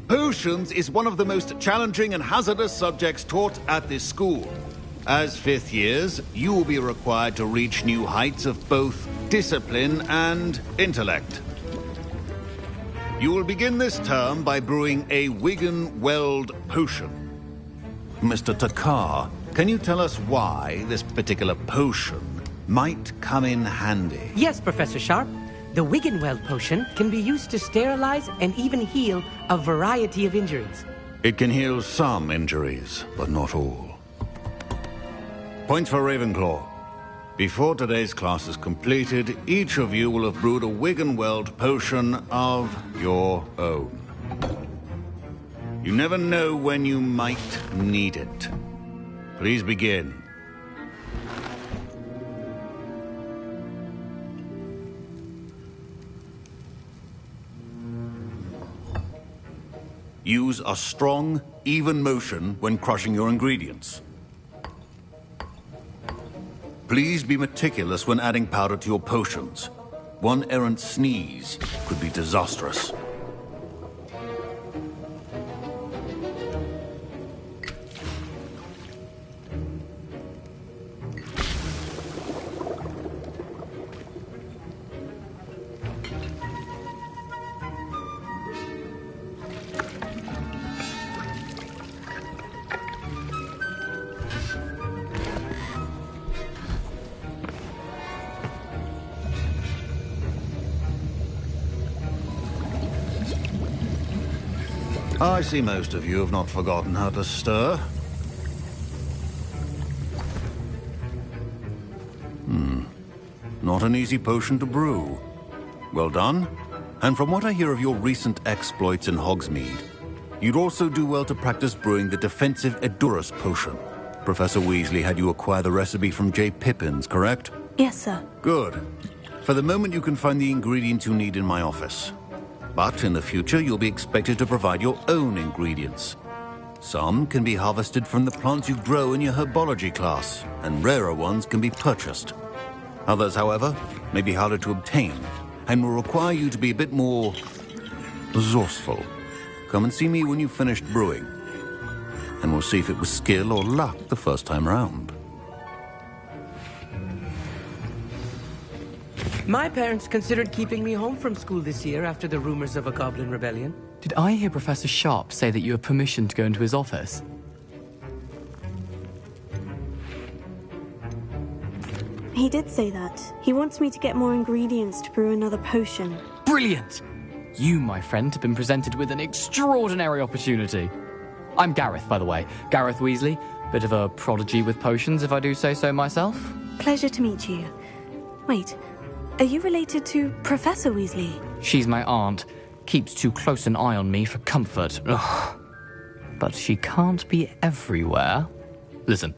Potions is one of the most challenging and hazardous subjects taught at this school. As fifth years, you will be required to reach new heights of both discipline and intellect. You will begin this term by brewing a Wiggenweld potion. Mr. Takar, can you tell us why this particular potion might come in handy? Yes, Professor Sharp. The Wiggenweld potion can be used to sterilize and even heal a variety of injuries. It can heal some injuries, but not all. Points for Ravenclaw. Before today's class is completed, each of you will have brewed a Wiggenweld potion of your own. You never know when you might need it. Please begin. Use a strong, even motion when crushing your ingredients. Please be meticulous when adding powder to your potions. One errant sneeze could be disastrous. I see most of you have not forgotten how to stir. Not an easy potion to brew. Well done. And from what I hear of your recent exploits in Hogsmeade, you'd also do well to practice brewing the defensive Edurus potion. Professor Weasley had you acquire the recipe from J. Pippins, correct? Yes, sir. Good. For the moment, you can find the ingredients you need in my office. But in the future, you'll be expected to provide your own ingredients. Some can be harvested from the plants you grow in your herbology class, and rarer ones can be purchased. Others, however, may be harder to obtain, and will require you to be a bit more resourceful. Come and see me when you've finished brewing, and we'll see if it was skill or luck the first time round. My parents considered keeping me home from school this year after the rumors of a goblin rebellion. Did I hear Professor Sharp say that you have permission to go into his office? He did say that. He wants me to get more ingredients to brew another potion. Brilliant! You, my friend, have been presented with an extraordinary opportunity. I'm Gareth, by the way. Gareth Weasley. Bit of a prodigy with potions, if I do say so myself. Pleasure to meet you. Wait, are you related to Professor Weasley? She's my aunt. Keeps too close an eye on me for comfort. Ugh. But she can't be everywhere. Listen,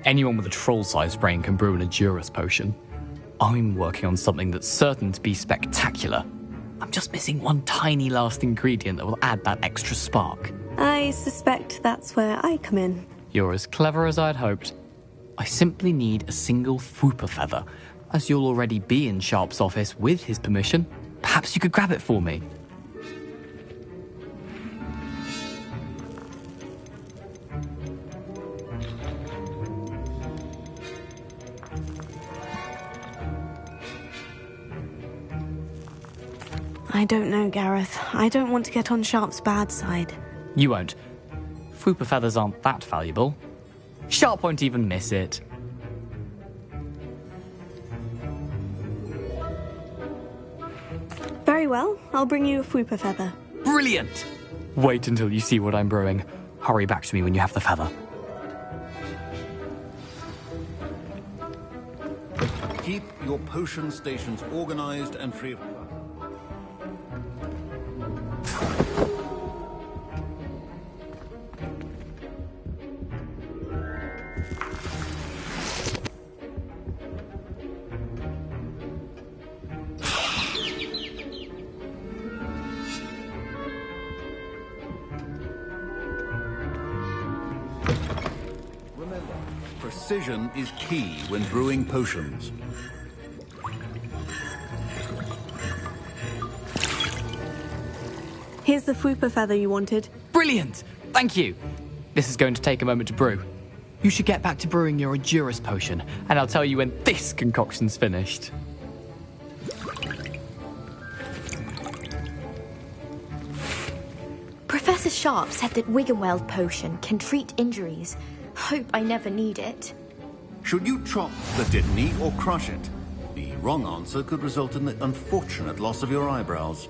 anyone with a troll-sized brain can brew an Edurus potion. I'm working on something that's certain to be spectacular. I'm just missing one tiny last ingredient that will add that extra spark. I suspect that's where I come in. You're as clever as I'd hoped. I simply need a single Fwooper feather. As you'll already be in Sharp's office with his permission, perhaps you could grab it for me. I don't know, Gareth. I don't want to get on Sharp's bad side. You won't. Fwooper feathers aren't that valuable. Sharp won't even miss it. Very well. I'll bring you a Fwooper feather. Brilliant! Wait until you see what I'm brewing. Hurry back to me when you have the feather. Keep your potion stations organized and free of... Remember, precision is key when brewing potions. Here's the Fupa feather you wanted. Brilliant! Thank you! This is going to take a moment to brew. You should get back to brewing your Edurus potion, and I'll tell you when this concoction's finished. Professor Sharp said that Wiggenweld potion can treat injuries. Hope I never need it. Should you chop the Dittany or crush it? The wrong answer could result in the unfortunate loss of your eyebrows.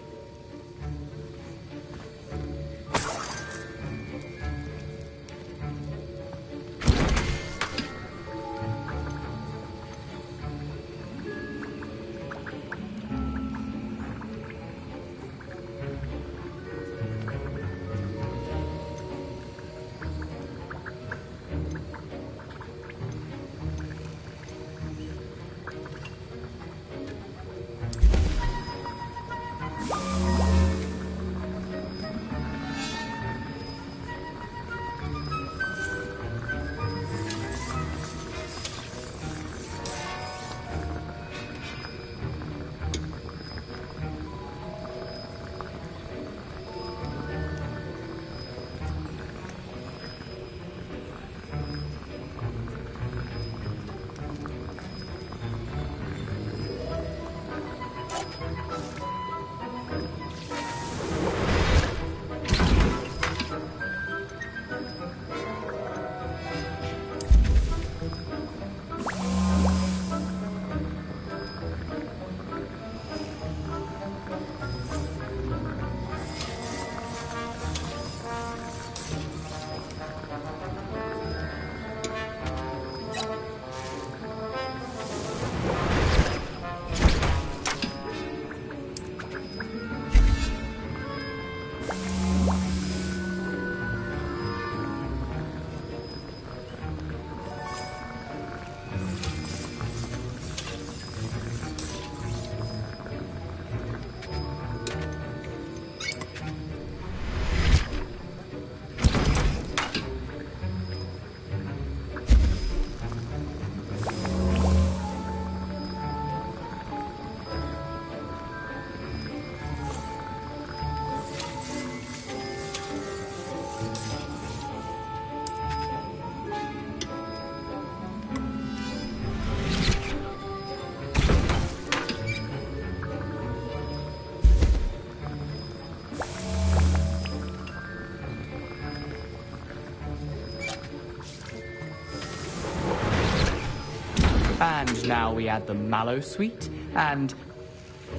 And now we add the mallow sweet, and...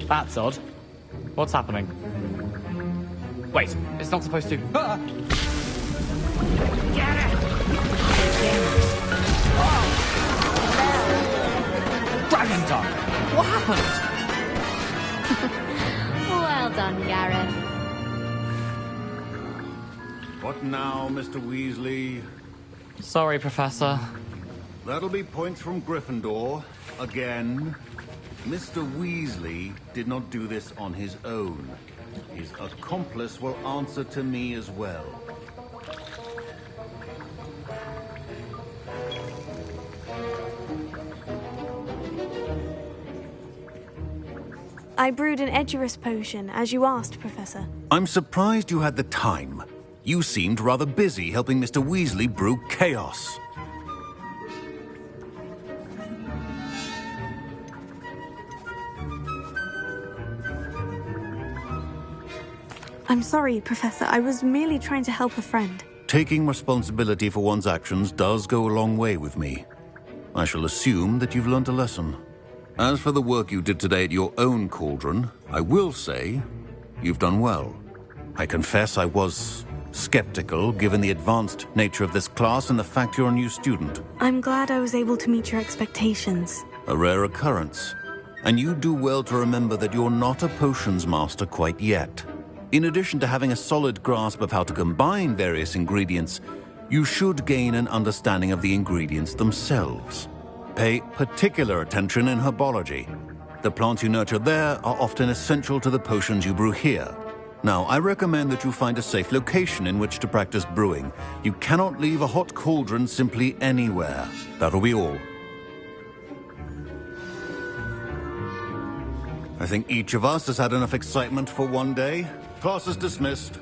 That's odd. What's happening? Wait, it's not supposed to... Ah! Get it! Oh! Dragon tongue! What happened? Well done, Gareth. What now, Mr. Weasley? Sorry, Professor. That'll be points from Gryffindor. Again. Mr. Weasley did not do this on his own. His accomplice will answer to me as well. I brewed an Edurus potion, as you asked, Professor. I'm surprised you had the time. You seemed rather busy helping Mr. Weasley brew chaos. I'm sorry, Professor. I was merely trying to help a friend. Taking responsibility for one's actions does go a long way with me. I shall assume that you've learnt a lesson. As for the work you did today at your own cauldron, I will say you've done well. I confess I was skeptical, given the advanced nature of this class and the fact you're a new student. I'm glad I was able to meet your expectations. A rare occurrence. And you do well to remember that you're not a potions master quite yet. In addition to having a solid grasp of how to combine various ingredients, you should gain an understanding of the ingredients themselves. Pay particular attention in herbology. The plants you nurture there are often essential to the potions you brew here. Now, I recommend that you find a safe location in which to practice brewing. You cannot leave a hot cauldron simply anywhere. That'll be all. I think each of us has had enough excitement for one day. Class is dismissed.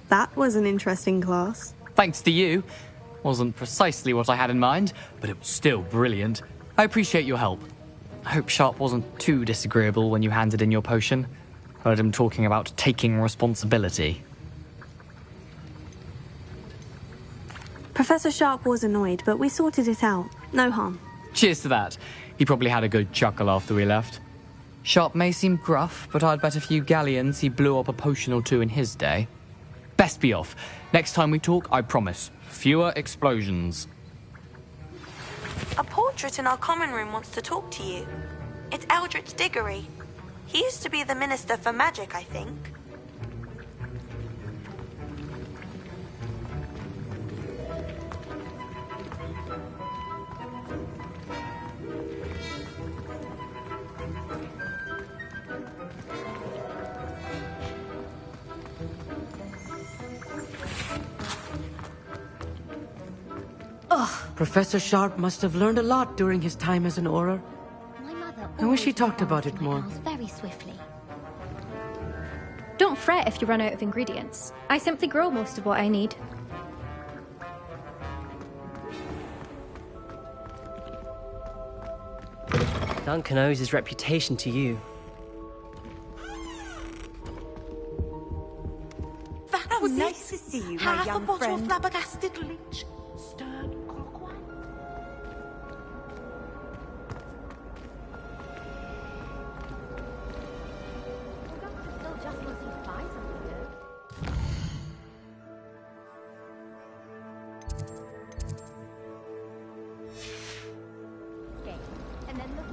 That was an interesting class. Thanks to you. Wasn't precisely what I had in mind, but it was still brilliant. I appreciate your help. I hope Sharp wasn't too disagreeable when you handed in your potion. Heard him talking about taking responsibility. Professor Sharp was annoyed, but we sorted it out. No harm. Cheers to that. He probably had a good chuckle after we left. Sharp may seem gruff, but I'd bet a few galleons he blew up a potion or two in his day. Best be off. Next time we talk, I promise. Fewer explosions. A portrait in our common room wants to talk to you. It's Eldritch Diggory. He used to be the Minister for Magic, I think. Professor Sharp must have learned a lot during his time as an Auror. I wish he talked about it more. Very swiftly. Don't fret if you run out of ingredients. I simply grow most of what I need. Duncan owes his reputation to you. That was nice to see you, my Half young a bottle friend. of flabbergasted leech. Stirred clockwise. And then look.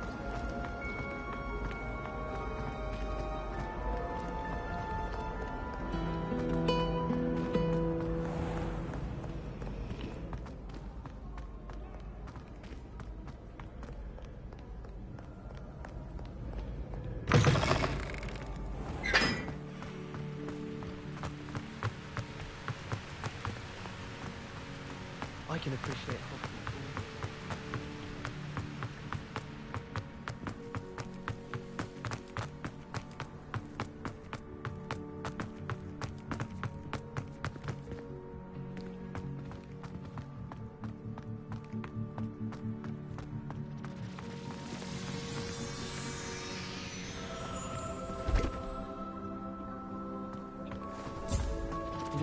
I can appreciate how...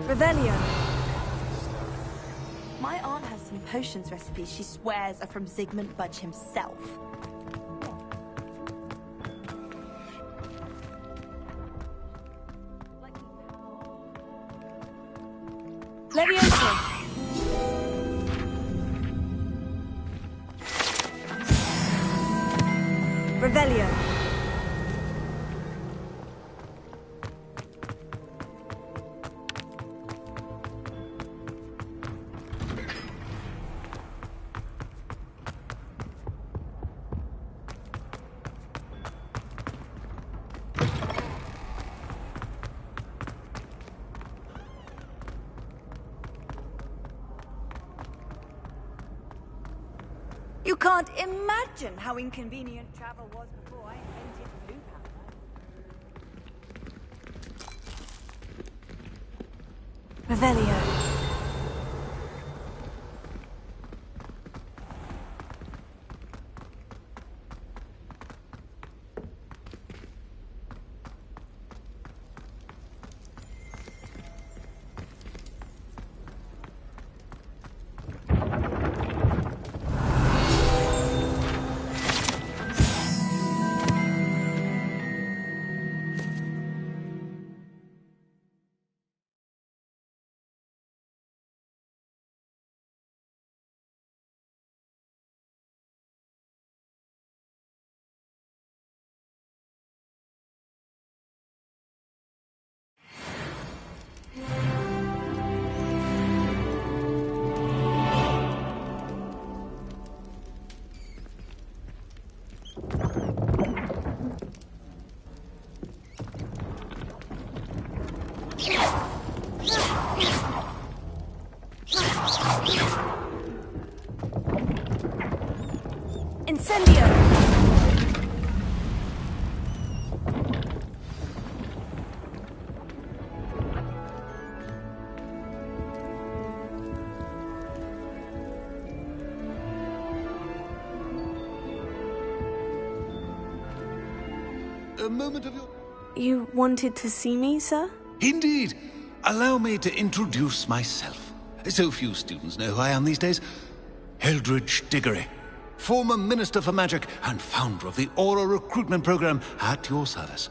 Revelio. My aunt has some potions recipes she swears are from Zygmunt Budge himself. Leviosa. Revelio. You can't imagine how inconvenient travel was before I invented blue powder. Revelio. Incendio! A moment of your... You wanted to see me, sir? Indeed. Allow me to introduce myself. So few students know who I am these days. Eldridge Diggory, former Minister for Magic and founder of the Aura Recruitment Program, at your service.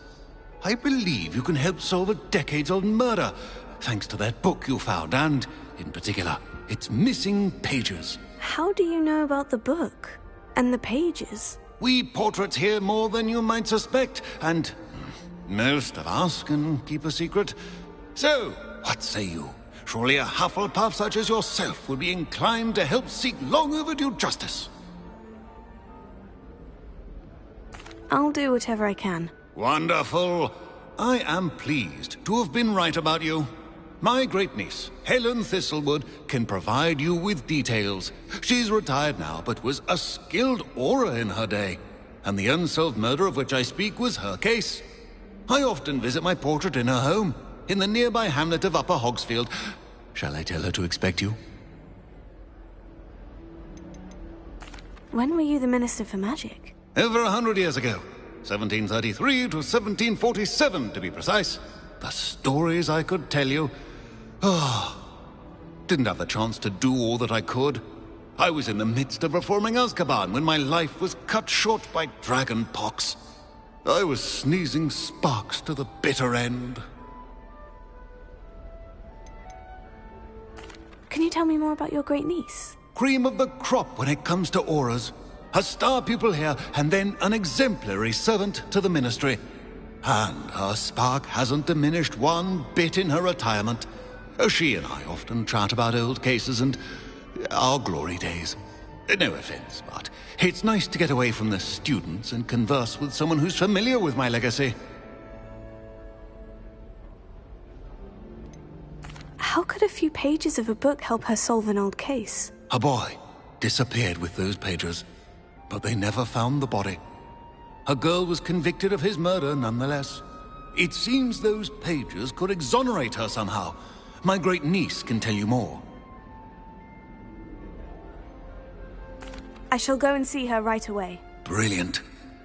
I believe you can help solve a decades-old murder, thanks to that book you found, and, in particular, its missing pages. How do you know about the book? And the pages? We portraits hear more than you might suspect, and most of us can keep a secret. So, what say you? Surely a Hufflepuff such as yourself would be inclined to help seek long overdue justice. I'll do whatever I can. Wonderful. I am pleased to have been right about you. My great-niece, Helen Thistlewood, can provide you with details. She's retired now, but was a skilled aura in her day. And the unsolved murder of which I speak was her case. I often visit my portrait in her home, in the nearby hamlet of Upper Hogsfield. Shall I tell her to expect you? When were you the Minister for Magic? Over 100 years ago. 1733 to 1747, to be precise. The stories I could tell you. Didn't have the chance to do all that I could. I was in the midst of reforming Azkaban when my life was cut short by dragon pox. I was sneezing sparks to the bitter end. Can you tell me more about your great-niece? Cream of the crop when it comes to auras. A star pupil here, and then an exemplary servant to the ministry. And her spark hasn't diminished one bit in her retirement. She and I often chat about old cases and our glory days. No offense, but it's nice to get away from the students and converse with someone who's familiar with my legacy. How could a few pages of a book help her solve an old case? A boy disappeared with those pages, but they never found the body. A girl was convicted of his murder nonetheless. It seems those pages could exonerate her somehow. My great-niece can tell you more. I shall go and see her right away. Brilliant.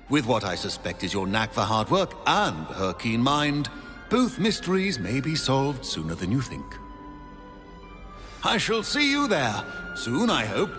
With what I suspect is your knack for hard work and her keen mind, both mysteries may be solved sooner than you think. I shall see you there, soon I hope.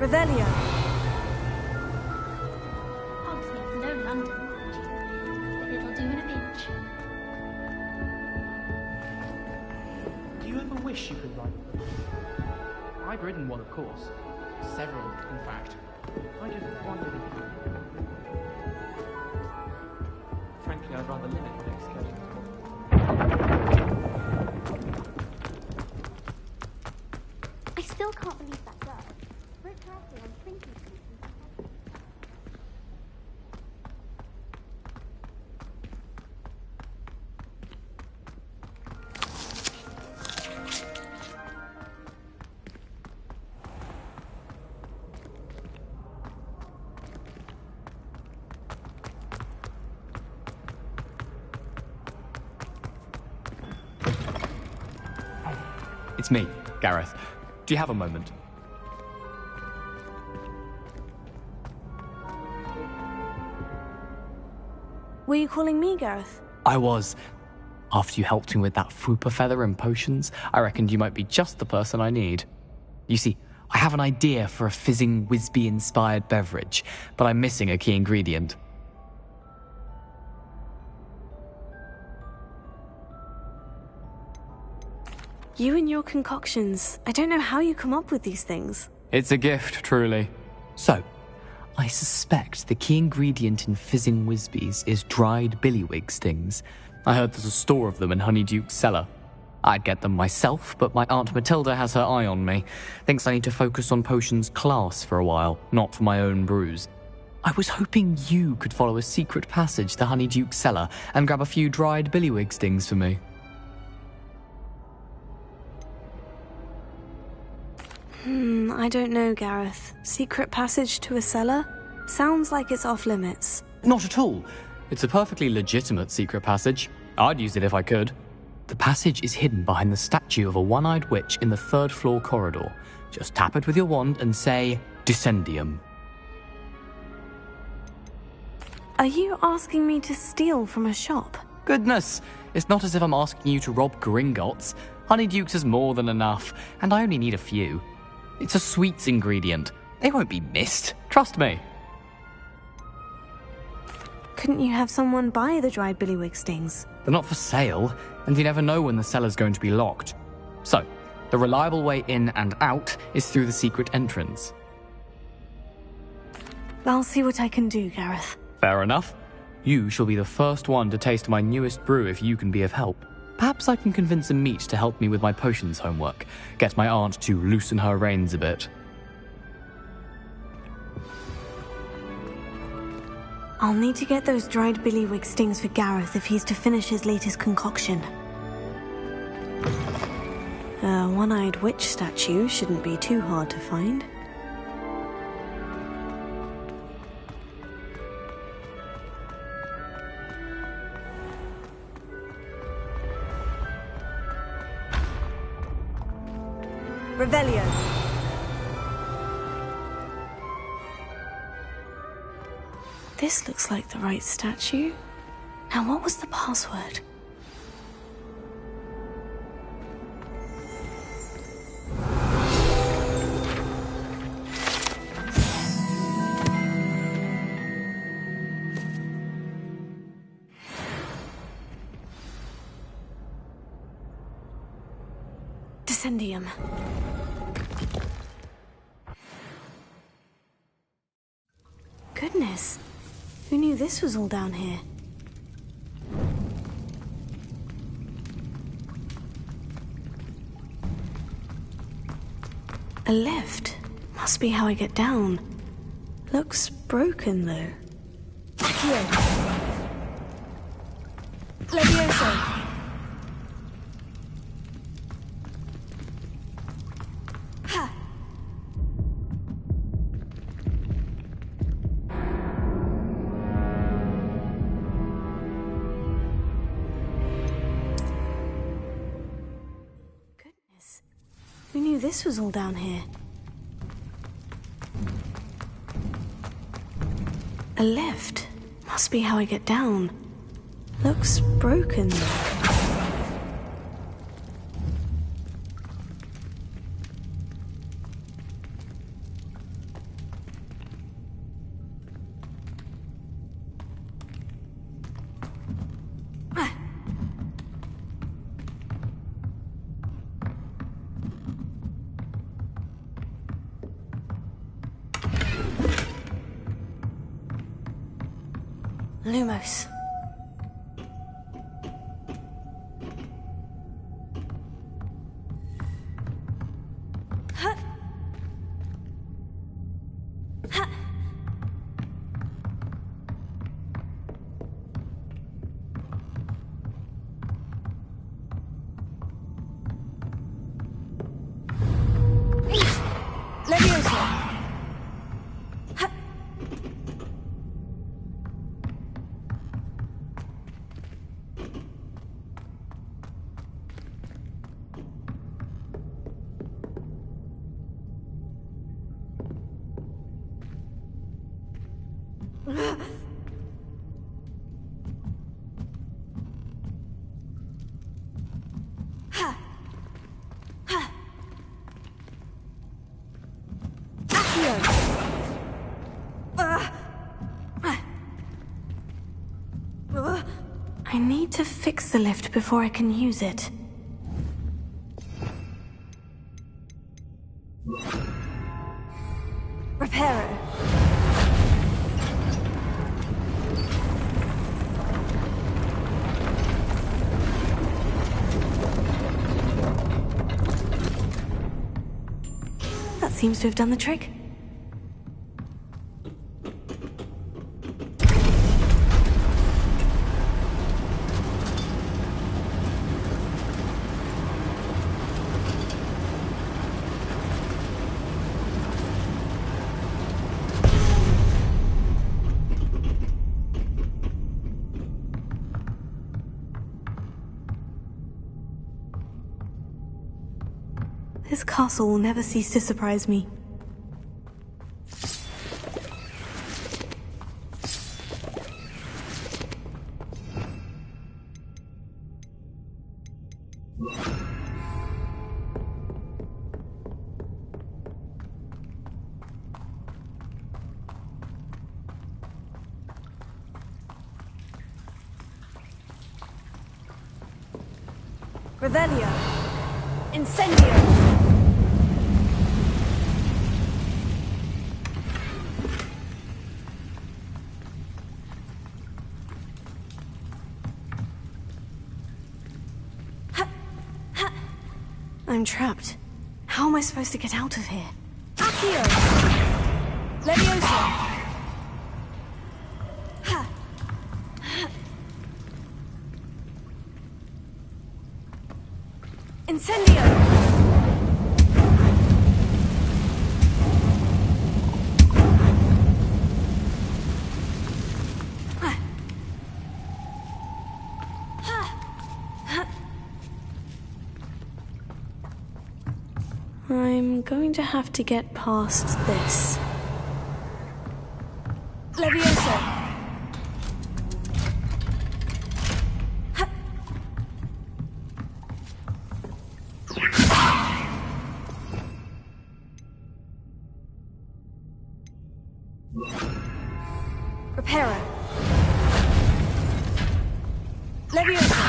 Revelio. Hogsmeade's no London, but it'll do in a pinch. Do you ever wish you could write a book? I've written one, of course. Several, in fact. I just wondered if you... Frankly, I'd rather limit my excursions. I still can't believe that girl. Rick Astley on Trinity Street. It's me, Gareth. Do you have a moment? Were you calling me, Gareth? I was. After you helped me with that Fupa feather and potions, I reckoned you might be just the person I need. You see, I have an idea for a fizzing Wisby-inspired beverage, but I'm missing a key ingredient. You and your concoctions. I don't know how you come up with these things. It's a gift, truly. So, I suspect the key ingredient in fizzing Whizbees is dried billywig stings. I heard there's a store of them in Honeyduke's cellar. I'd get them myself, but my Aunt Matilda has her eye on me. Thinks I need to focus on potions class for a while, not for my own brews. I was hoping you could follow a secret passage to Honeyduke's cellar and grab a few dried billywig stings for me. I don't know, Gareth. Secret passage to a cellar? Sounds like it's off limits. Not at all. It's a perfectly legitimate secret passage. I'd use it if I could. The passage is hidden behind the statue of a one-eyed witch in the third-floor corridor. Just tap it with your wand and say, Descendium. Are you asking me to steal from a shop? Goodness, it's not as if I'm asking you to rob Gringotts. Honeyduke's is more than enough, and I only need a few. It's a sweets ingredient. They won't be missed. Trust me. Couldn't you have someone buy the dried billywig stings? They're not for sale, and you never know when the cellar's going to be locked. So, the reliable way in and out is through the secret entrance. I'll see what I can do, Gareth. Fair enough. You shall be the first one to taste my newest brew if you can be of help. Perhaps I can convince a meat to help me with my potions homework. Get my aunt to loosen her reins a bit. I'll need to get those dried billywig stings for Gareth if he's to finish his latest concoction. A one-eyed witch statue shouldn't be too hard to find. Revelio. This looks like the right statue. Now, what was the password? Descendium. Goodness. Who knew this was all down here? A lift. Must be how I get down. Looks broken, though. Accio. Levioso. Ha. Goodness. Who knew this was all down here? A lift. Must be how I get down. Looks broken, though. Lumos. Ha. Ha. Levioso. Ha. Ha. Ha. Accio. I need to fix the lift before I can use it. Reparo. That seems to have done the trick. This castle will never cease to surprise me. Revelio. Incendio. I'm trapped. How am I supposed to get out of here? Accio! Leviosa! Ha! Incendio! I'm going to have to get past this. Leviosa! Ha! Reparo. Leviosa!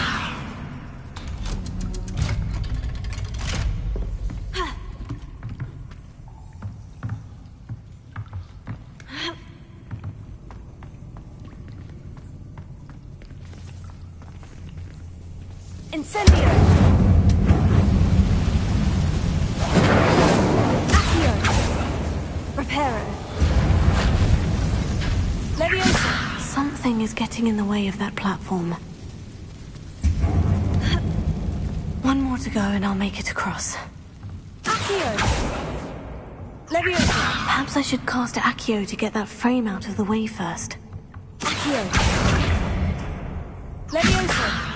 Incendio! Accio! Reparo! Leviosa! Something is getting in the way of that platform. One more to go and I'll make it across. Accio! Leviosa! Perhaps I should cast Accio to get that frame out of the way first. Accio! Leviosa!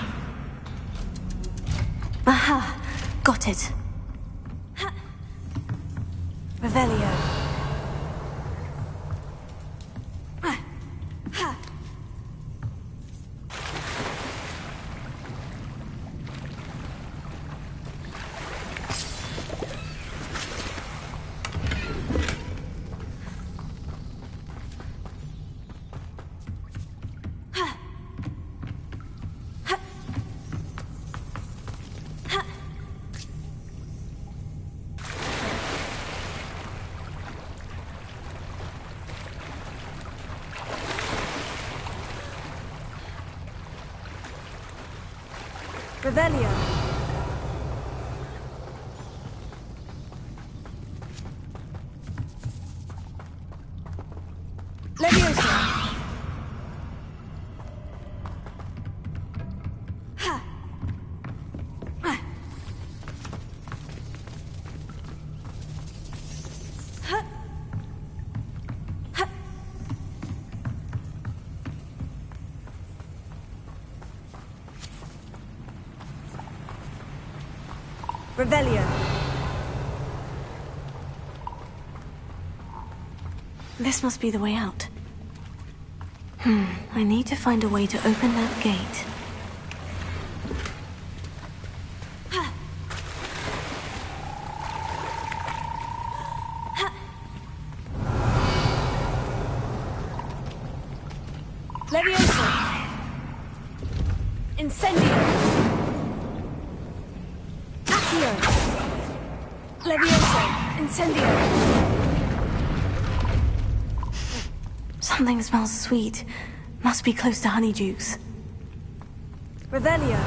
Aha! Got it. Ha. Revelio. Ah. Ha. Revelio. Leviosa. Ha. Ah. Ha. Ha. Revelio. This must be the way out. I need to find a way to open that gate. Ha. Ha. Leviosa. Incendio. Accio. Leviosa. Incendio. Something smells sweet. Must be close to Honeydukes. Revelio.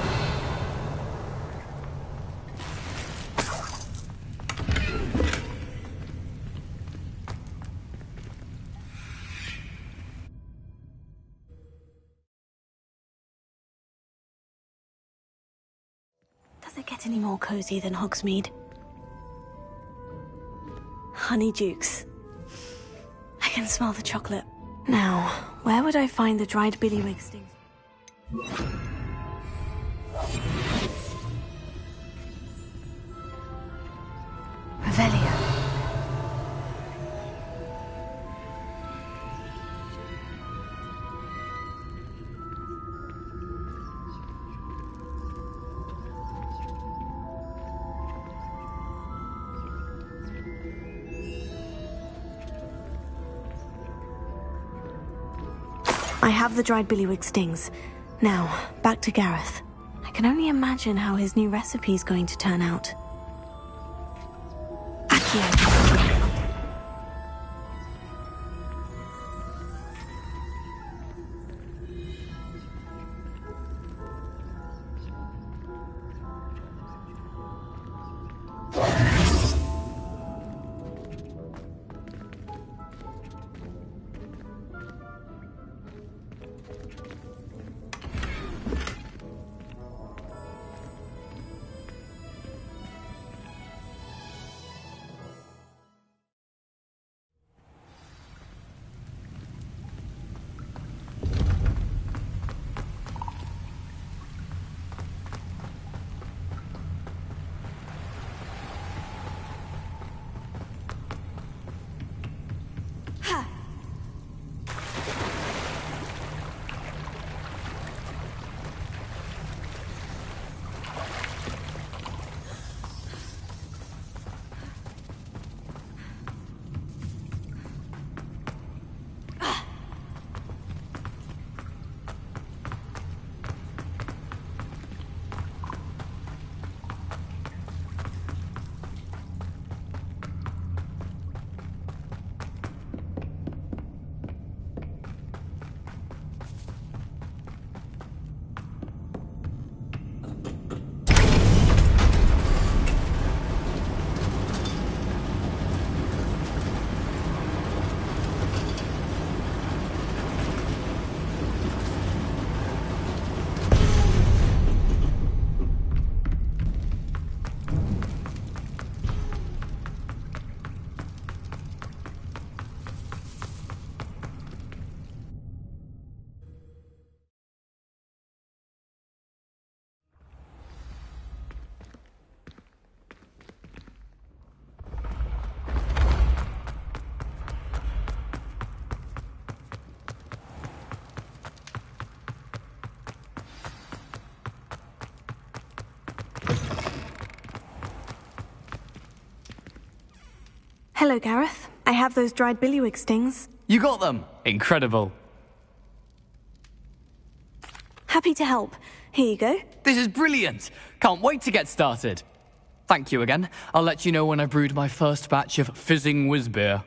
Does it get any more cozy than Hogsmeade? Honeydukes. I can smell the chocolate. Now, where would I find the dried billywig stings? Revelio. I have the dried billywig stings. Now, back to Gareth. I can only imagine how his new recipe's going to turn out. Accio. Hello, Gareth. I have those dried billywig stings. You got them! Incredible. Happy to help. Here you go. This is brilliant! Can't wait to get started. Thank you again. I'll let you know when I've brewed my first batch of fizzing whiz beer.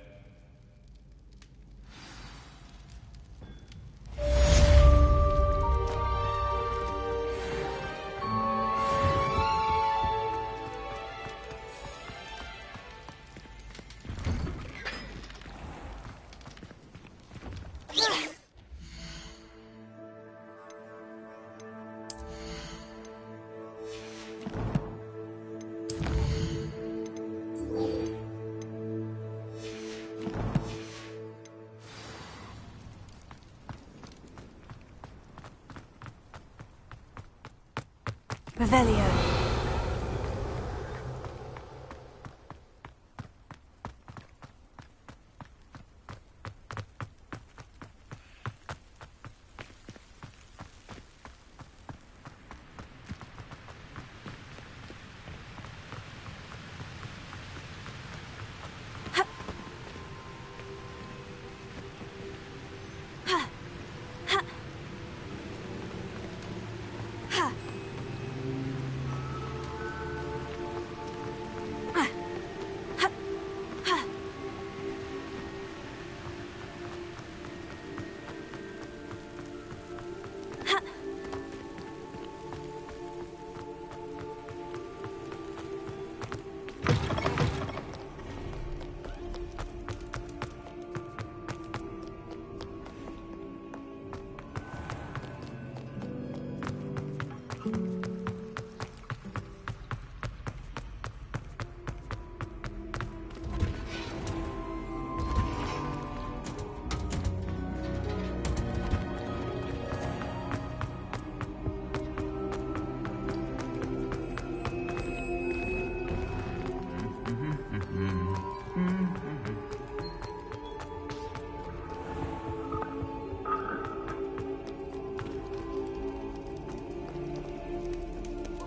Revelio.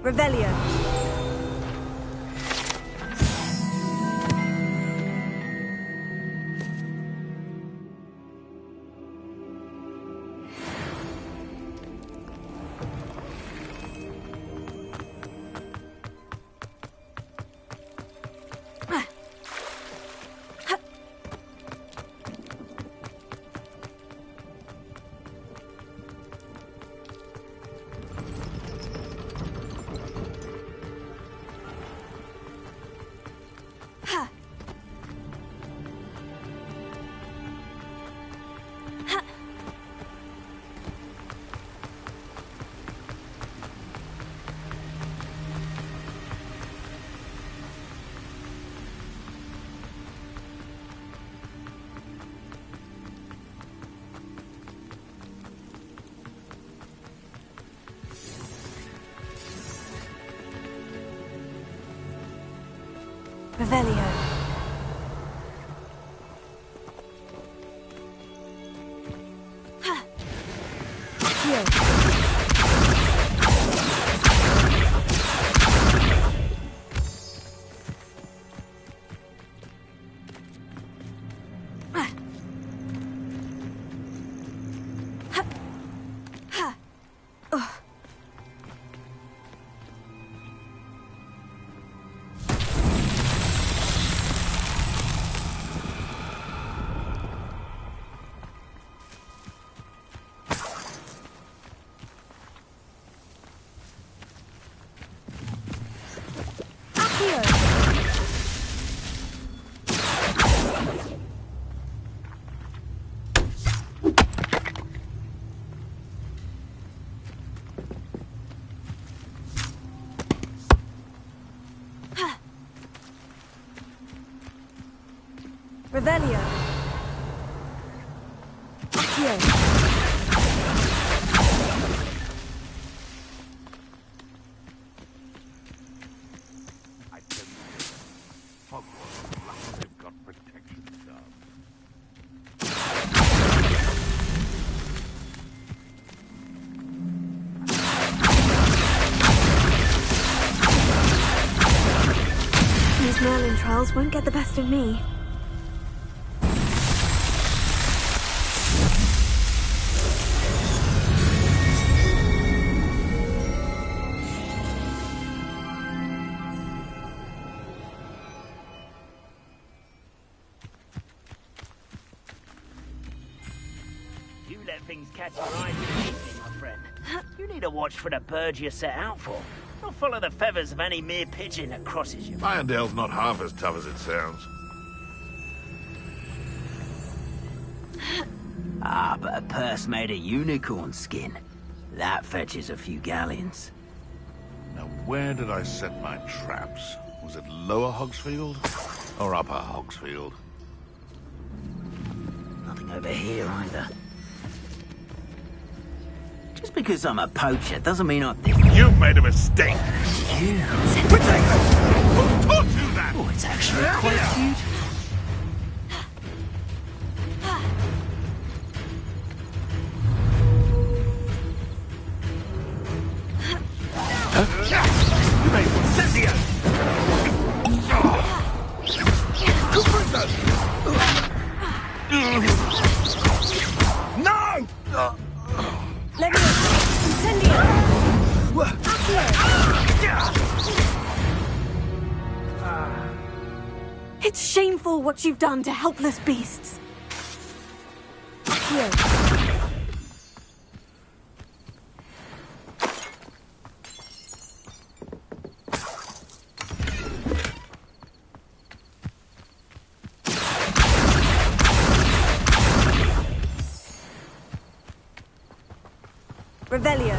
Revelio. Revelio. Revelio. I tell you, Hogwarts, they've got protection guards. These Merlin trials won't get the best of me. You let things catch your eye too easily, my friend. You need to watch for the bird you set out for. Don't follow the feathers of any mere pigeon that crosses you. Irondale's not half as tough as it sounds. Ah, but a purse made of unicorn skin. That fetches a few galleons. Now, where did I set my traps? Was it Lower Hogsfield or Upper Hogsfield? Nothing over here either. Just because I'm a poacher doesn't mean I think... You've made a mistake! You? Who taught you that? Oh, it's actually quite beautiful. You made one. Cynthia! No! Let me Incendio! It's shameful what you've done to helpless beasts. Here. Revelio.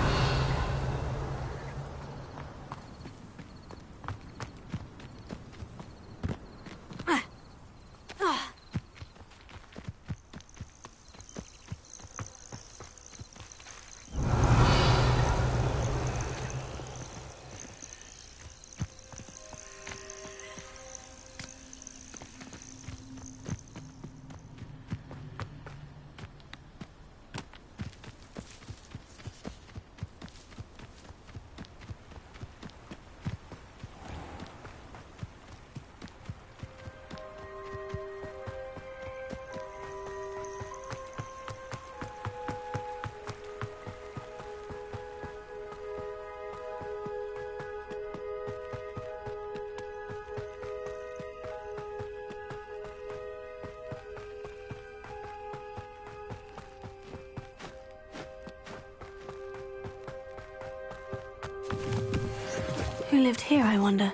Who lived here, I wonder?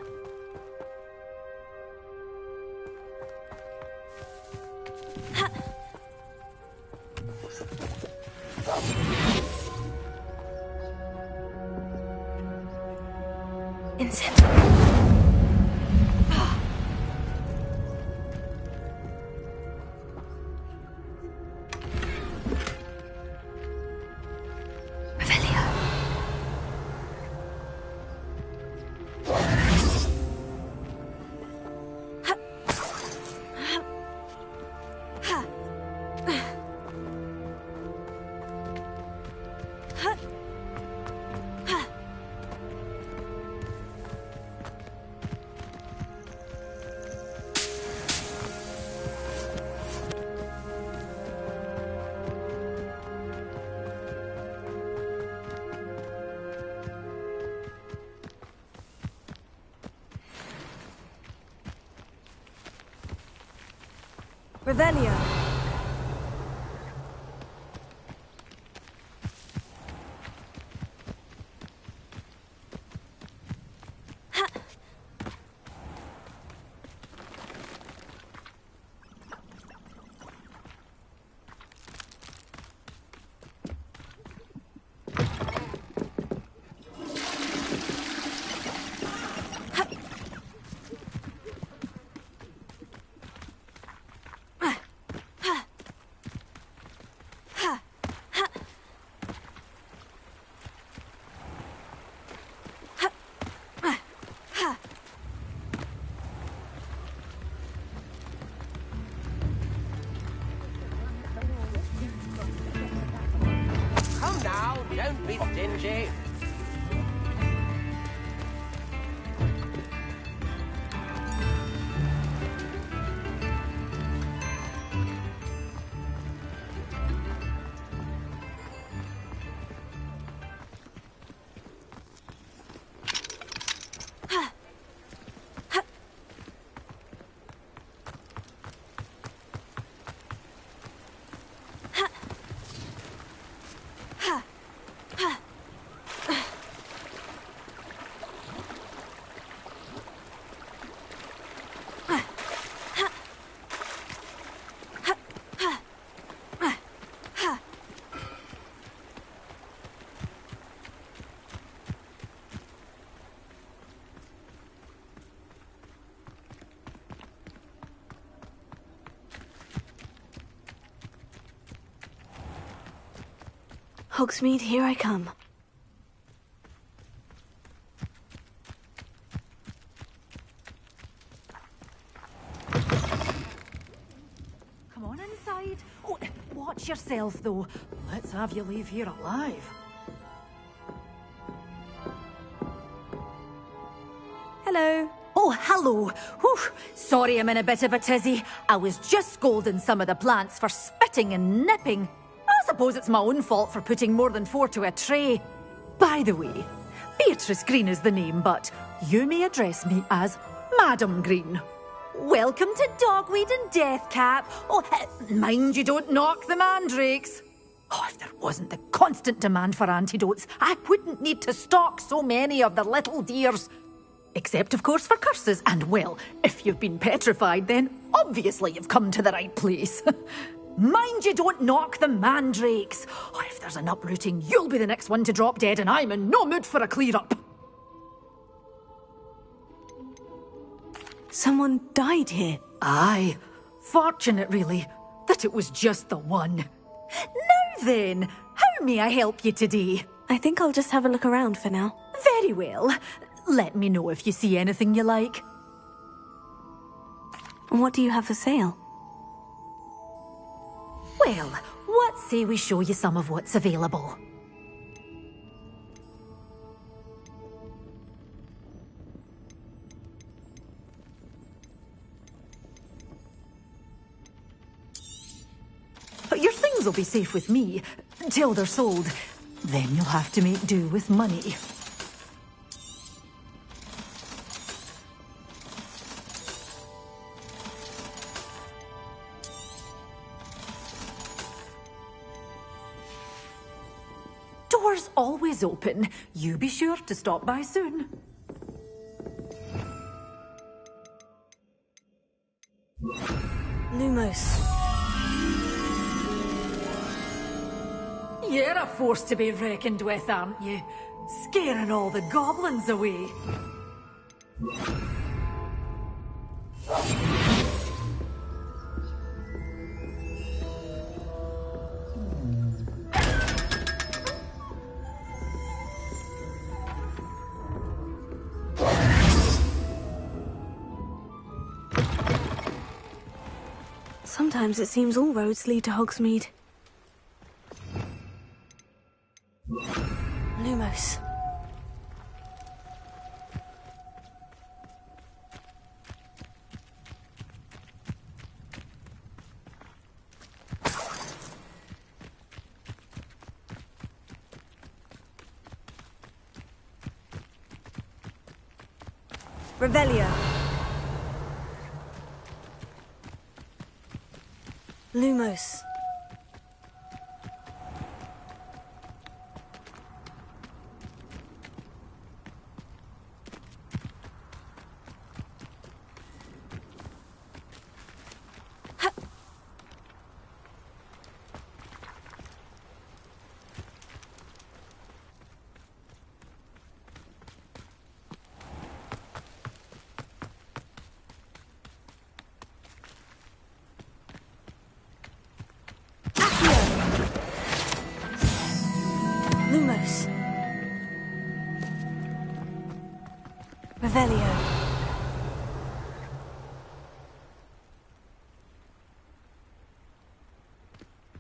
Incense. Revelio. Don't be stingy. Hogsmeade, here I come. Come on inside. Oh, watch yourself, though. Let's have you leave here alive. Hello. Oh, hello. Whew. Sorry I'm in a bit of a tizzy. I was just scolding some of the plants for spitting and nipping. I suppose it's my own fault for putting more than 4 to a tray. By the way, Beatrice Green is the name, but you may address me as Madam Green. Welcome to Dogweed and Deathcap. Oh, mind you don't knock the mandrakes. Oh, if there wasn't the constant demand for antidotes, I wouldn't need to stock so many of the little dears. Except, of course, for curses. And, well, if you've been petrified, then obviously you've come to the right place. Mind you don't knock the mandrakes. Oh, if there's an uprooting, you'll be the next one to drop dead, and I'm in no mood for a clear-up. Someone died here. Aye. Fortunate, really, that it was just the one. Now then, how may I help you today? I think I'll just have a look around for now. Very well. Let me know if you see anything you like. And what do you have for sale? Well, what say we show you some of what's available? Your things will be safe with me, till they're sold. Then you'll have to make do with money. Doors always open. You be sure to stop by soon. Lumos. You're a force to be reckoned with, aren't you? Scaring all the goblins away. Sometimes it seems all roads lead to Hogsmeade. Lumos. Revelio. Lumos. Lumos. Revelio.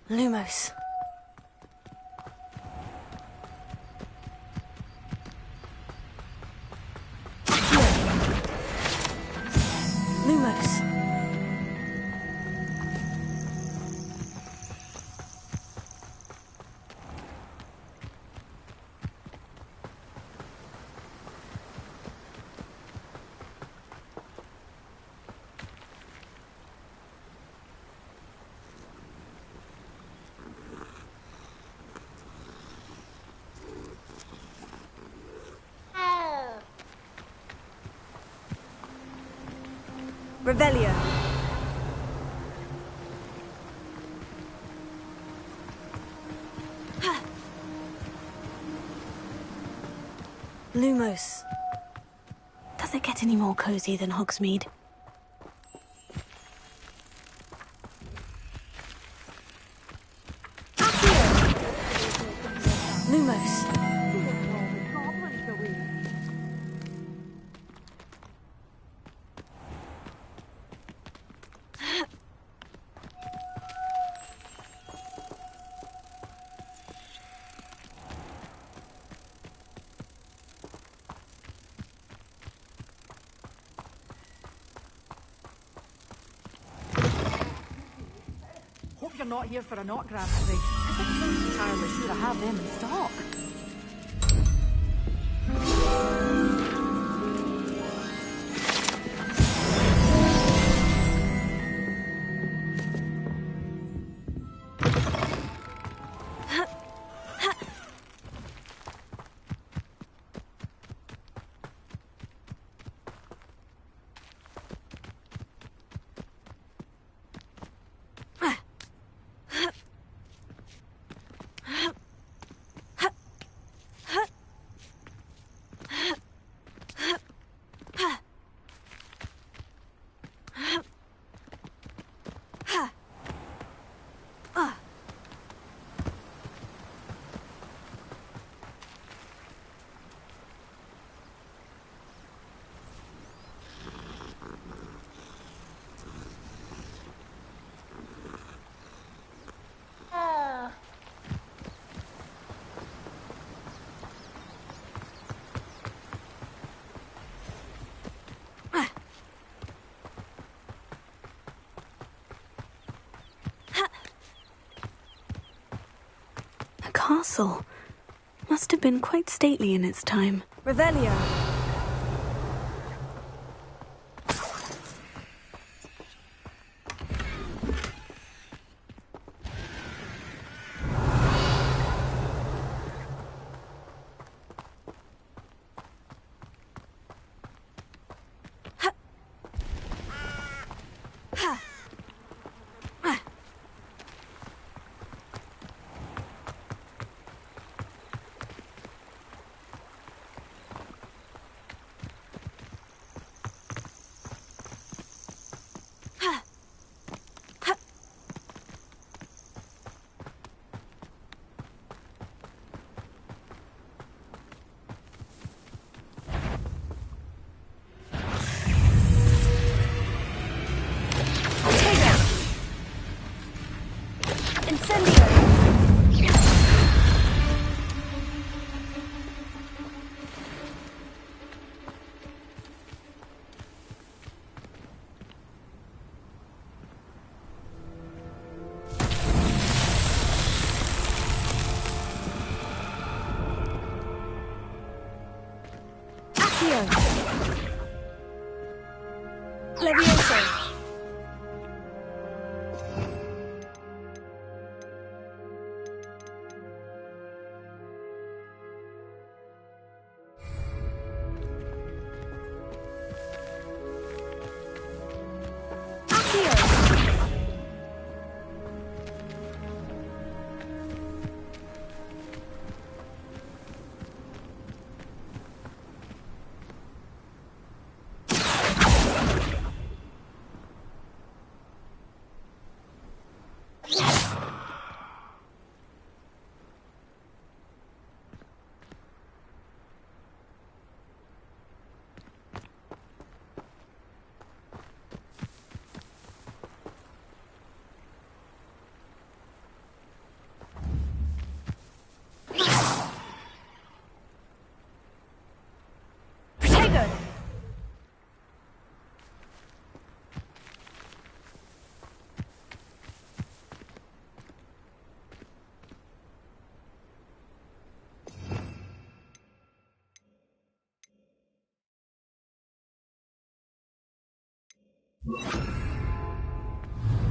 Lumos. Lumos. Revelio. Lumos. Does it get any more cozy than Hogsmeade? Lumos. Hope you're not here for a knot grab today, because I'm not entirely sure I have them in stock. Castle. Must have been quite stately in its time. Revelio. Levioso!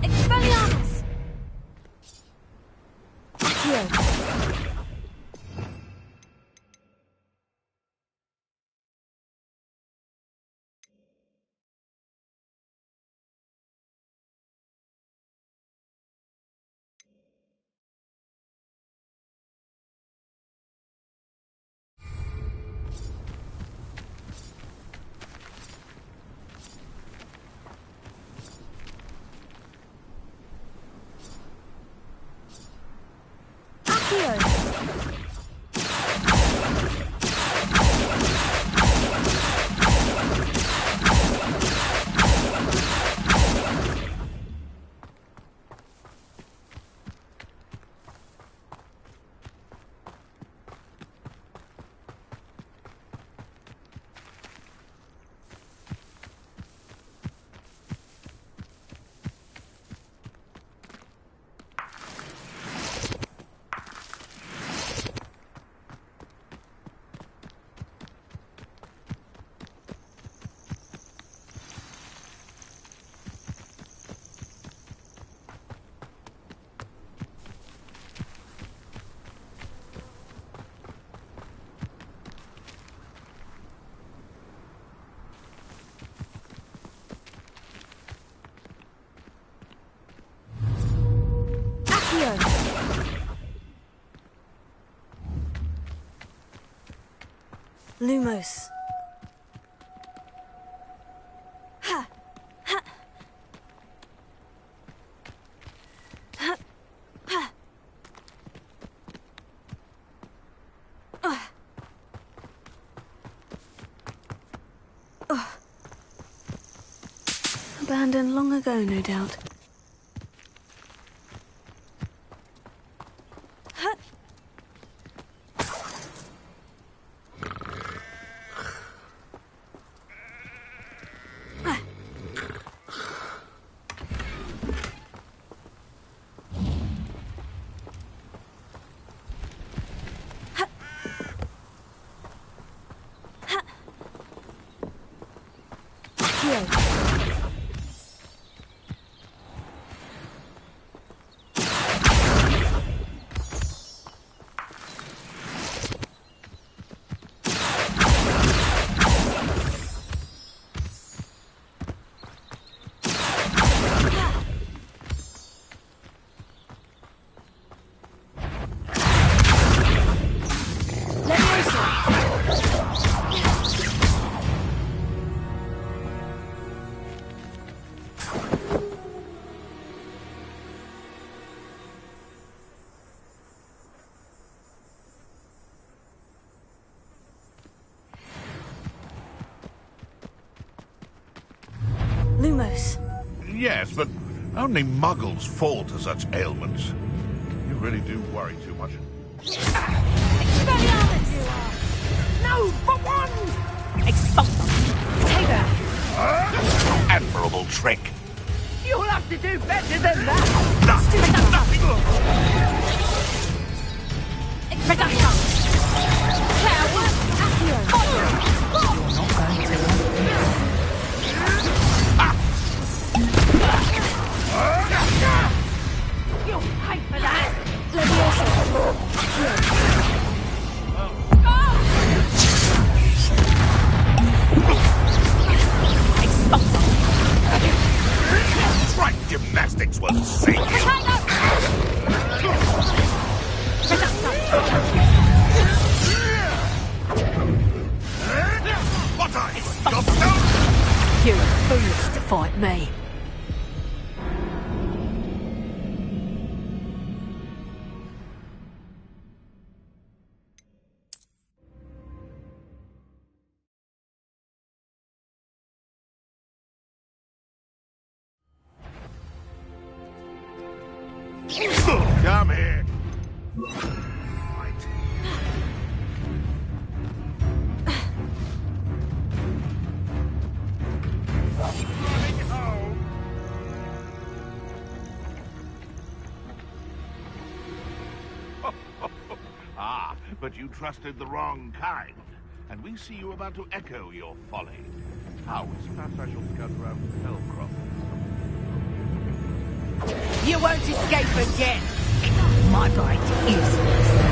Expelliarmus! Accio! Lumos. Ha! Ha! Ha! Ha! Abandoned long ago, no doubt. Lumos. Yes, but only muggles fall to such ailments. You really do worry too much. Expelliarmus! No, for one! Expulsum! Tiger! Admirable trick. You'll have to do better than that! Expelliarmus! Coward! Accio! You're not going to. You're foolish to fight me. Come here. Ah, but you trusted the wrong kind. And we see you about to echo your folly. How is perhaps I shall scout around Hellcroft? You won't escape again. My bite is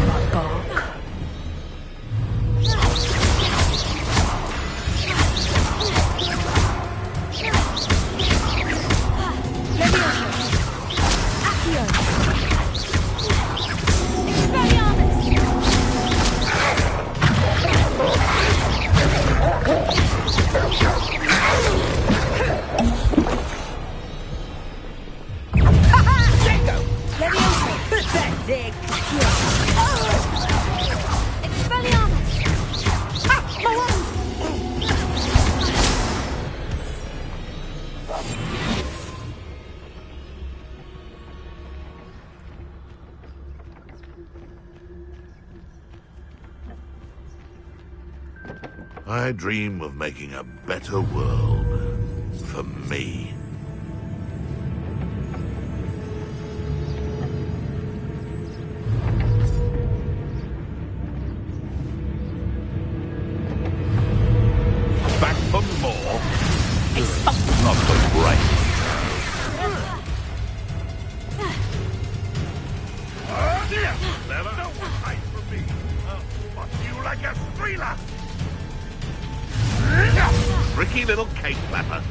my bark. I dream of making a better world for me. Back for more of the brain. Never no one hides from me. But you like a thriller. Tricky little cake flapper.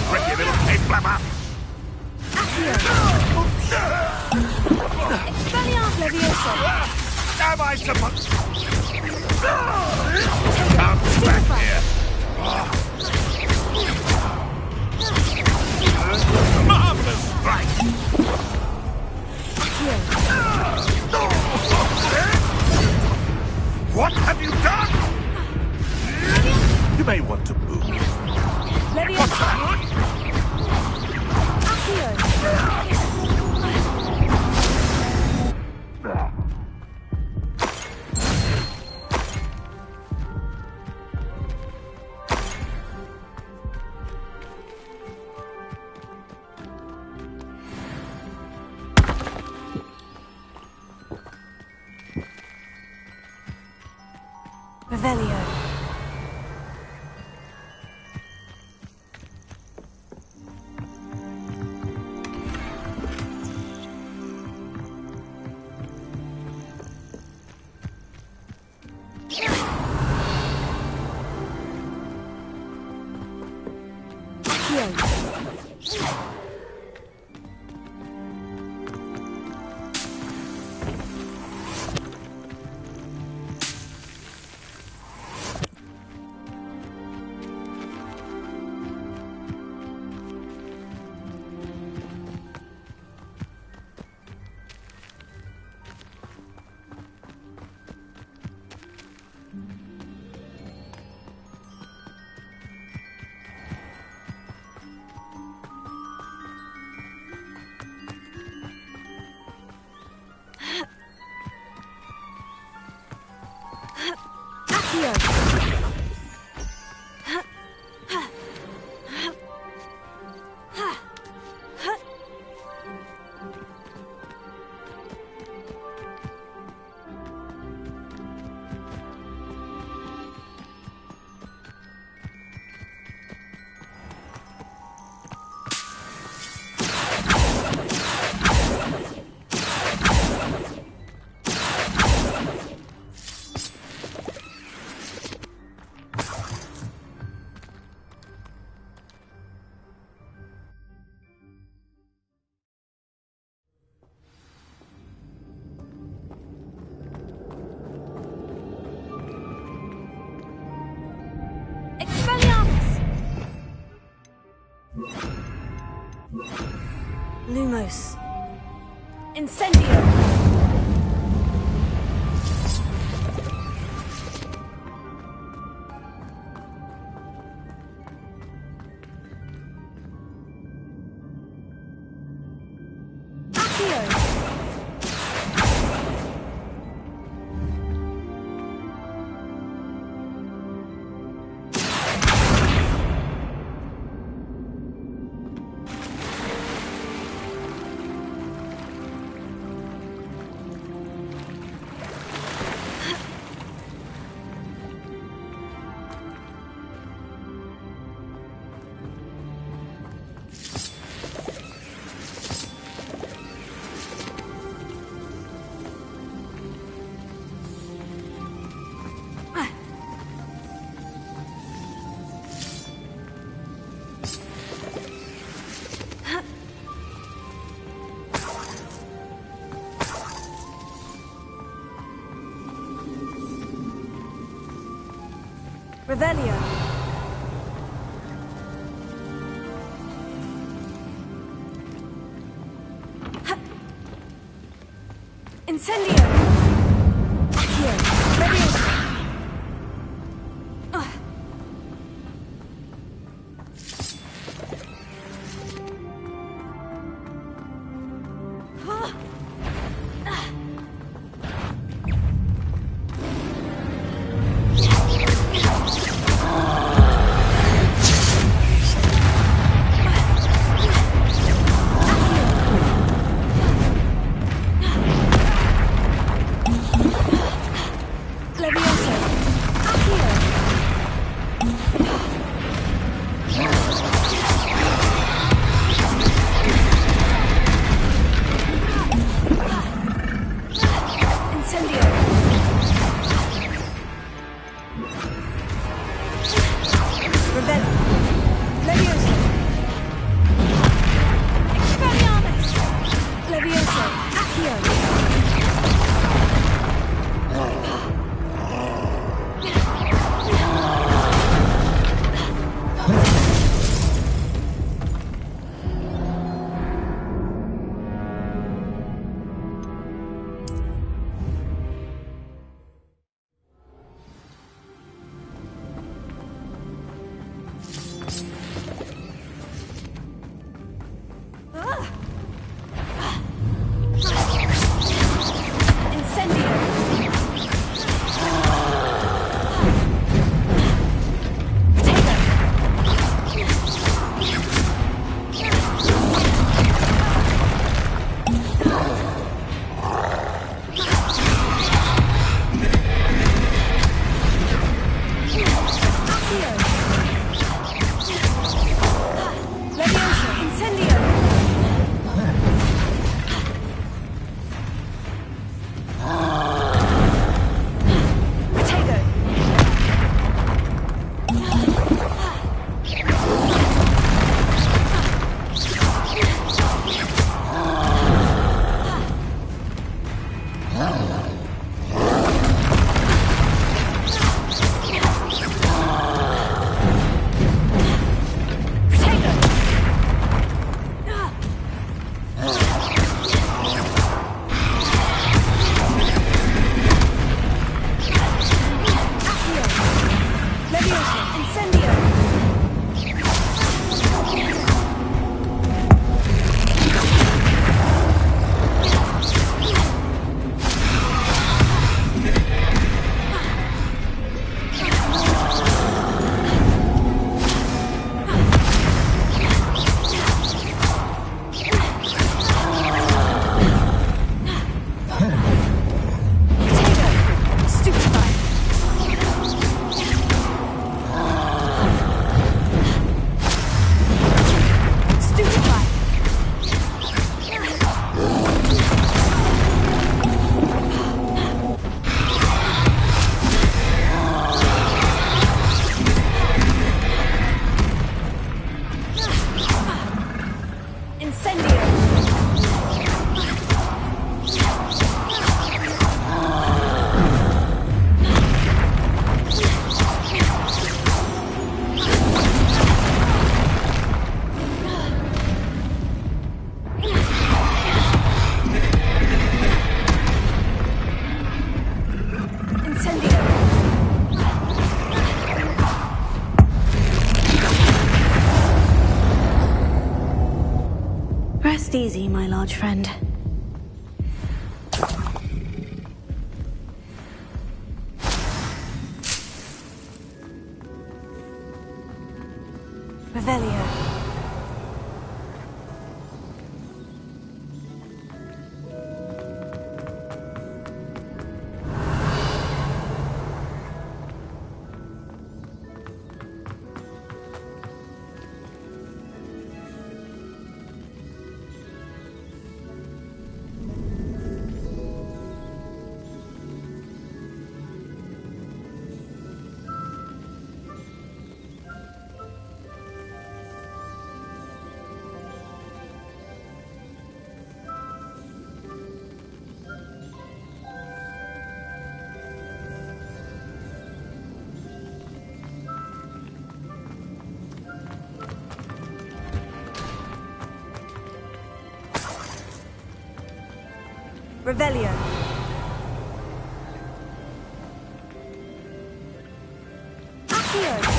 Tricky little cake flapper. Am I supposed? Come back here. Marvelous strike! What have you done? You may want to move. What's that? Revelio. Lumos. Incendio! Revelio. Incendio. Accio. Leviosa. Rest easy, my large friend. Revelio. Revelio. Accio.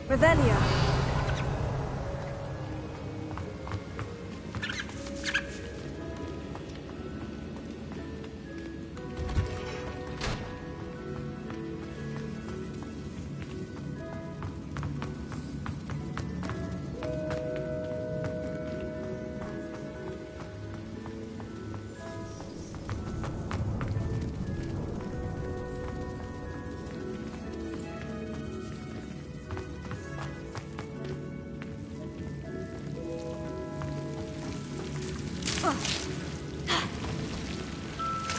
Revelio.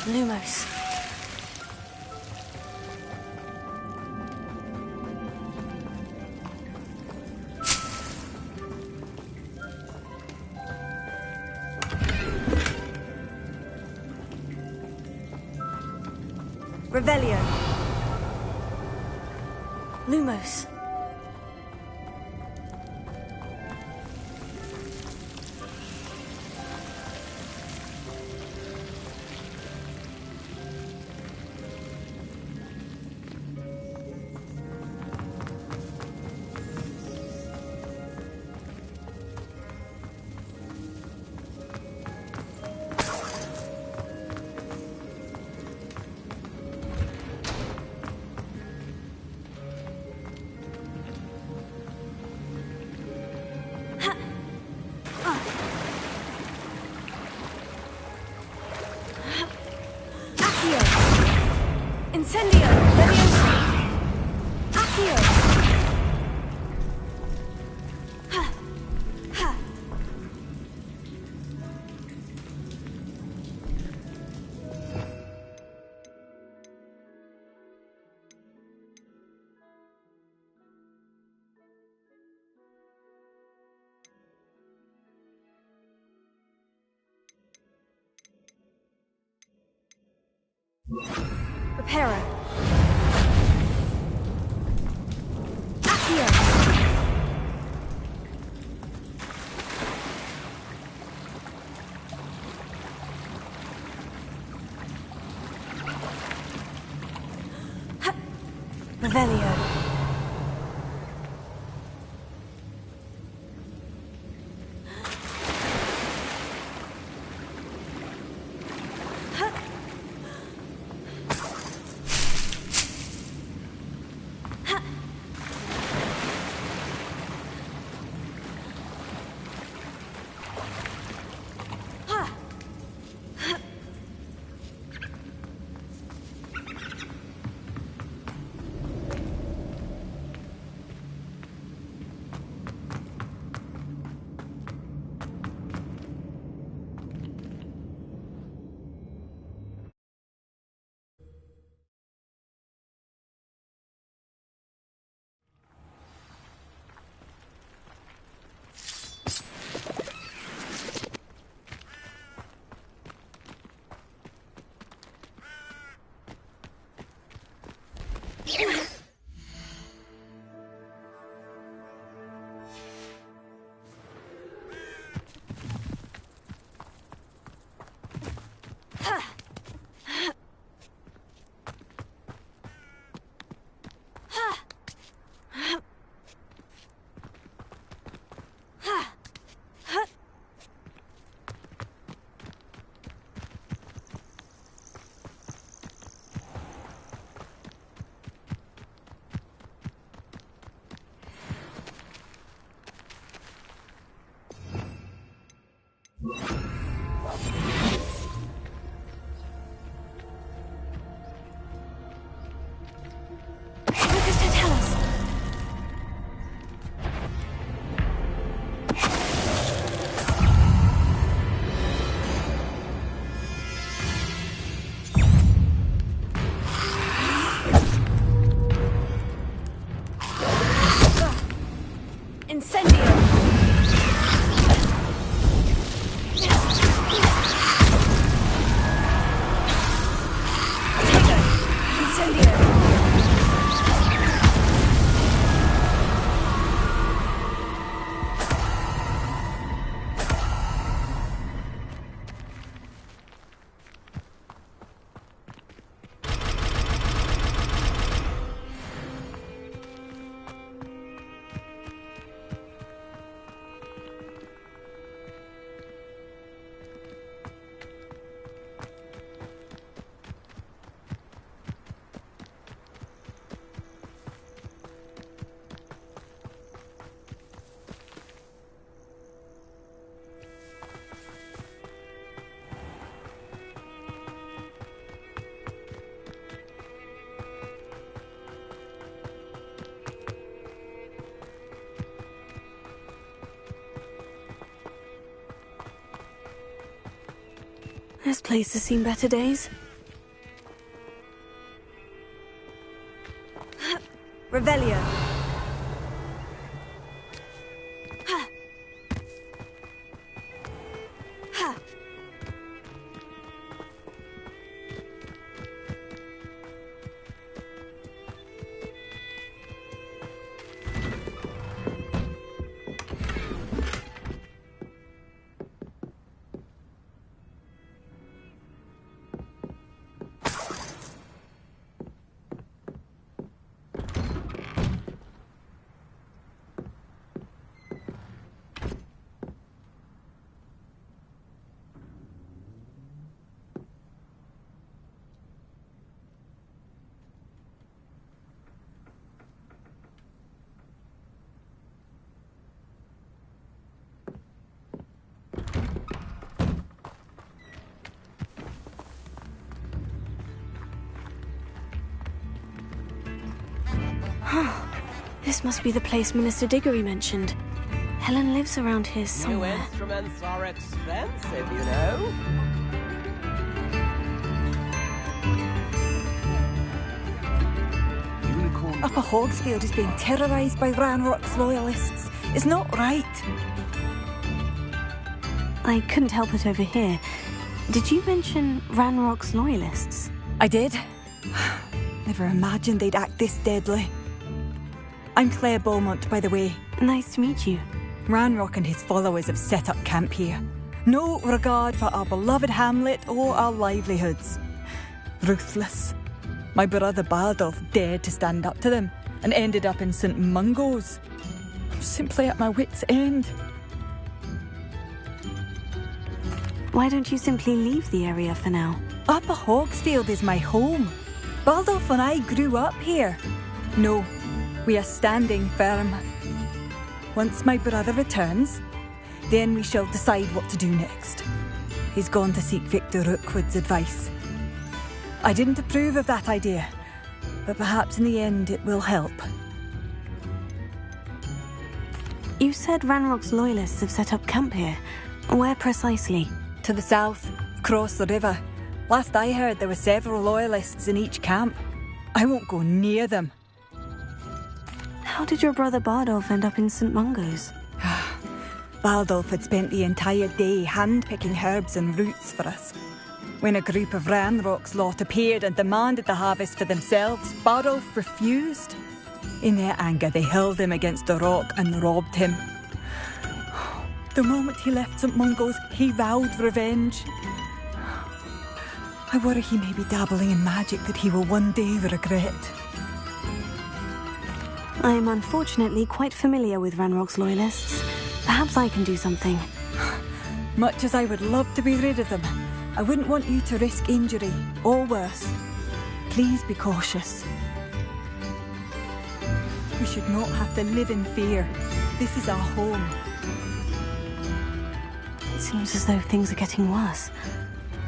Lumos. Revelio. Lumos. Incendio! Leviosa! Accio! Ha! Ha! Reparo. Accio. Ha. Revelio. This place has seen better days. Revelio. This must be the place Minister Diggory mentioned. Helen lives around here somewhere. New instruments are expensive, you know. Upper Hogsfield is being terrorised by Ranrock's loyalists. It's not right. I couldn't help it over here. Did you mention Ranrock's loyalists? I did. Never imagined they'd act this deadly. I'm Claire Beaumont, by the way. Nice to meet you. Ranrock and his followers have set up camp here. No regard for our beloved hamlet or our livelihoods. Ruthless. My brother Bardolph dared to stand up to them and ended up in St. Mungo's. I'm simply at my wit's end. Why don't you simply leave the area for now? Upper Hogsfield is my home. Bardolph and I grew up here. No, we are standing firm. Once my brother returns, then we shall decide what to do next. He's gone to seek Victor Rookwood's advice. I didn't approve of that idea, but perhaps in the end it will help. You said Ranrock's loyalists have set up camp here. Where precisely? To the south, across the river. Last I heard, there were several loyalists in each camp. I won't go near them. How did your brother Bardolph end up in St. Mungo's? Bardolph had spent the entire day hand-picking herbs and roots for us. When a group of Ranrock's lot appeared and demanded the harvest for themselves, Bardolph refused. In their anger, they hurled him against the rock and robbed him. The moment he left St. Mungo's, he vowed revenge. I worry he may be dabbling in magic that he will one day regret. I am unfortunately quite familiar with Ranrock's loyalists. Perhaps I can do something. Much as I would love to be rid of them, I wouldn't want you to risk injury, or worse. Please be cautious. We should not have to live in fear. This is our home. It seems as though things are getting worse.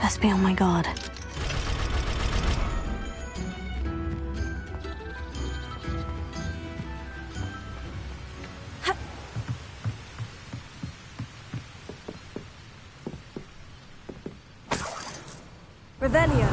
Best be on my guard. Revelio.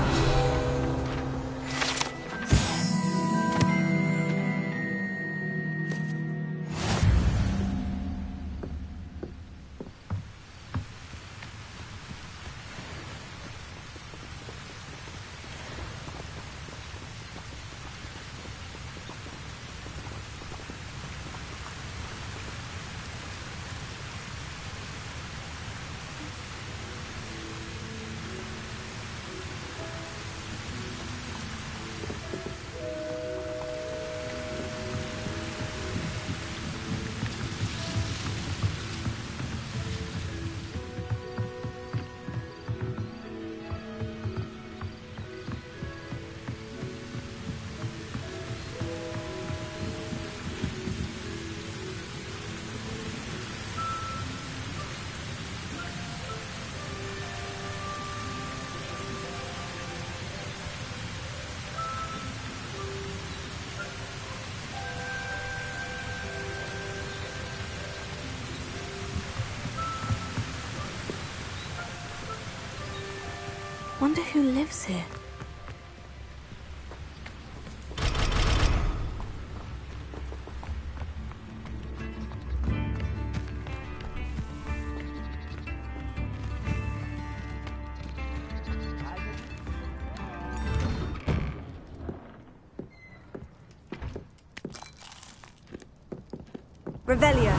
Wonder who lives here. Revelio.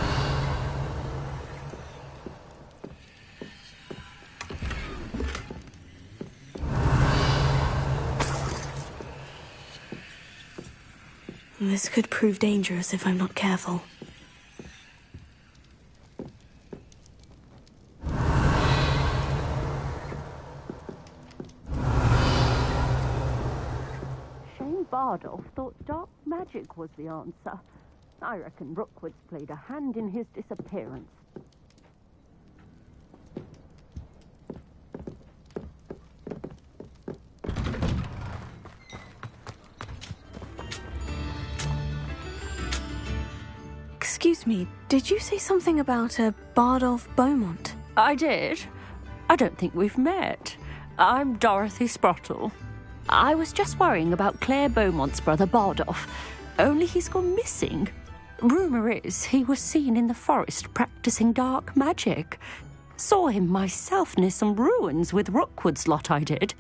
This could prove dangerous if I'm not careful. Shane Bardolph thought dark magic was the answer. I reckon Rookwood's played a hand in his disappearance. Excuse me, did you say something about a Bardolph Beaumont? I did. I don't think we've met. I'm Dorothy Sprottle. I was just worrying about Claire Beaumont's brother Bardolph, only he's gone missing. Rumour is he was seen in the forest practicing dark magic. Saw him myself near some ruins with Rookwood's lot I did.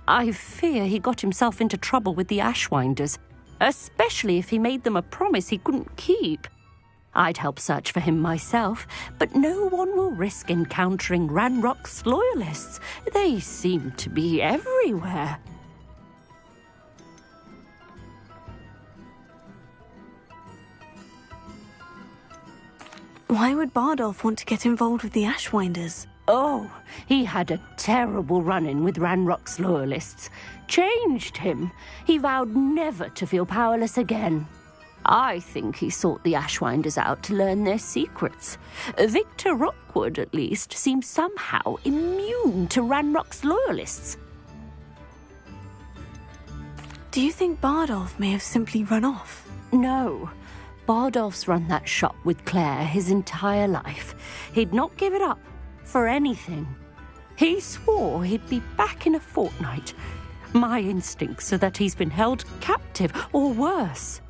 I fear he got himself into trouble with the Ashwinders, especially if he made them a promise he couldn't keep. I'd help search for him myself, but no one will risk encountering Ranrock's loyalists. They seem to be everywhere. Why would Bardolph want to get involved with the Ashwinders? Oh, he had a terrible run-in with Ranrock's loyalists. Changed him. He vowed never to feel powerless again. I think he sought the Ashwinders out to learn their secrets. Victor Rookwood, at least, seems somehow immune to Ranrock's loyalists. Do you think Bardolph may have simply run off? No. Bardolph's run that shop with Claire his entire life. He'd not give it up for anything. He swore he'd be back in a fortnight. My instincts are that he's been held captive, or worse.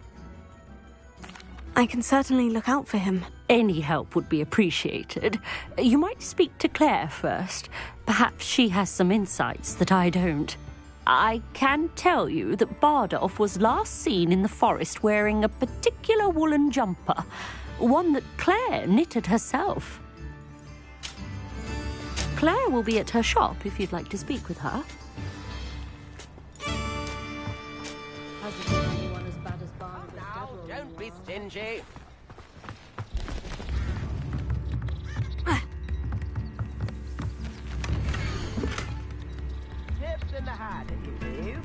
I can certainly look out for him. Any help would be appreciated. You might speak to Claire first. Perhaps she has some insights that I don't. I can tell you that Bardolph was last seen in the forest wearing a particular woolen jumper, one that Claire knitted herself. Claire will be at her shop if you'd like to speak with her. Hasn't been anyone as bad as Barnabas. Now, don't be stingy. Tips in the hat, if you please.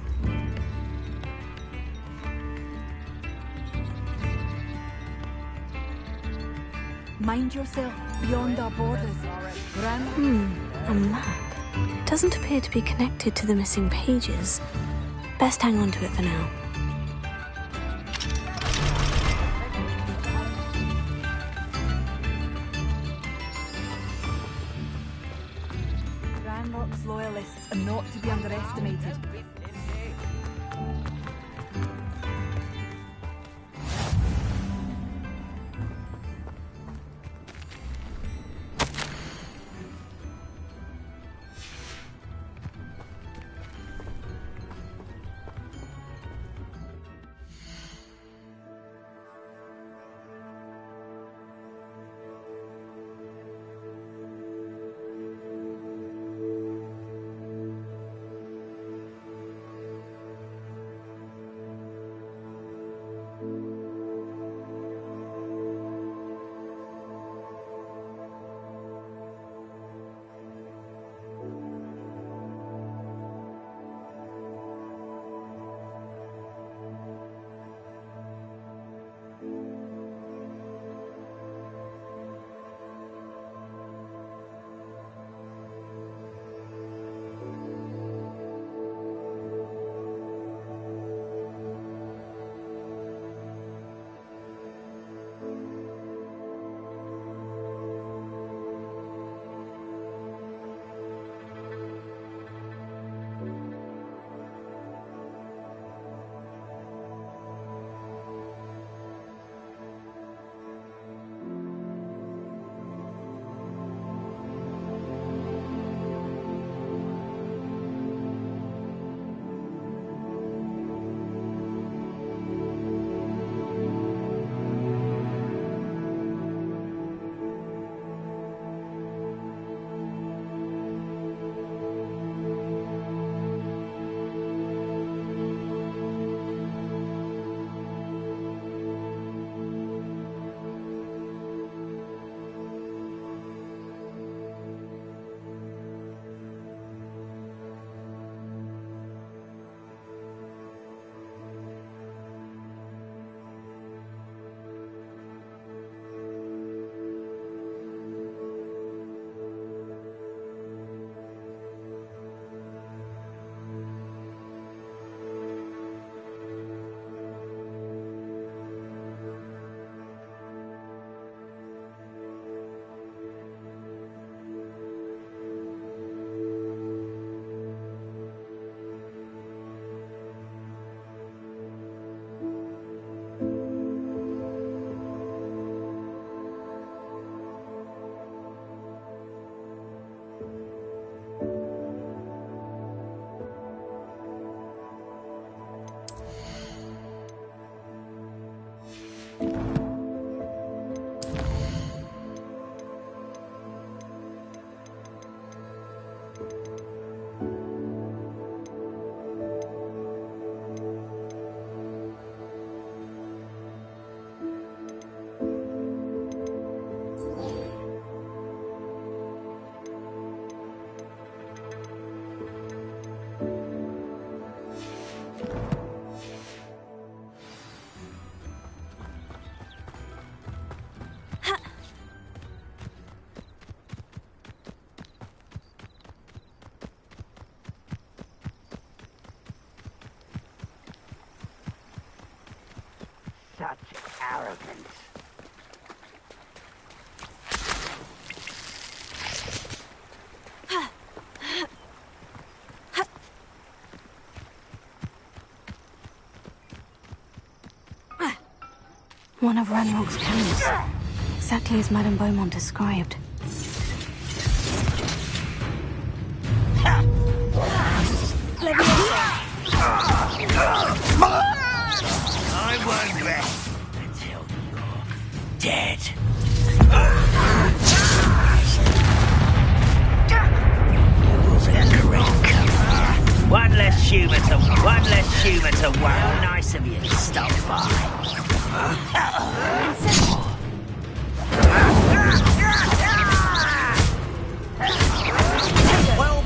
Mind yourself beyond our borders. A map. It doesn't appear to be connected to the missing pages. Best hang on to it for now. Ranrock's loyalists are not to be underestimated. Such arrogance. One of Ranrock's camps. Exactly as Madame Beaumont described. I won't rest until you're dead. One less human to wow. Nice of you to stop by. Well,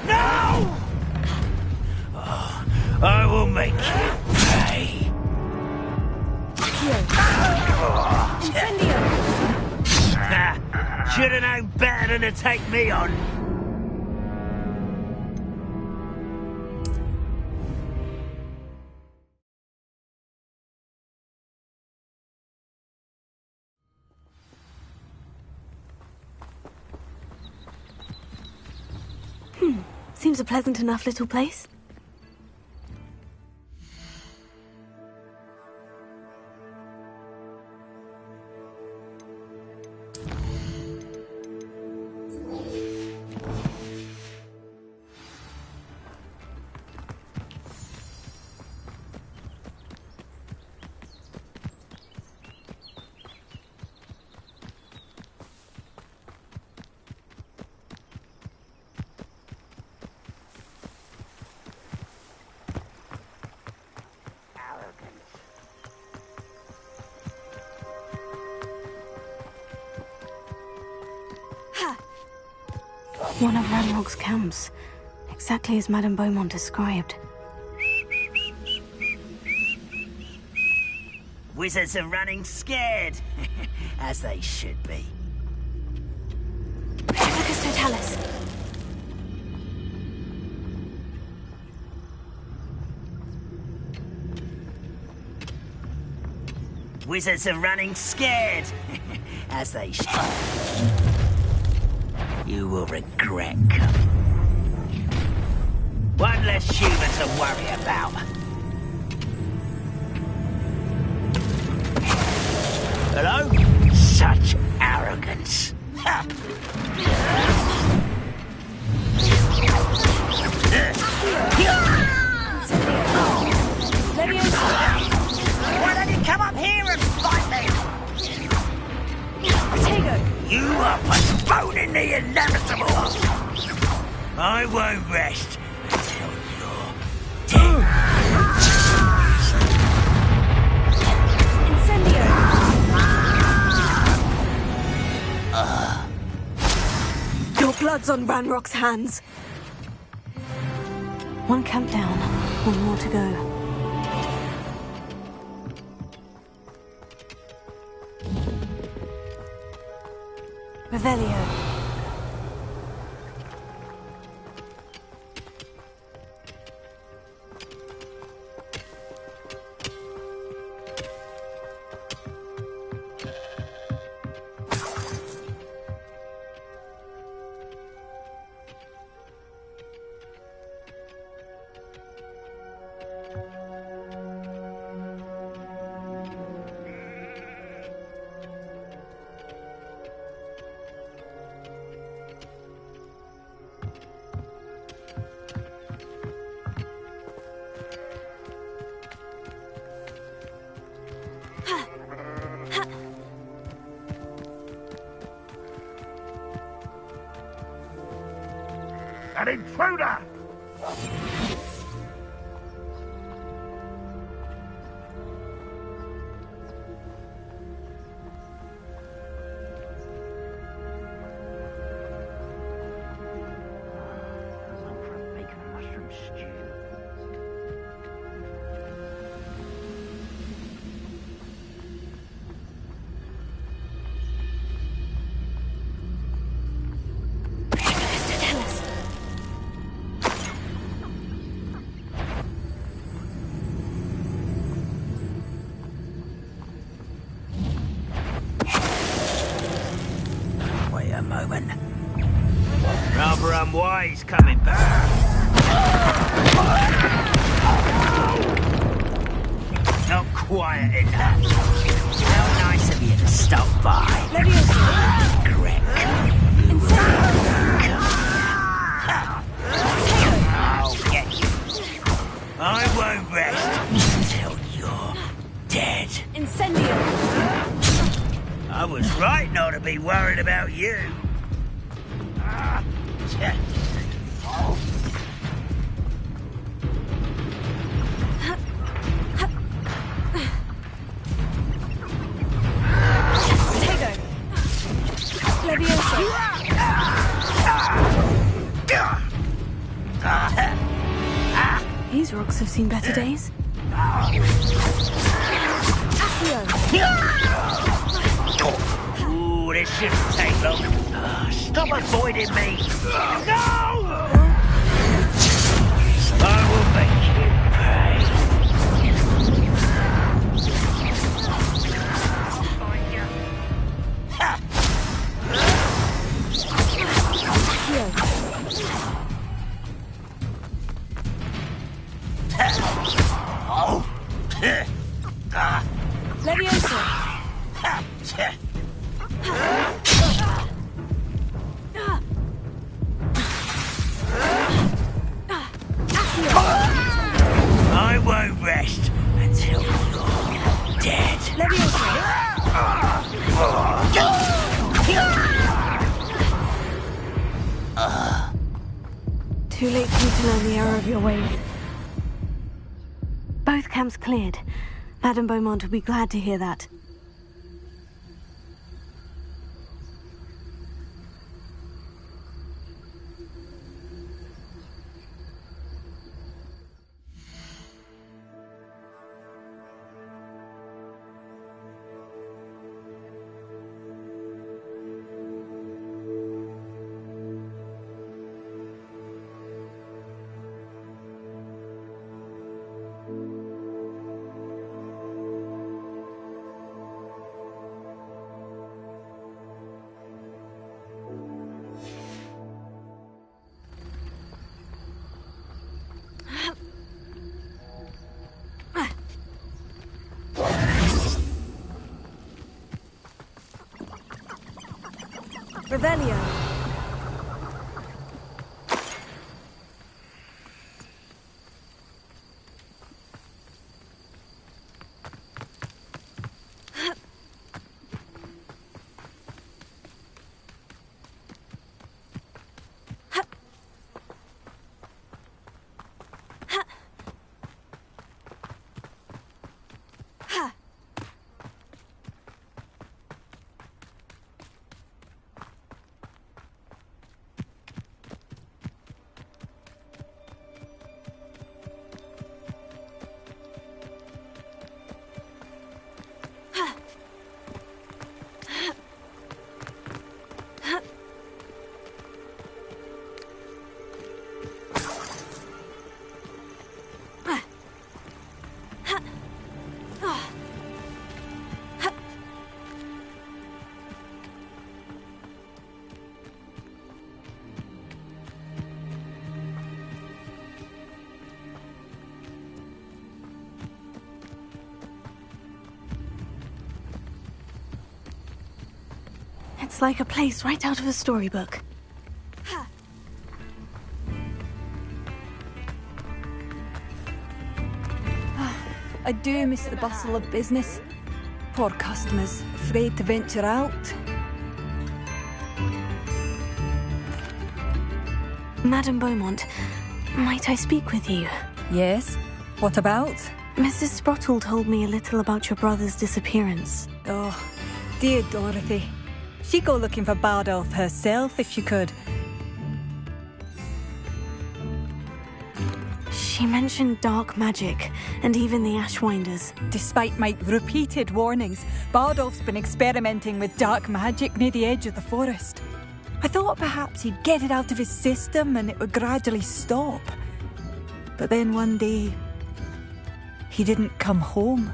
no! I will make you pay. Should have known better than to take me on. Seems a pleasant enough little place. One of Ranrock's camps. Exactly as Madame Beaumont described. Wizards are running scared. As they should be. Epicus Totalis. Wizards are running scared. As they should. You will regret coming. One less human to worry about. Hello? Such arrogance. Ha! Why don't you come up here and fight me? Potato! You are postponing the inevitable. I won't rest until you're dead. Incendio! Your blood's on Ranrock's hands. One camp down, one more to go. Revelio. An intruder! Wait a moment. Rather unwise coming back. Not quiet enough. How nice of you to stop by. Greg. I'll get you. I won't rest until you're dead. Incendio! I was right not to be worried about you. These rocks have seen better days. Ooh, this shouldn't take long. Stop avoiding me. No! I will make you pay. Leviosa! I won't rest until you're dead. Too late for you to learn the error of your ways. Both camps cleared. Madame Beaumont will be glad to hear that. Revelio. It's like a place right out of a storybook. I do miss the bustle of business. Poor customers, afraid to venture out. Madame Beaumont, might I speak with you? Yes? What about? Mrs. Sprottle told me a little about your brother's disappearance. Oh, dear Dorothy. She'd go looking for Bardolph herself if she could. She mentioned dark magic, and even the Ashwinders. Despite my repeated warnings, Bardolph's been experimenting with dark magic near the edge of the forest. I thought perhaps he'd get it out of his system and it would gradually stop. But then one day, he didn't come home.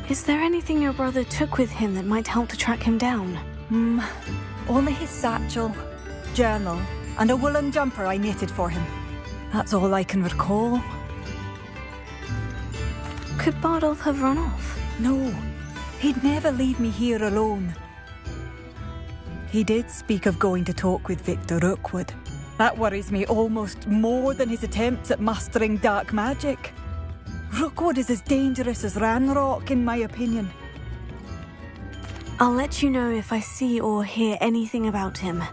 Is there anything your brother took with him that might help to track him down? Only his satchel, journal, and a woolen jumper I knitted for him. That's all I can recall. Could Bardolph have run off? No, he'd never leave me here alone. He did speak of going to talk with Victor Rookwood. That worries me almost more than his attempts at mastering dark magic. Rookwood is as dangerous as Ranrock, in my opinion. I'll let you know if I see or hear anything about him.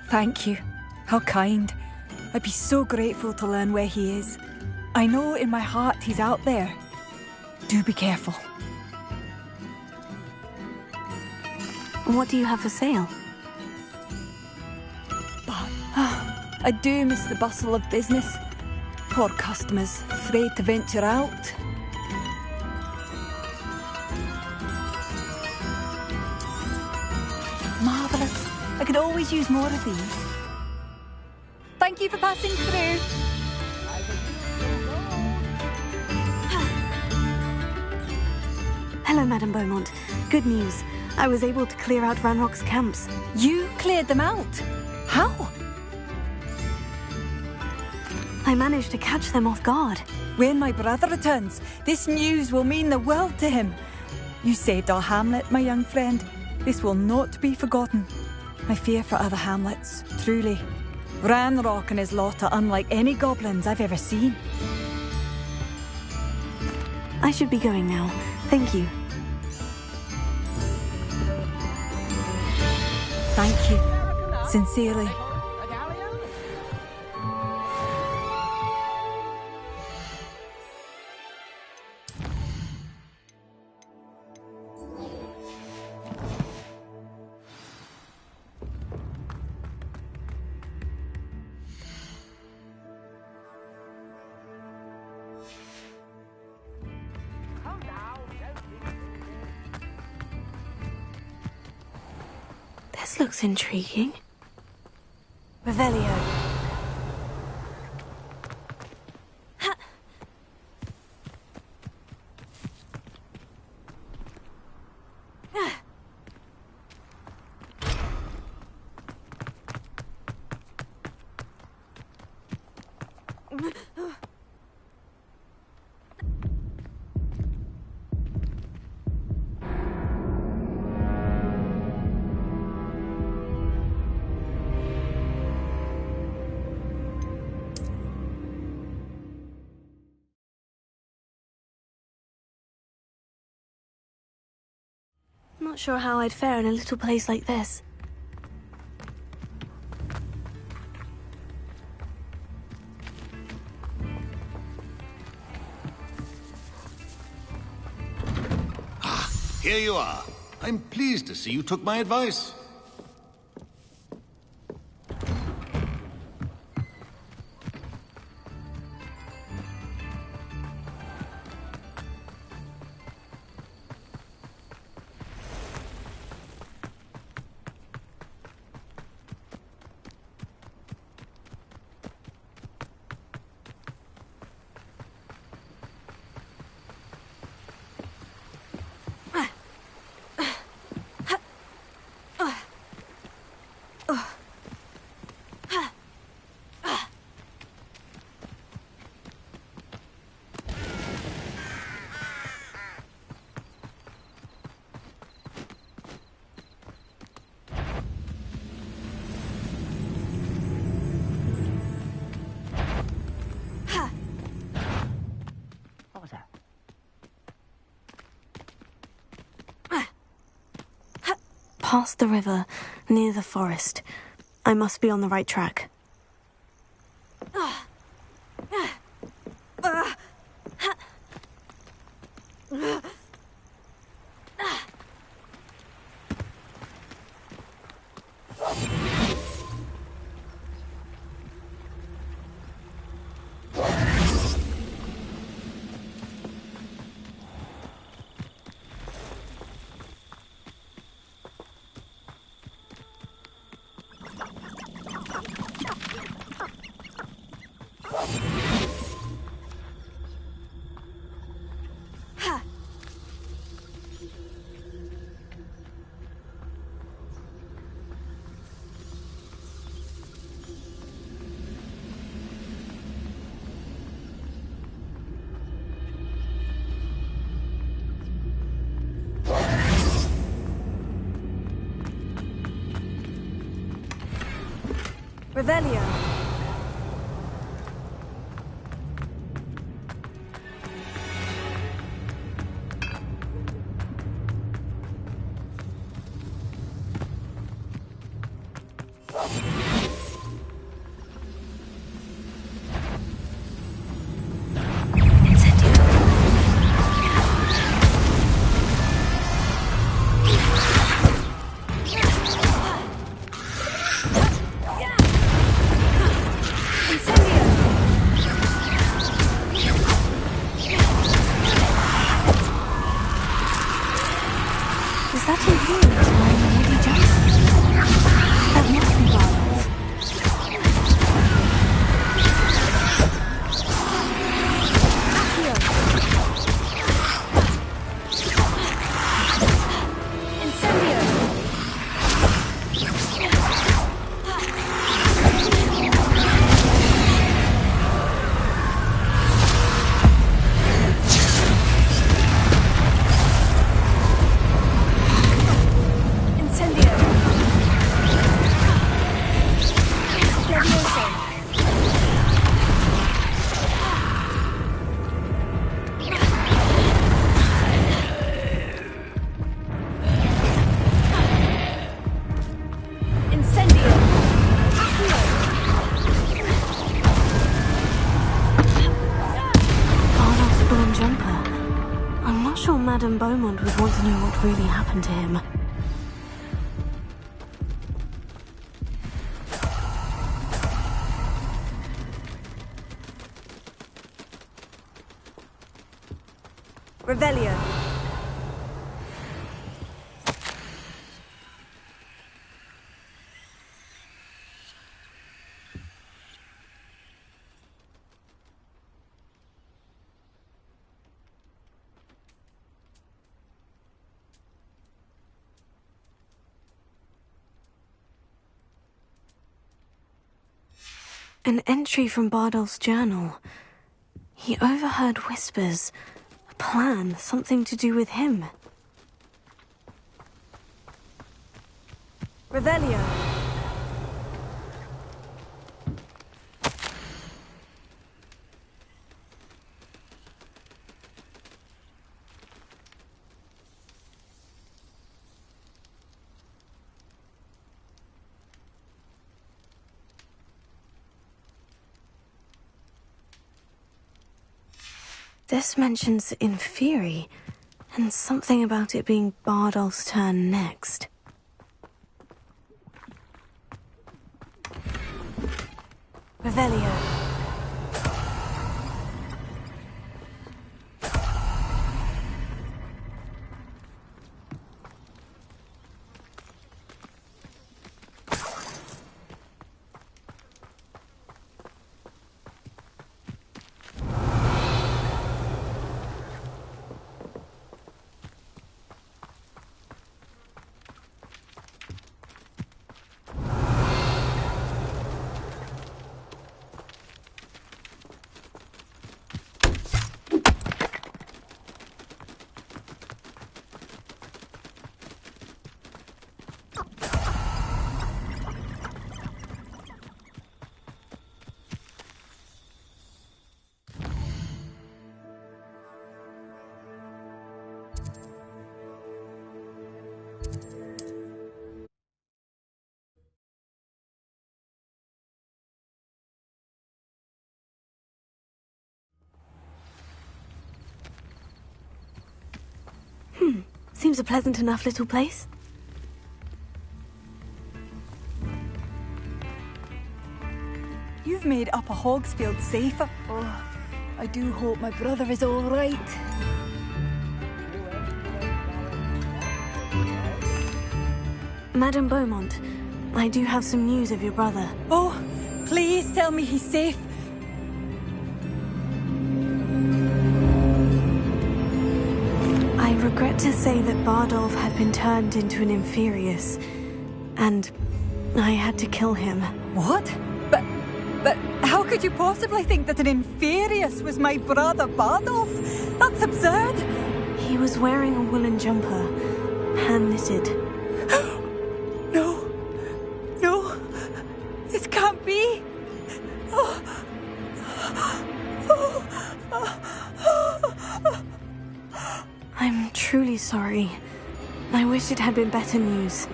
Thank you. How kind. I'd be so grateful to learn where he is. I know in my heart he's out there. Do be careful. What do you have for sale? I do miss the bustle of business. Poor customers, afraid to venture out. Marvellous. I could always use more of these. Thank you for passing through. Hello, Madame Beaumont. Good news. I was able to clear out Ranrock's camps. You cleared them out? How? I managed to catch them off guard. When my brother returns, this news will mean the world to him. You saved our hamlet, my young friend. This will not be forgotten. I fear for other hamlets, truly. Ranrock and his lot are unlike any goblins I've ever seen. I should be going now. Thank you. Thank you. Sincerely. This looks intriguing. Revelio. Not sure how I'd fare in a little place like this. Here you are. I'm pleased to see you took my advice. Past the river, near the forest. I must be on the right track. Revelio. Madame Beaumont would want to know what really happened to him. Revelio. An entry from Bardolph's journal. He overheard whispers. A plan, something to do with him. Revelio. This mentions Inferi, and something about it being Bardolph's turn next. Revelio. Seems a pleasant enough little place. You've made Upper Hogsfield safer. Oh, I do hope my brother is all right. Madame Beaumont, I do have some news of your brother. Oh, please tell me he's safe. I regret to say that Bardolph had been turned into an Inferius, and I had to kill him. What? But how could you possibly think that an Inferius was my brother Bardolph? That's absurd! He was wearing a woolen jumper, hand-knitted. No, this can't be. I'm truly sorry. I wish it had been better news.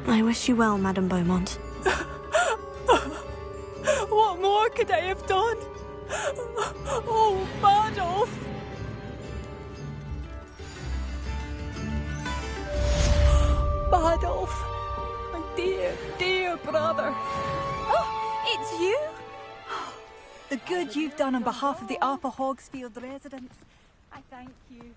I wish you well, Madame Beaumont. What more could I have done? Oh, Bardolph! Bardolph! My dear, dear brother! Oh, it's you? The good you've done on behalf of the Upper Hogsfield residents. I thank you.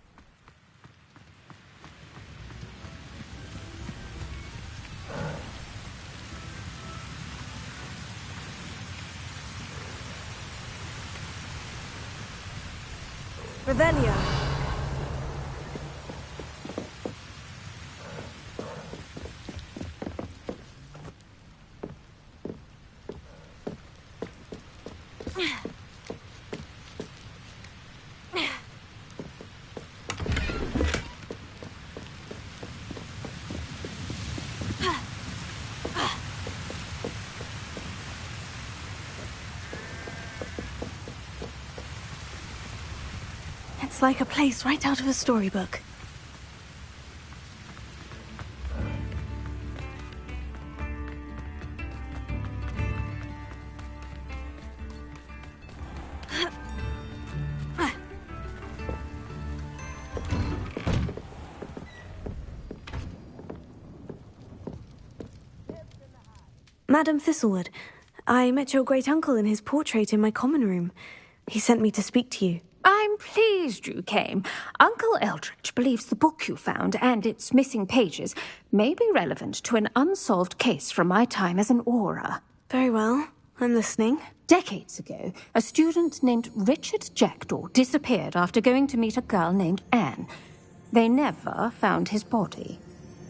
Revelio. It's like a place right out of a storybook. Madam Thistlewood, I met your great-uncle in his portrait in my common room. He sent me to speak to you. I'm pleased you came. Uncle Eldritch believes the book you found and its missing pages may be relevant to an unsolved case from my time as an Auror. Very well. I'm listening. Decades ago, a student named Richard Jackdaw disappeared after going to meet a girl named Anne. They never found his body.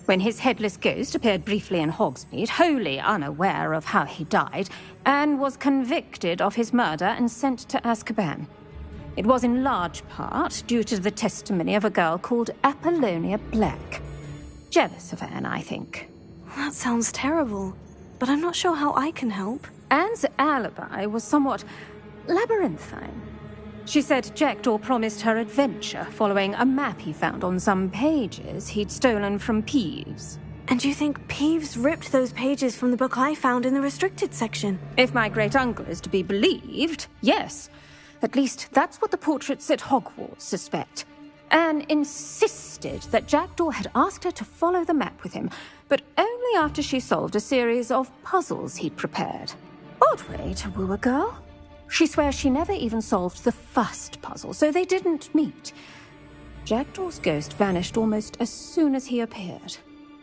When his headless ghost appeared briefly in Hogsmeade, wholly unaware of how he died, Anne was convicted of his murder and sent to Azkaban. It was in large part due to the testimony of a girl called Apollonia Black. Jealous of Anne, I think. That sounds terrible, but I'm not sure how I can help. Anne's alibi was somewhat labyrinthine. She said Jackdaw promised her adventure following a map he found on some pages he'd stolen from Peeves. And you think Peeves ripped those pages from the book I found in the restricted section? If my great-uncle is to be believed, yes. At least that's what the portraits at Hogwarts suspect. Anne insisted that Jackdaw had asked her to follow the map with him, but only after she solved a series of puzzles he'd prepared. Odd way to woo a girl. She swears she never even solved the first puzzle, so they didn't meet. Jackdaw's ghost vanished almost as soon as he appeared.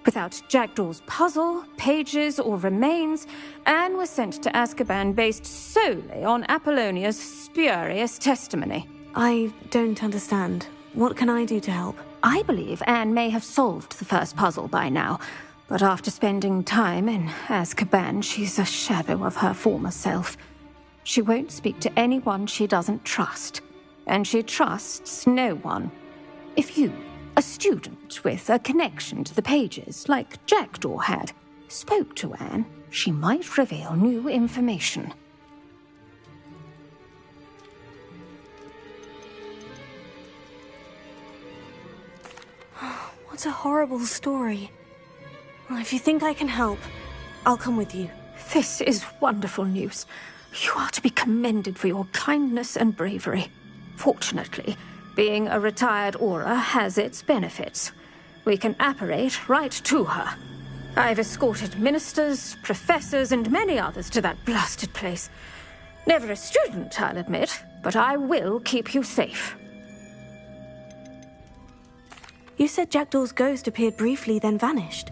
Without Jackdaw's puzzle, pages, or remains, Anne was sent to Azkaban based solely on Apollonia's spurious testimony. I don't understand. What can I do to help? I believe Anne may have solved the first puzzle by now, but after spending time in Azkaban, she's a shadow of her former self. She won't speak to anyone she doesn't trust, and she trusts no one. If you, a student with a connection to the pages, like Jackdaw had, spoke to Anne, she might reveal new information. What a horrible story. Well, if you think I can help, I'll come with you. This is wonderful news. You are to be commended for your kindness and bravery. Fortunately, being a retired Auror has its benefits. We can apparate right to her. I've escorted ministers, professors, and many others to that blasted place. Never a student, I'll admit, but I will keep you safe. You said Jackdaw's ghost appeared briefly, then vanished.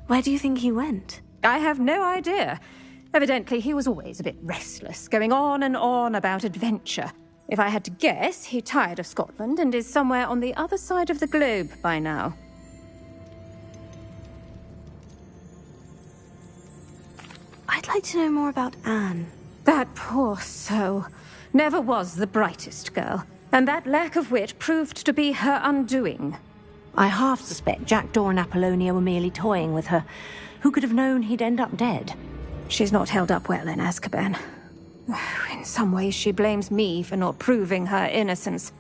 Where do you think he went? I have no idea. Evidently, he was always a bit restless, going on and on about adventure. If I had to guess, he tired of Scotland and is somewhere on the other side of the globe by now. I'd like to know more about Anne. That poor soul. Never was the brightest girl, and that lack of wit proved to be her undoing. I half suspect Jackdaw and Apollonia were merely toying with her. Who could have known he'd end up dead? She's not held up well in Azkaban. In some ways, she blames me for not proving her innocence.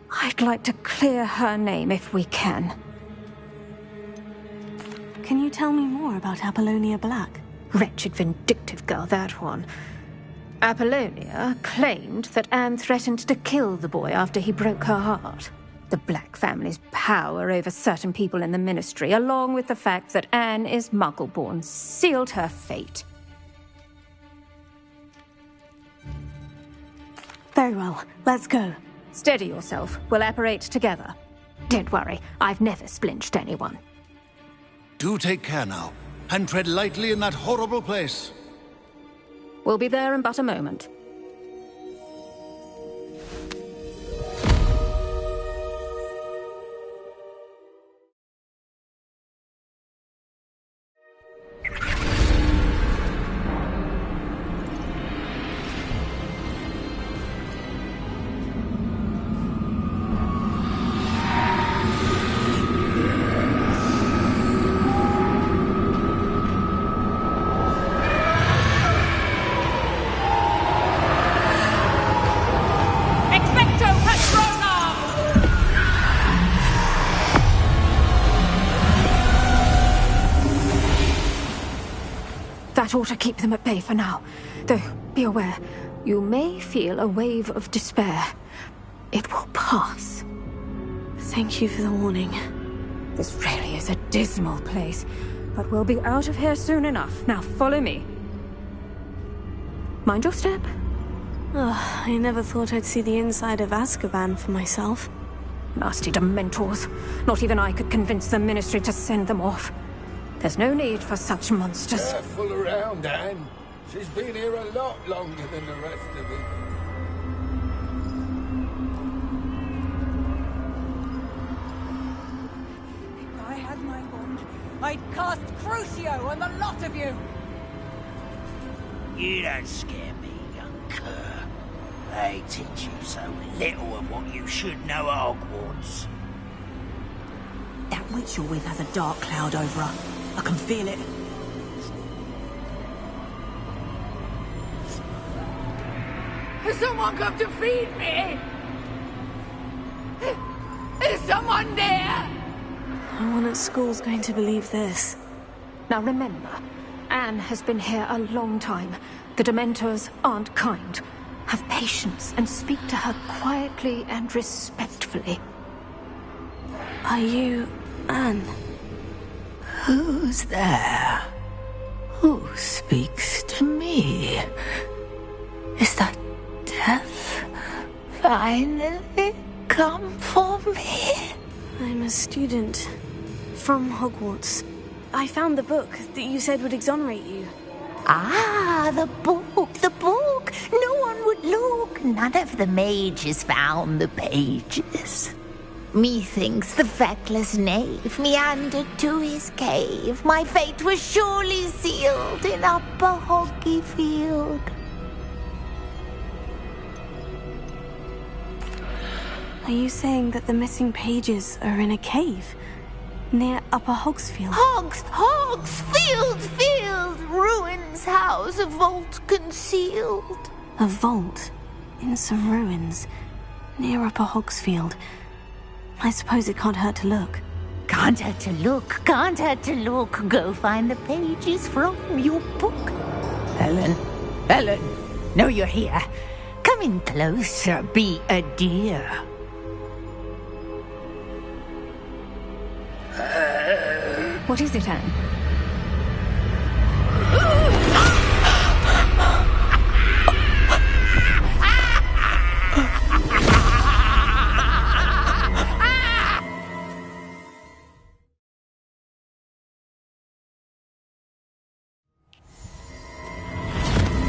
I'd like to clear her name if we can. Can you tell me more about Apollonia Black? Wretched, vindictive girl, that one. Apollonia claimed that Anne threatened to kill the boy after he broke her heart. The Black family's power over certain people in the Ministry, along with the fact that Anne is Muggle-born, sealed her fate. Very well, let's go. Steady yourself. We'll apparate together. Don't worry, I've never splinched anyone. Do take care now, and tread lightly in that horrible place. We'll be there in but a moment. That ought to keep them at bay for now. Though, be aware, you may feel a wave of despair. It will pass. Thank you for the warning. This really is a dismal place, but we'll be out of here soon enough. Now follow me. Mind your step. Oh, I never thought I'd see the inside of Azkaban for myself. Nasty Dementors. Not even I could convince the Ministry to send them off. There's no need for such monsters. Careful around, Anne. She's been here a lot longer than the rest of it. If I had my wand, I'd cast Crucio on the lot of you! You don't scare me, young cur. They teach you so little of what you should know at Hogwarts. That witch you're with has a dark cloud over her. I can feel it. Has someone come to feed me? Is someone there? No one at school's going to believe this. Now remember, Anne has been here a long time. The Dementors aren't kind. Have patience and speak to her quietly and respectfully. Are you Anne? Who's there? Who speaks to me? Is that death finally come for me? I'm a student from Hogwarts. I found the book that you said would exonerate you. Ah, the book, the book. No one would look. None of the mages found the pages. Methinks the feckless knave meandered to his cave. My fate was surely sealed in Upper Hoggyfield. Are you saying that the missing pages are in a cave near Upper Hogsfield? Hogsfield! Ruins house, a vault concealed. A vault in some ruins near Upper Hogsfield. I suppose it can't hurt to look. Can't hurt to look, can't hurt to look. Go find the pages from your book. Helen, know you're here. Come in closer, be a dear. What is it, Anne?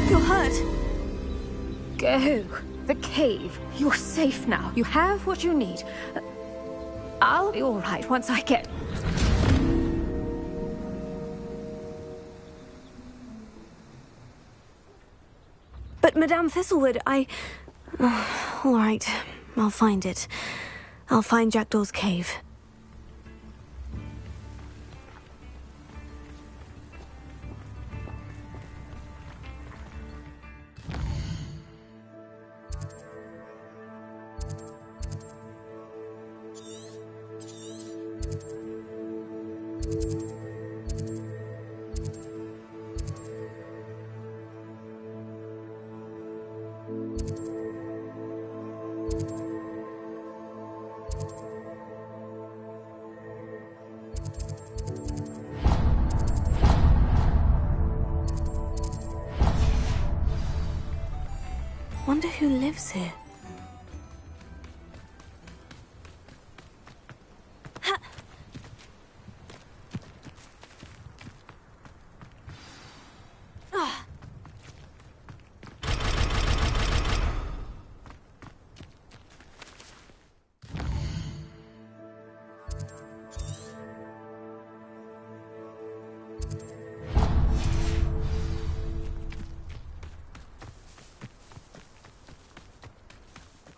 You're hurt. Go. The cave. You're safe now. You have what you need. I'll be all right once I get... But Madame Thistlewood, all right, I'll find it. I'll find Jackdaw's cave. Wonder who lives here.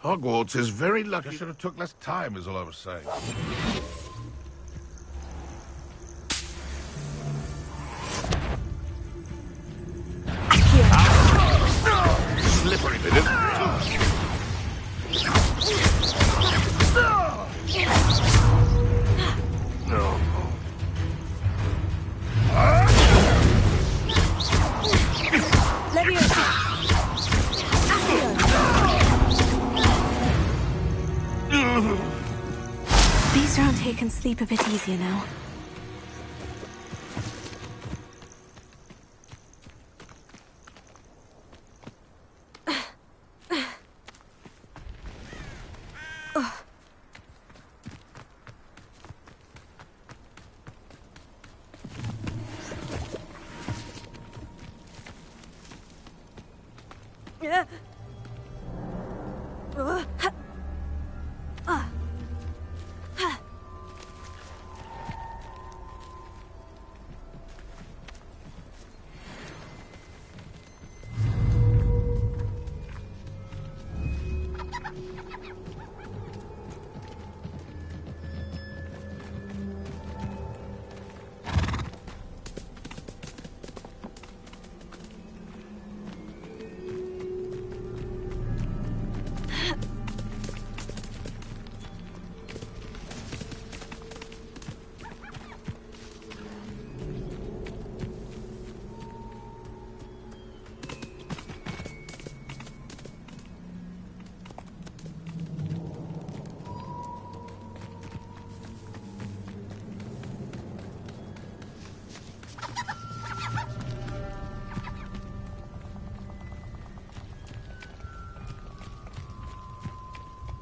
Hogwarts is very lucky. I should have took less time, is all I was saying. Slippery bit. These around here can sleep a bit easier now.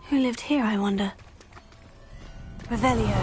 Who lived here, I wonder? Revelio.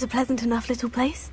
a pleasant enough little place.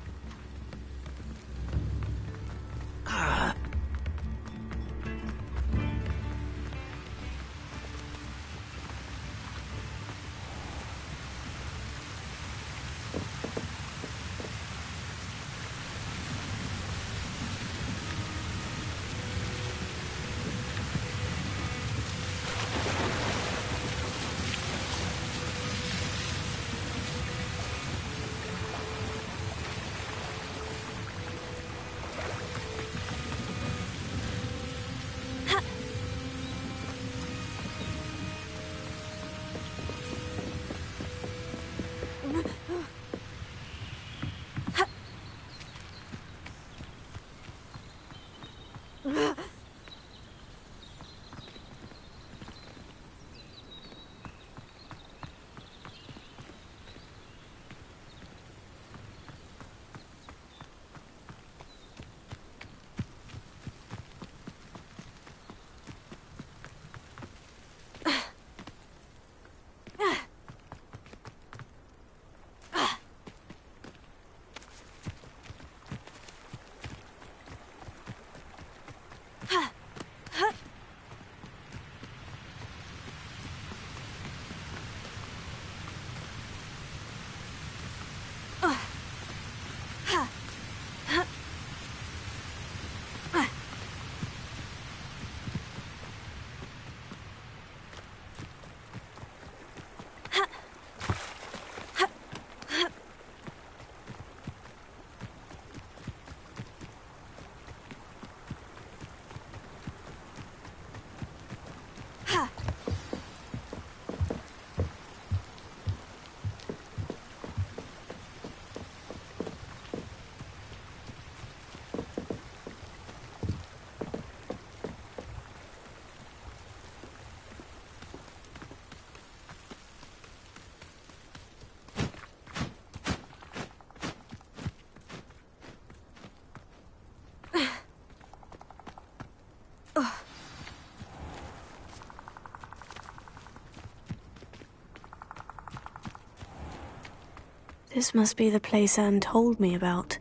This must be the place Anne told me about.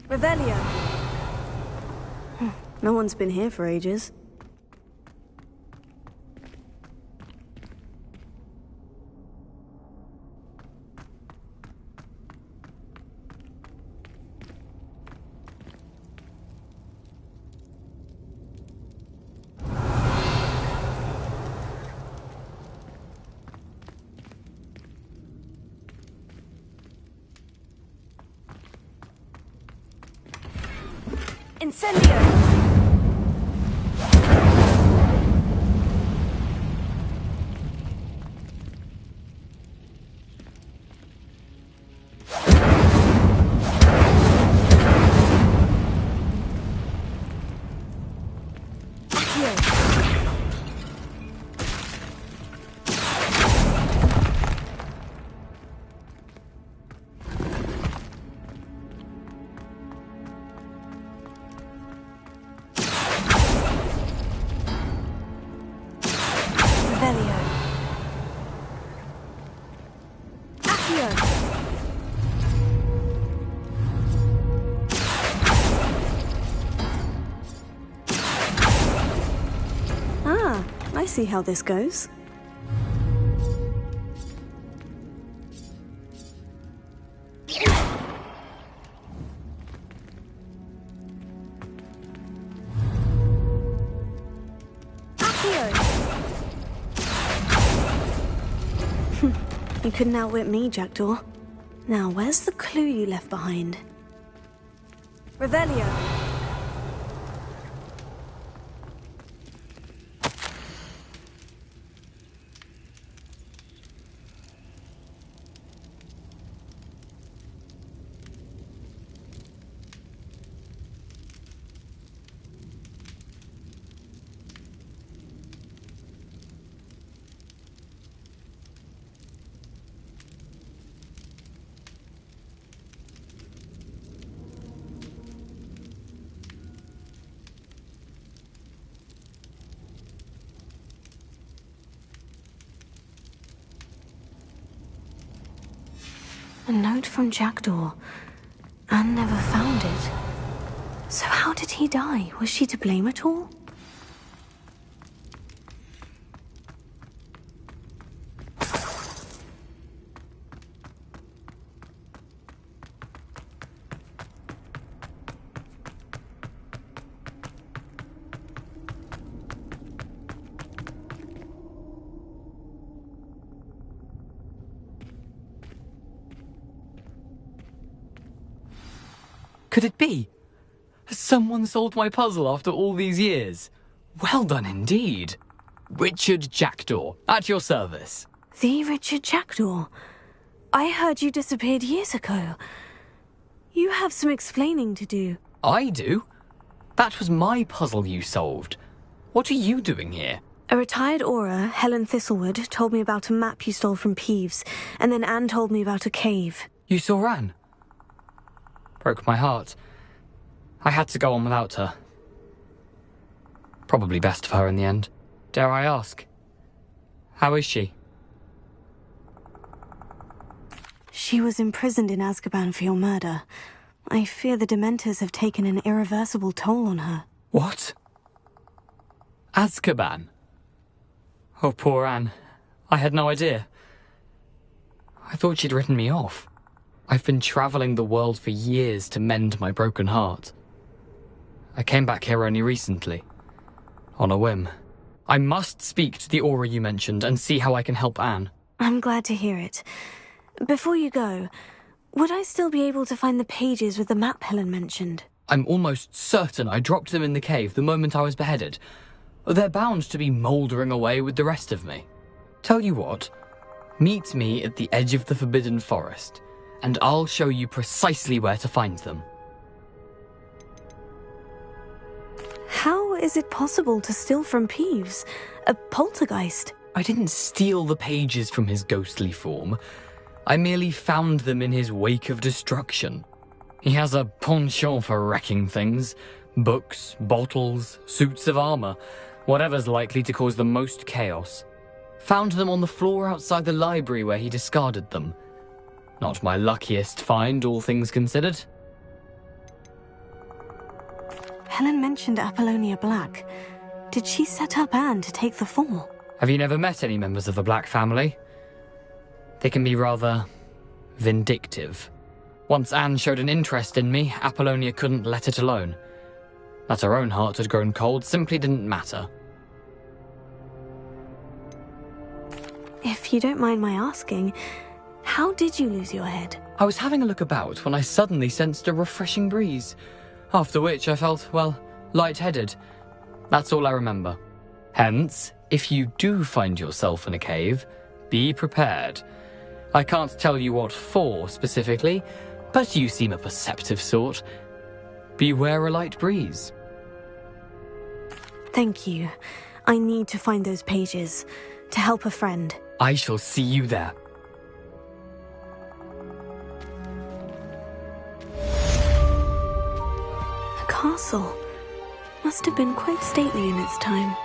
Revelio! No one's been here for ages. Incendio! I see how this goes. You couldn't outwit me, Jackdaw. Now, where's the clue you left behind? Revelio! A note from Jackdaw. Anne never found it. So how did he die? Was she to blame at all? Could it be? Has someone solved my puzzle after all these years? Well done indeed. Richard Jackdaw, at your service. The Richard Jackdaw? I heard you disappeared years ago. You have some explaining to do. I do? That was my puzzle you solved. What are you doing here? A retired Auror, Helen Thistlewood, told me about a map you stole from Peeves, and then Anne told me about a cave. You saw Anne? Broke my heart. I had to go on without her. Probably best for her in the end. Dare I ask? How is she? She was imprisoned in Azkaban for your murder. I fear the Dementors have taken an irreversible toll on her. What? Azkaban? Oh, poor Anne. I had no idea. I thought she'd written me off. I've been travelling the world for years to mend my broken heart. I came back here only recently, on a whim. I must speak to the Auror you mentioned and see how I can help Anne. I'm glad to hear it. Before you go, would I still be able to find the pages with the map Helen mentioned? I'm almost certain I dropped them in the cave the moment I was beheaded. They're bound to be mouldering away with the rest of me. Tell you what, meet me at the edge of the Forbidden Forest, and I'll show you precisely where to find them. How is it possible to steal from Peeves? A poltergeist? I didn't steal the pages from his ghostly form. I merely found them in his wake of destruction. He has a penchant for wrecking things. Books, bottles, suits of armour, whatever's likely to cause the most chaos. Found them on the floor outside the library where he discarded them. Not my luckiest find, all things considered. Helen mentioned Apollonia Black. Did she set up Anne to take the fall? Have you never met any members of the Black family? They can be rather vindictive. Once Anne showed an interest in me, Apollonia couldn't let it alone. That her own heart had grown cold simply didn't matter. If you don't mind my asking, how did you lose your head? I was having a look about when I suddenly sensed a refreshing breeze, after which I felt, well, lightheaded. That's all I remember. Hence, if you do find yourself in a cave, be prepared. I can't tell you what for specifically, but you seem a perceptive sort. Beware a light breeze. Thank you. I need to find those pages to help a friend. I shall see you there. A castle. Must have been quite stately in its time.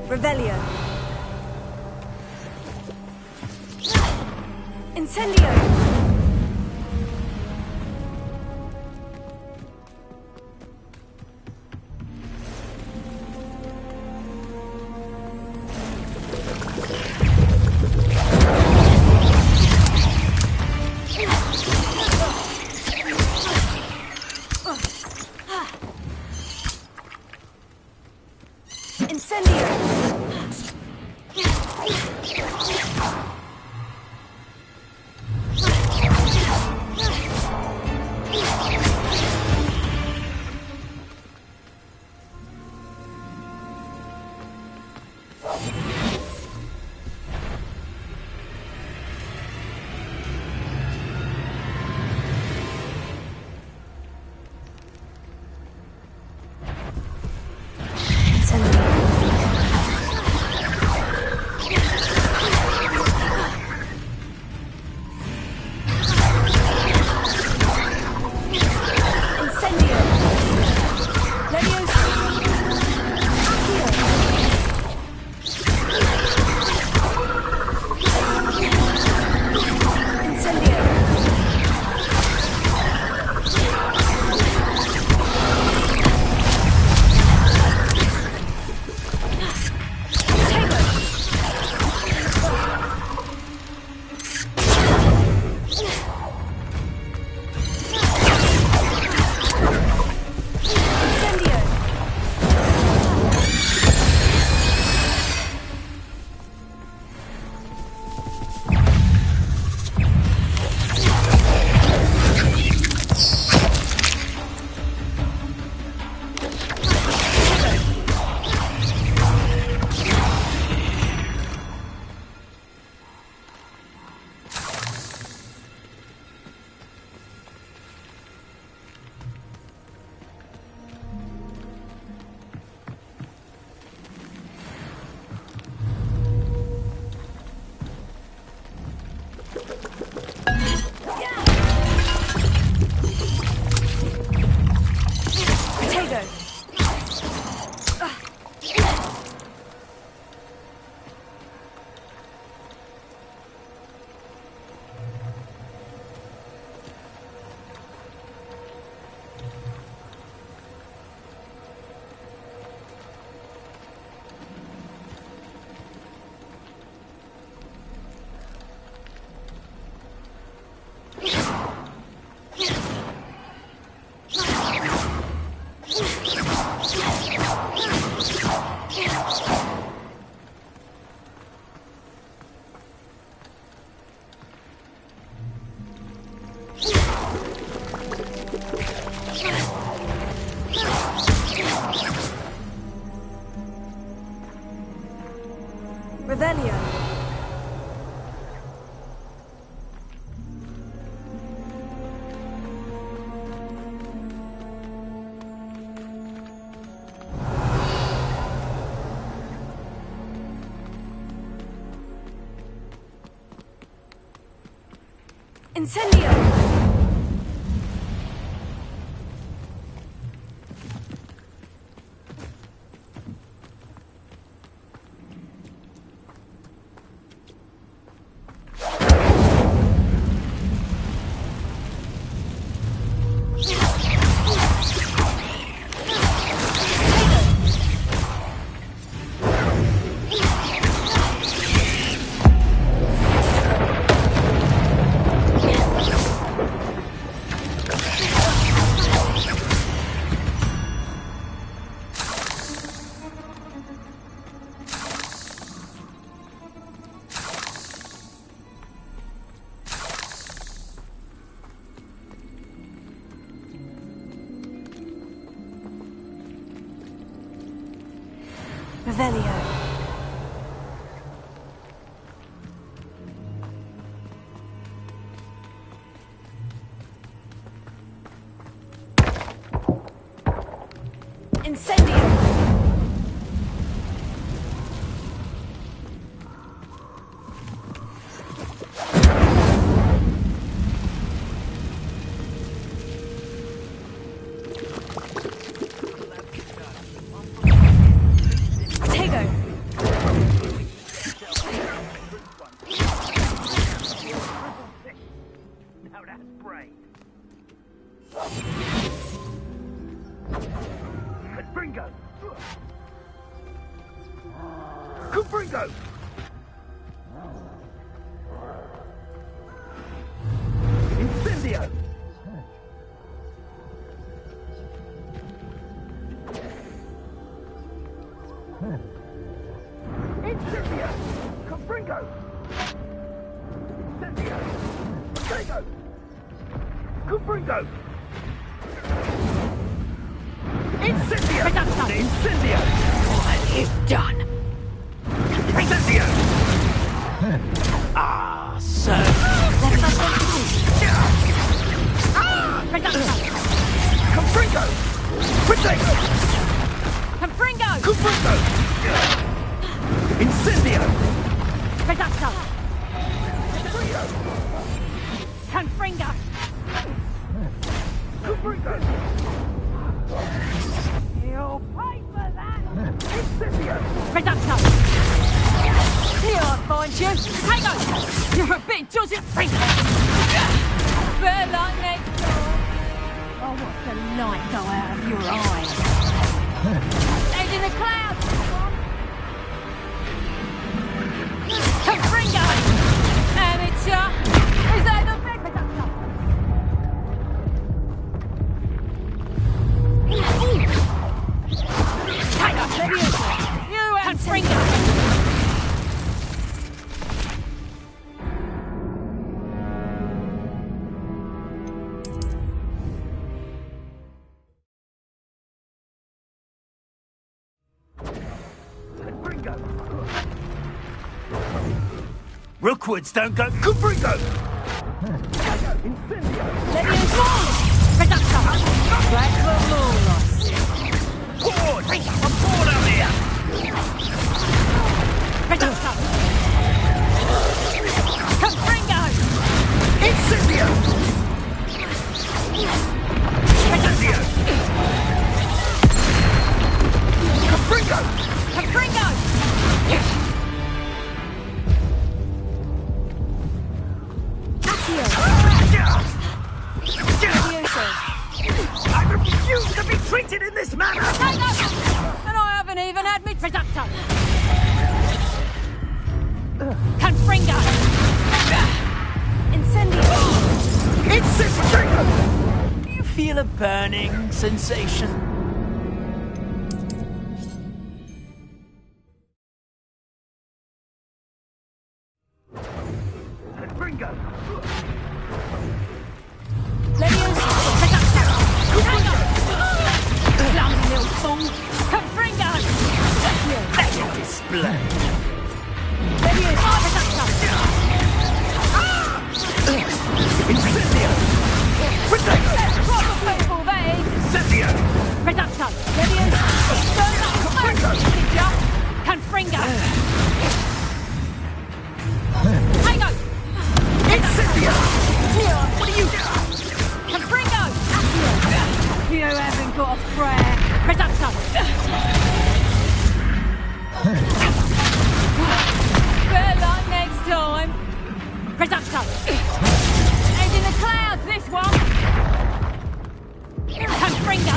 Revelio. Incendio. Revelio. Incendio! Revelio. Incendio! Now that's brave. Confringo! Confringo! Incendio! Incendio! Confringo! Incendio! Confringo! Confringo! Incendio! Incendio! What you've done! Incendio! Ah, so... Confringo! Protego! Confringo! Confringo! Incendio! Reducto! Confringo! Confringo! You'll pay for that! Incendio! Reducto! Here I find you! Potato! You're a bit doesn't finger! Better luck next time! I watch the light go out of your eyes! Head in the clouds! Confringo! Amateur! Is that the big reducto? You and Confringo! Rookwoods don't go... Confringo! Reducto! Black Lolos! Board! I'm bored out here! Reducto! Confringo! Incendio! Incendio! Confringo! Confringo! I refuse to be treated in this manner! And I haven't even had me reducto! Confringo! Incendio! Incendio! Do you feel a burning sensation? Confringo! Confringo! Let it display! Incendio! Protect! Proper football, that is! Incendio! Reducto! Leviosa! Burn up! Ninja! Confringo! Tango! Incendio! What are you? Confringo! You haven't got a prayer! Reducto! Better luck next time! Reducto! And in the clouds, this one! Confringo!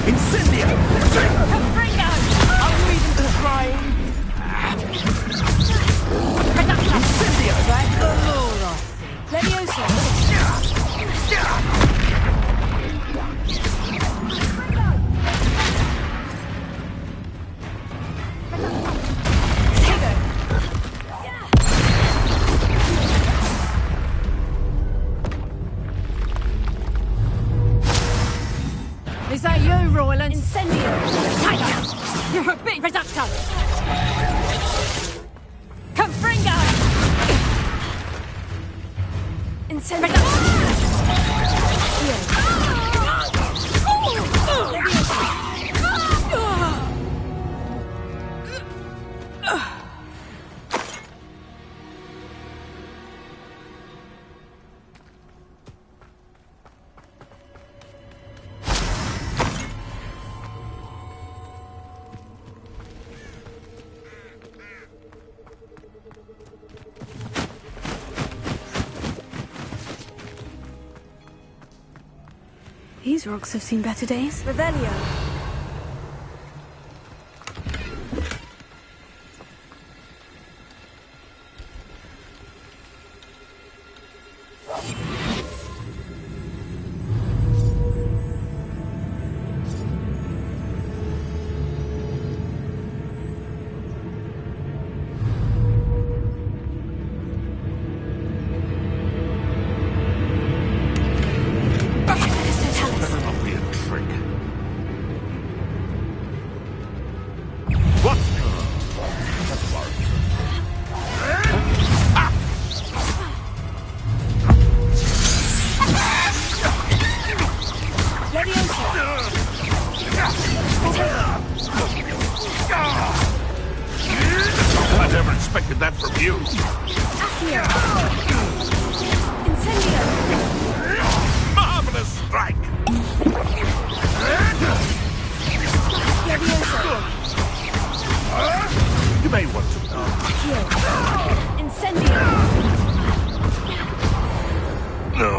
Incendio! Confringo! Are you even trying? Incendio! That's the Lord, I see. Leviosa! Is that you, Royland? Incendio! Tiger! You're a bit reducto! Confringo! Incendio! These rocks have seen better days. Revelio! I never expected that from you. Accio! Incendio! Marvelous strike! You may want to know. Accio! Incendio! No.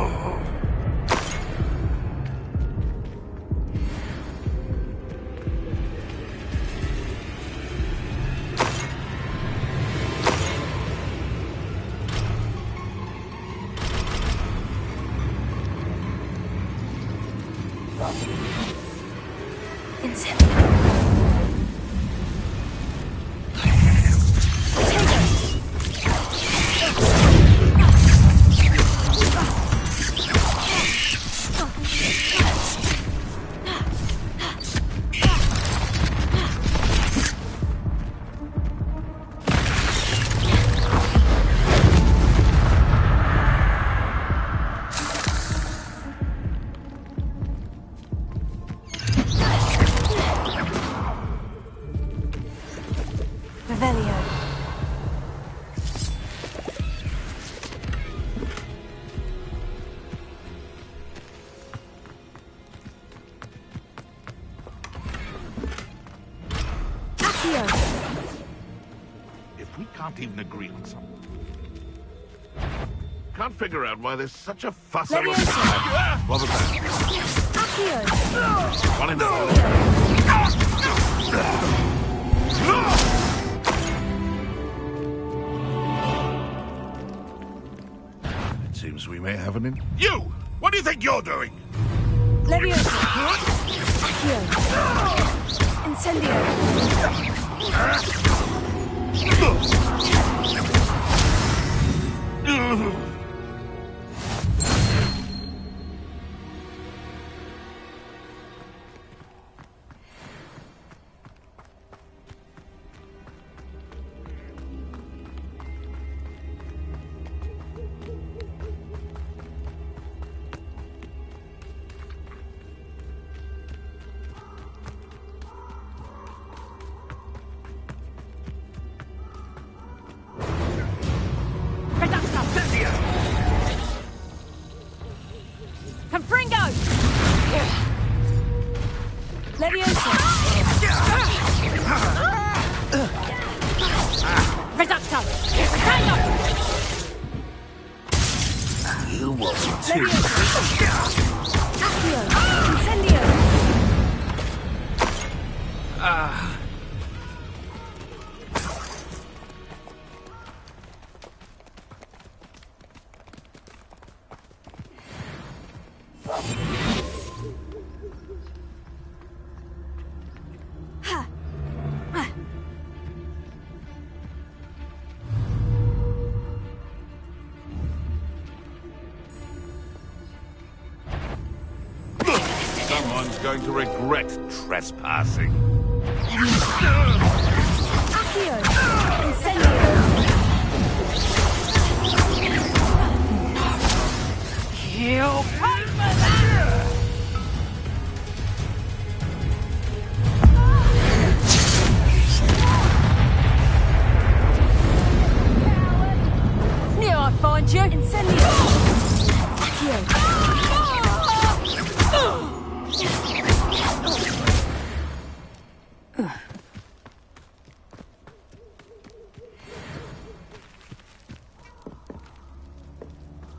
If we can't even agree on something. Can't figure out why there's such a fuss around. What was that? One in It seems we may have an in. You! What do you think you're doing? Leviosa! Accio! Confringo! Leviosa! Reducto! Tango! You want to. Accio! Incendio! Someone's going to regret trespassing. Accio! Incendio! You pay for that! Knew I'd find you! Incendio! Accio!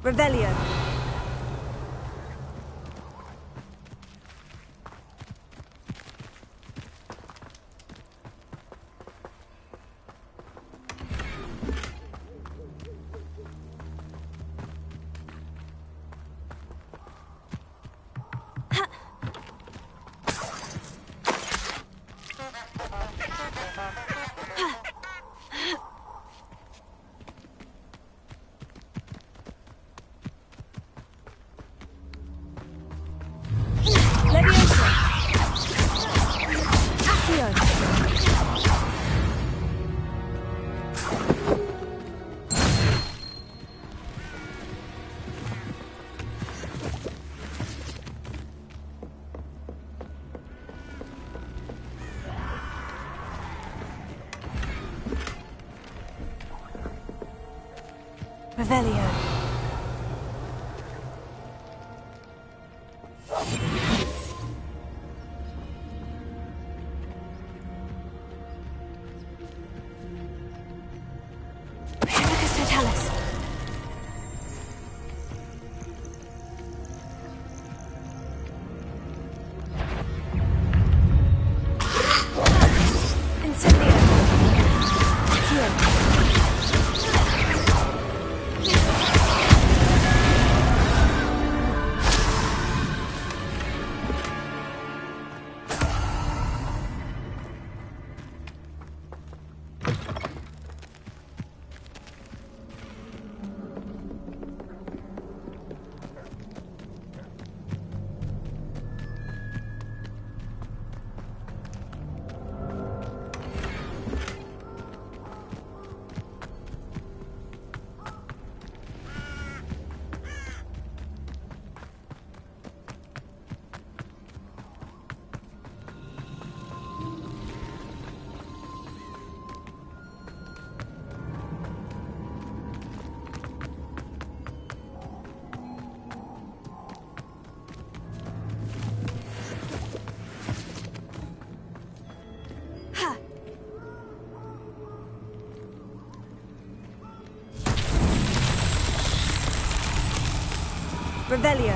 Revelio. Revelio. Primicus Totalis. Incendio. Accio. Revelio.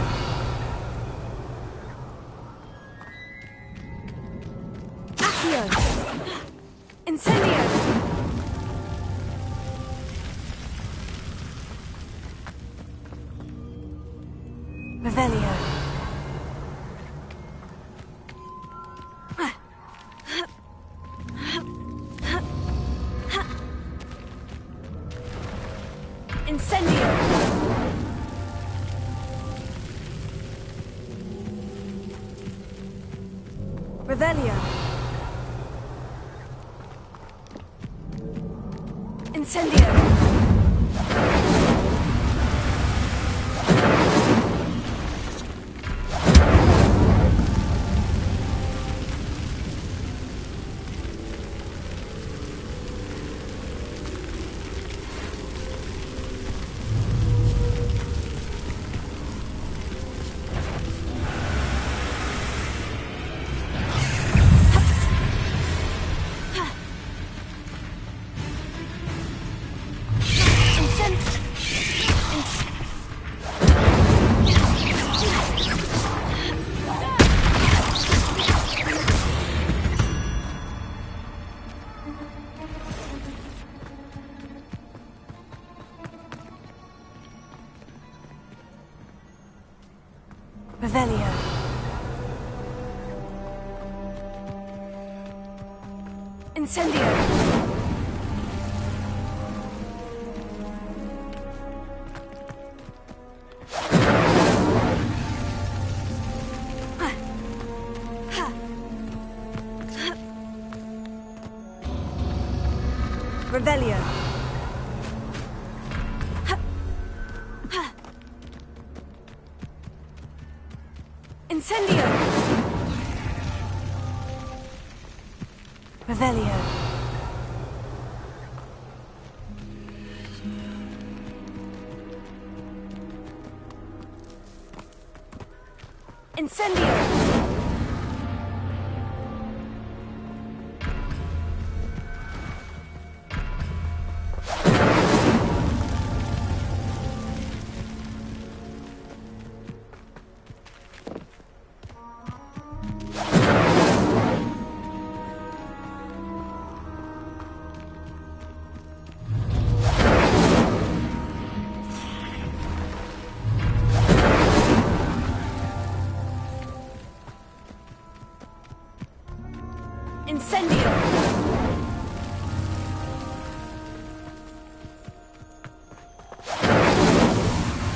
Accio. Incendio. Revelio. Incendio! Revelio! Incendio! Revelio. Incendio. Revelio. Incendio! Revelio. Incendio! Incendio!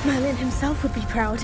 Merlin himself would be proud.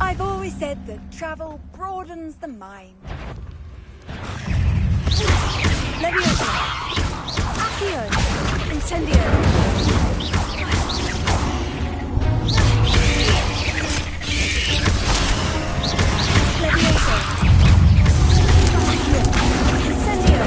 I've always said that travel broadens the mind. Leviosa! Accio! Incendio! Leviosa! Accio! Incendio!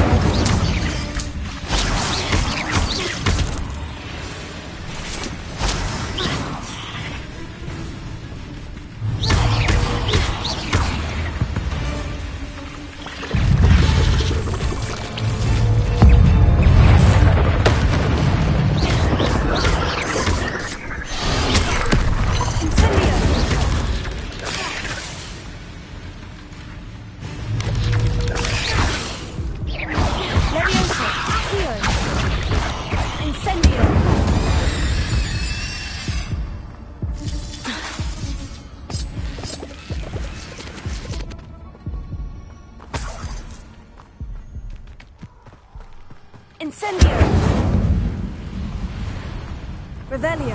Incendio! Revelio!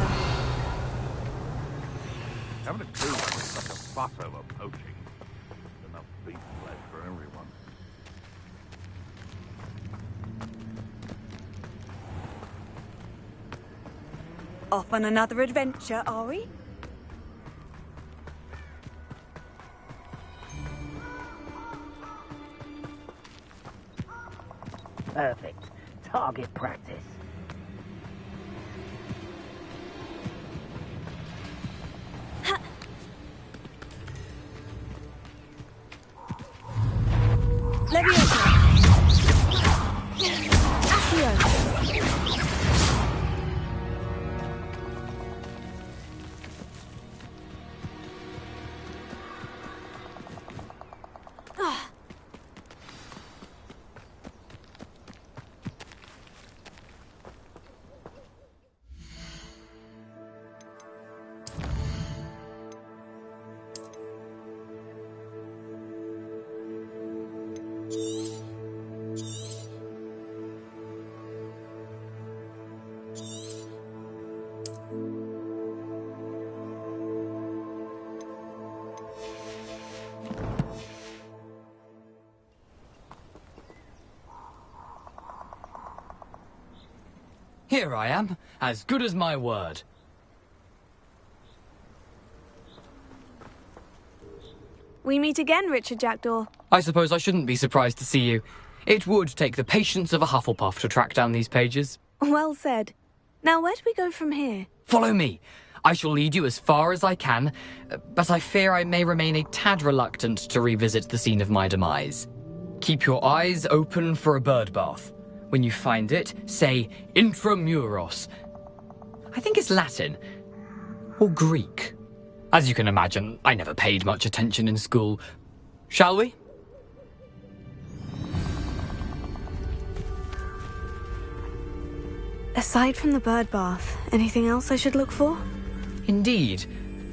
Haven't a clue why there's such a fuss over poaching. Enough beef flesh for everyone. Off on another adventure, are we? Perfect. Target practice. Leviosa! Accio! Here I am, as good as my word. We meet again, Richard Jackdaw. I suppose I shouldn't be surprised to see you. It would take the patience of a Hufflepuff to track down these pages. Well said. Now, where do we go from here? Follow me. I shall lead you as far as I can, but I fear I may remain a tad reluctant to revisit the scene of my demise. Keep your eyes open for a bird bath. When you find it, say Intramuros. I think it's Latin. Or Greek. As you can imagine, I never paid much attention in school. Shall we? Aside from the bird bath, anything else I should look for? Indeed.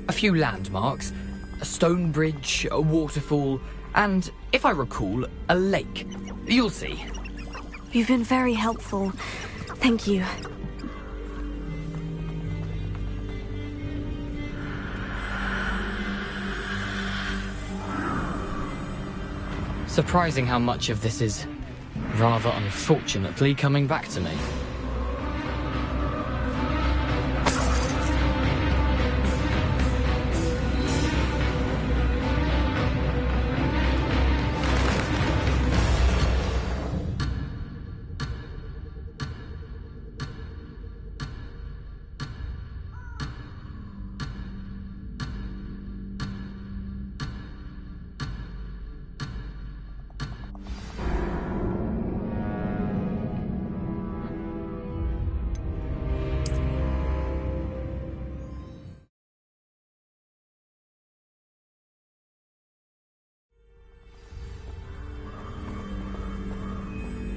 A few landmarks, a stone bridge, a waterfall, and, if I recall, a lake. You'll see. You've been very helpful. Thank you. Surprising how much of this is, rather unfortunately, coming back to me.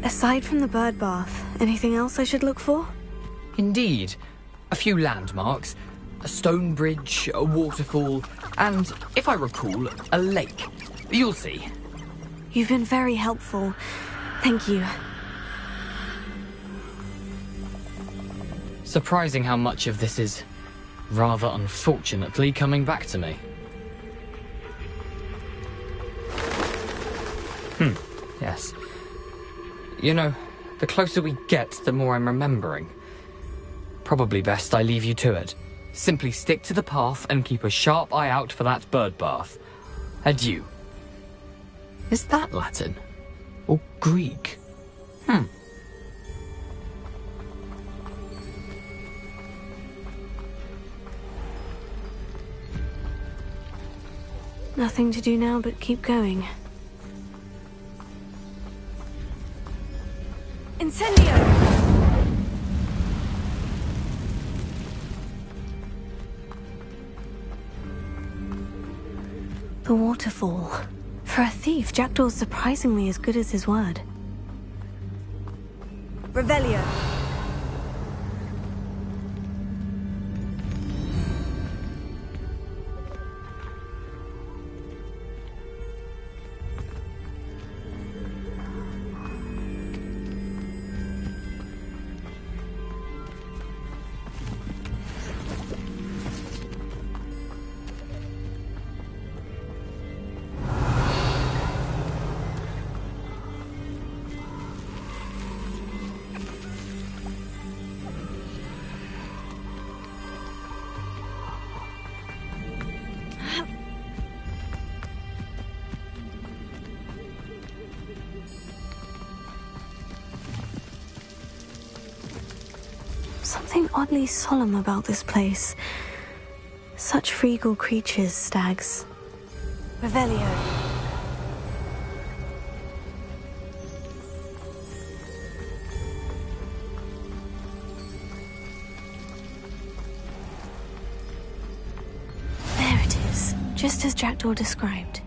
Aside from the bird bath, anything else I should look for? Indeed. A few landmarks, a stone bridge, a waterfall, and, if I recall, a lake. You'll see. You've been very helpful. Thank you. Surprising how much of this is, rather unfortunately, coming back to me. Yes. You know, the closer we get, the more I'm remembering. Probably best I leave you to it. Simply stick to the path and keep a sharp eye out for that bird bath. Adieu. Is that Latin? Or Greek? Nothing to do now but keep going. Incendio! The waterfall. For a thief, Jackdaw's surprisingly as good as his word. Revelio. something oddly solemn about this place. Such regal creatures, stags. Revelio. There it is, just as Jackdaw described.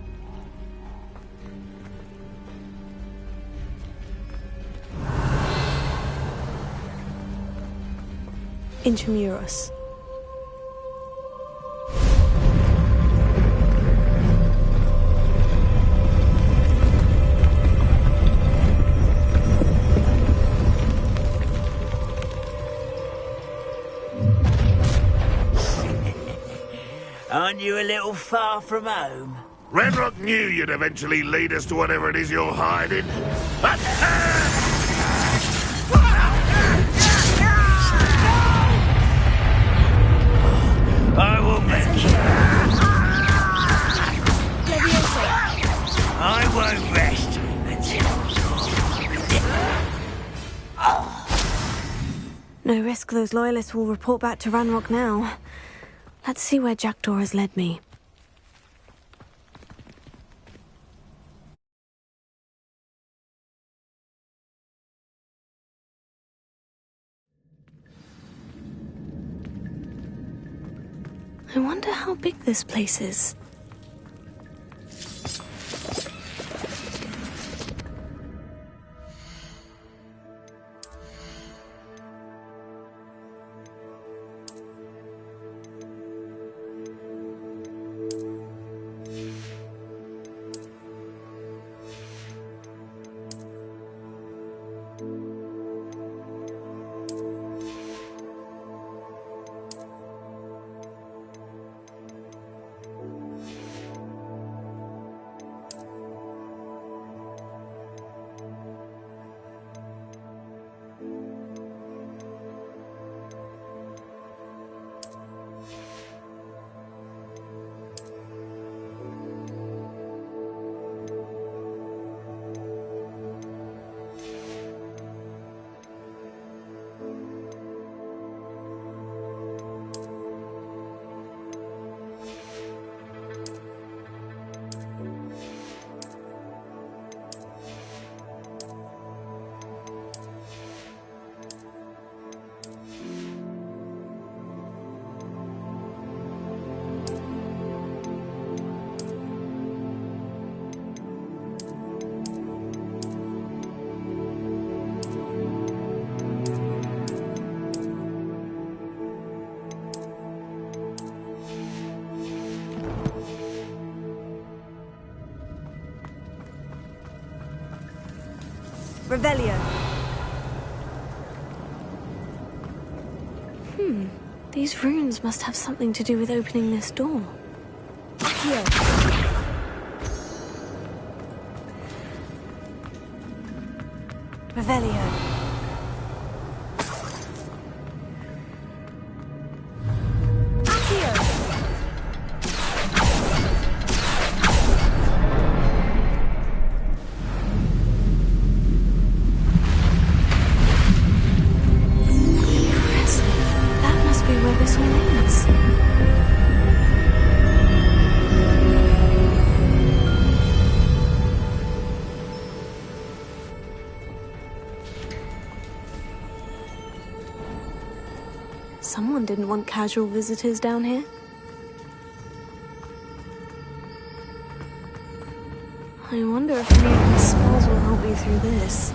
Intramuros. Aren't you a little far from home? Ranrock knew you'd eventually lead us to whatever it is you're hiding. I will make you. I won't rest until... No risk those loyalists will report back to Ranrock now. Let's see where Jackdaw has led me. I wonder how big this place is. Revelio. These runes must have something to do with opening this door. Here. Revelio. Someone didn't want casual visitors down here. I wonder if any of these spells will help me through this.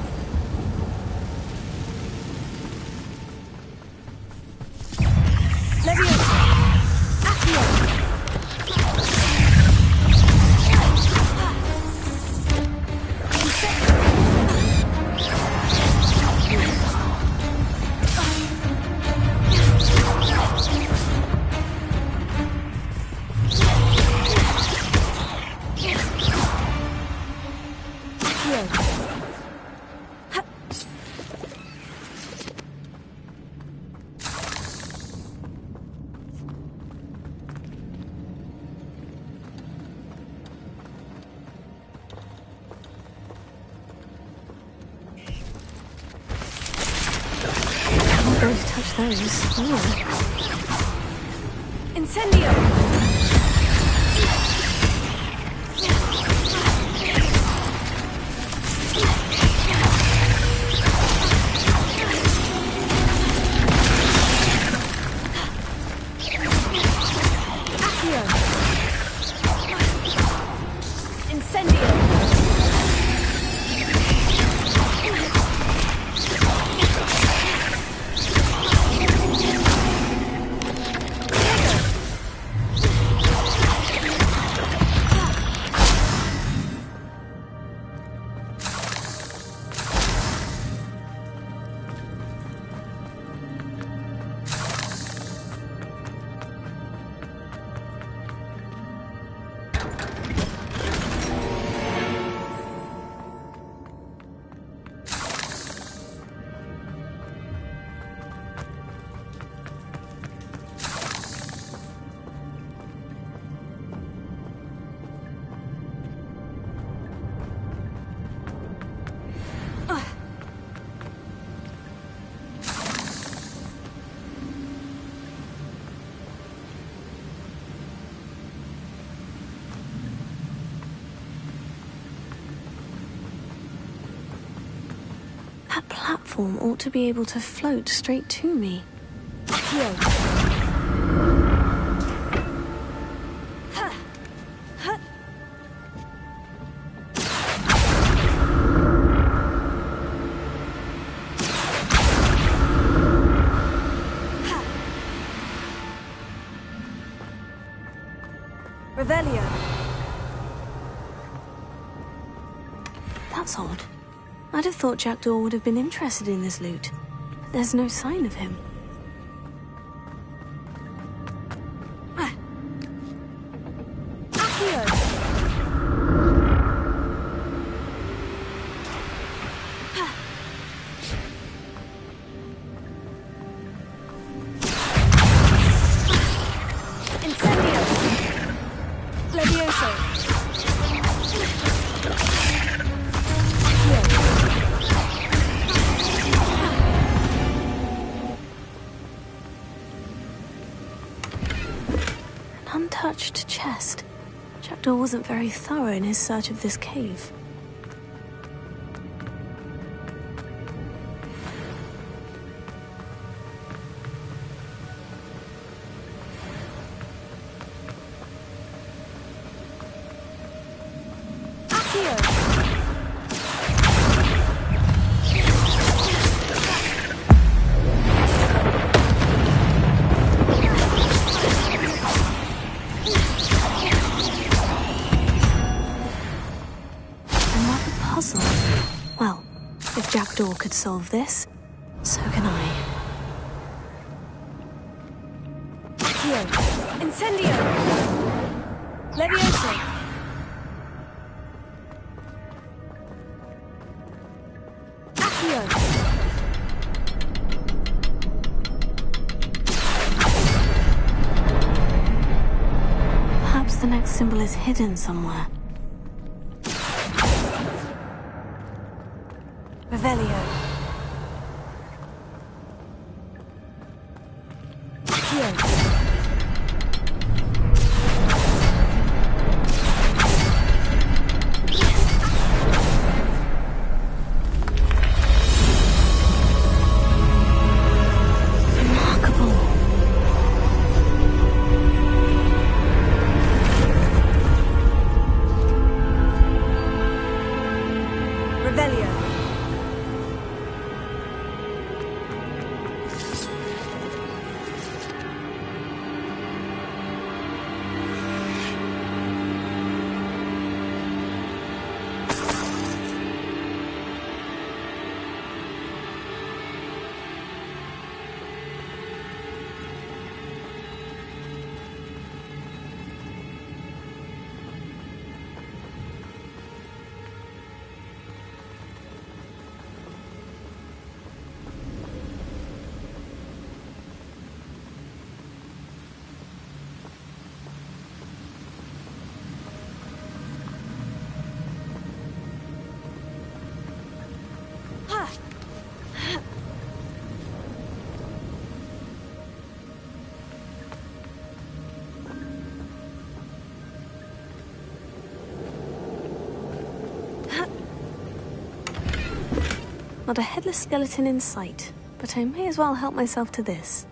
those. Yeah. Incendio! That platform ought to be able to float straight to me. Here. Revelio. That's odd. I'd have thought Jackdaw would have been interested in this loot, but there's no sign of him. Untouched chest. Jackdaw wasn't very thorough in his search of this cave. Well, if Jackdaw could solve this, so can I. Accio! Incendio! Levioso! Accio! Perhaps the next symbol is hidden somewhere. Revelio. Accio. Not a headless skeleton in sight, but I may as well help myself to this.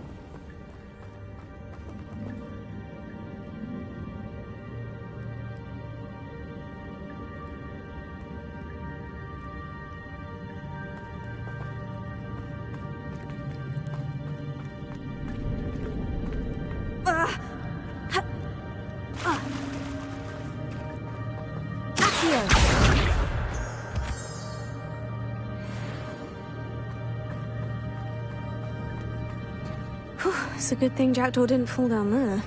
It's a good thing Jackdaw didn't fall down there.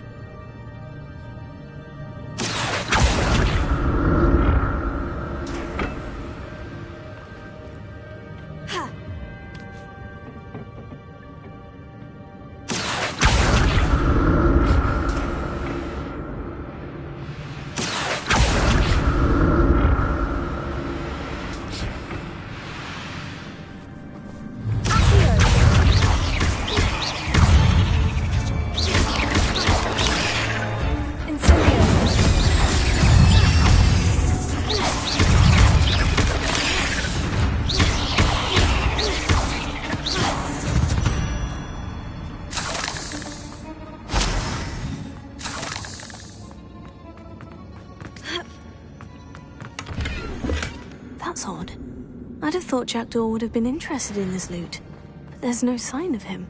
That's odd. I'd have thought Jackdaw would have been interested in this loot, but there's no sign of him.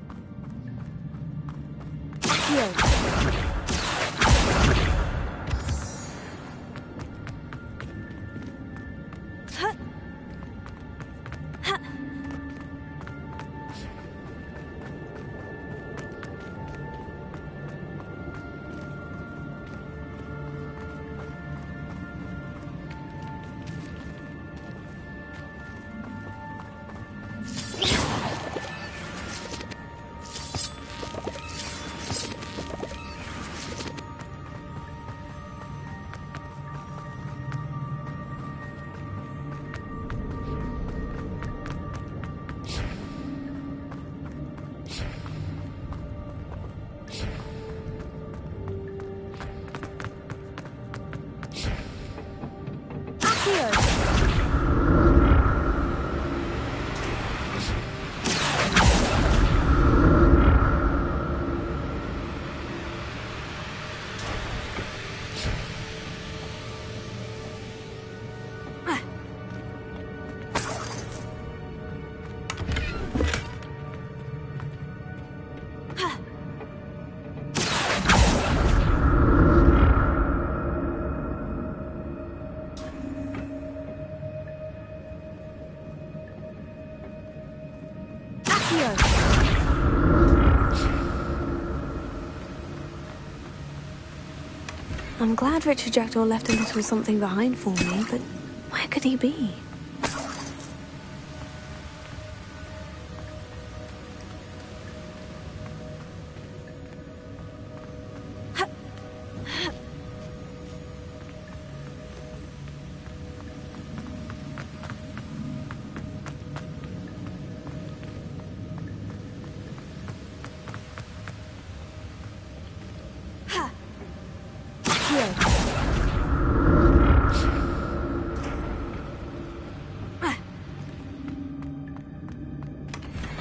I'm glad Richard Jackdaw left a little something behind for me, but where could he be?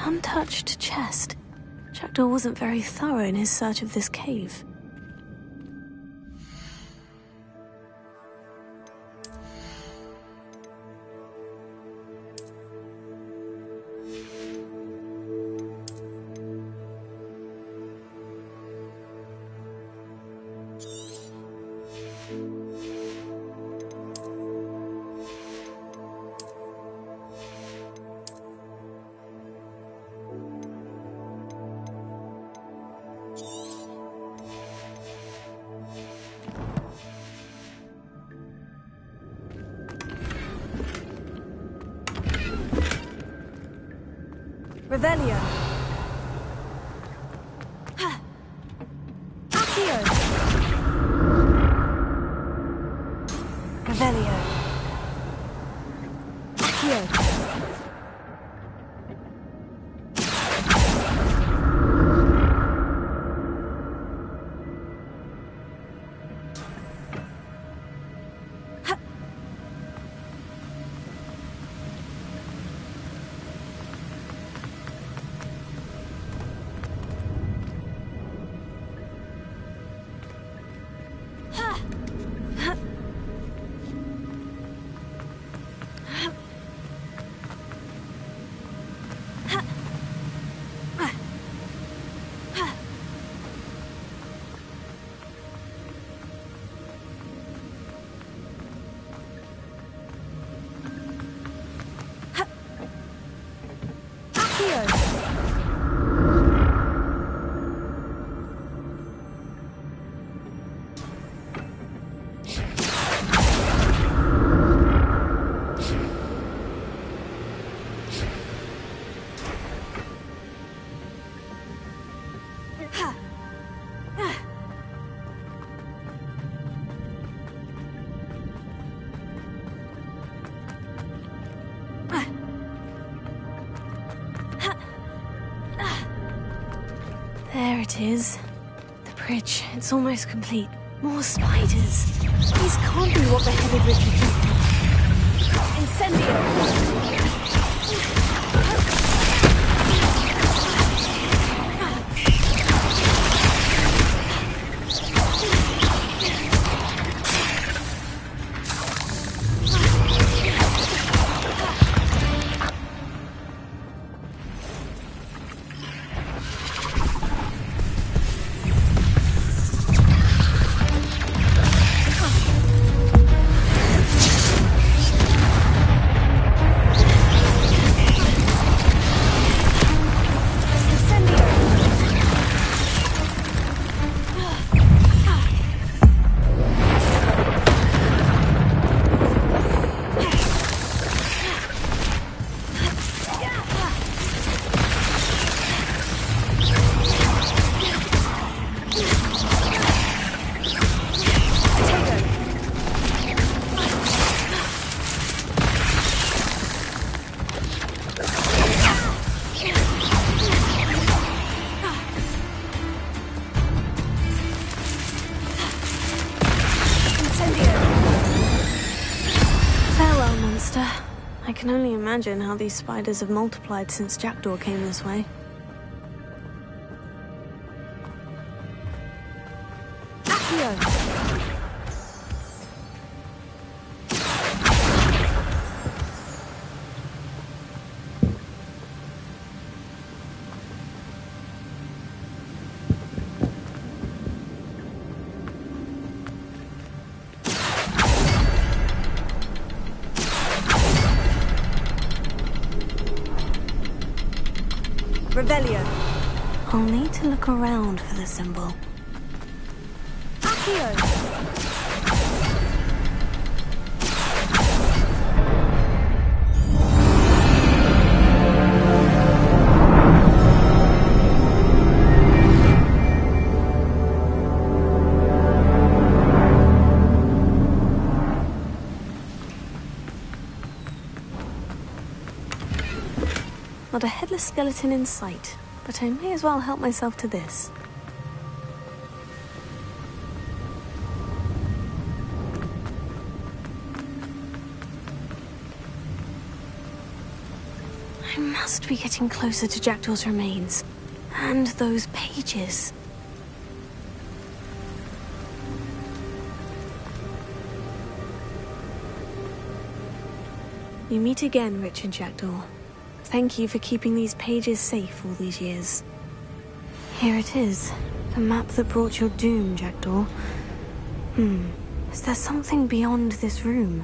Untouched chest. Jackdaw wasn't very thorough in his search of this cave. Revelio. Accio. Revelio. Accio. it is. The bridge, it's almost complete. More spiders. These can't be what beheaded Richard Jackdaw. Incendio! I can only imagine how these spiders have multiplied since Jackdaw came this way. Accio! Revelio. I'll need to look around for the symbol. Accio! Not a headless skeleton in sight, but I may as well help myself to this. I must be getting closer to Jackdaw's remains. And those pages. You meet again, Richard Jackdaw. Thank you for keeping these pages safe all these years. Here it is. The map that brought your doom, Jackdaw. Is there something beyond this room?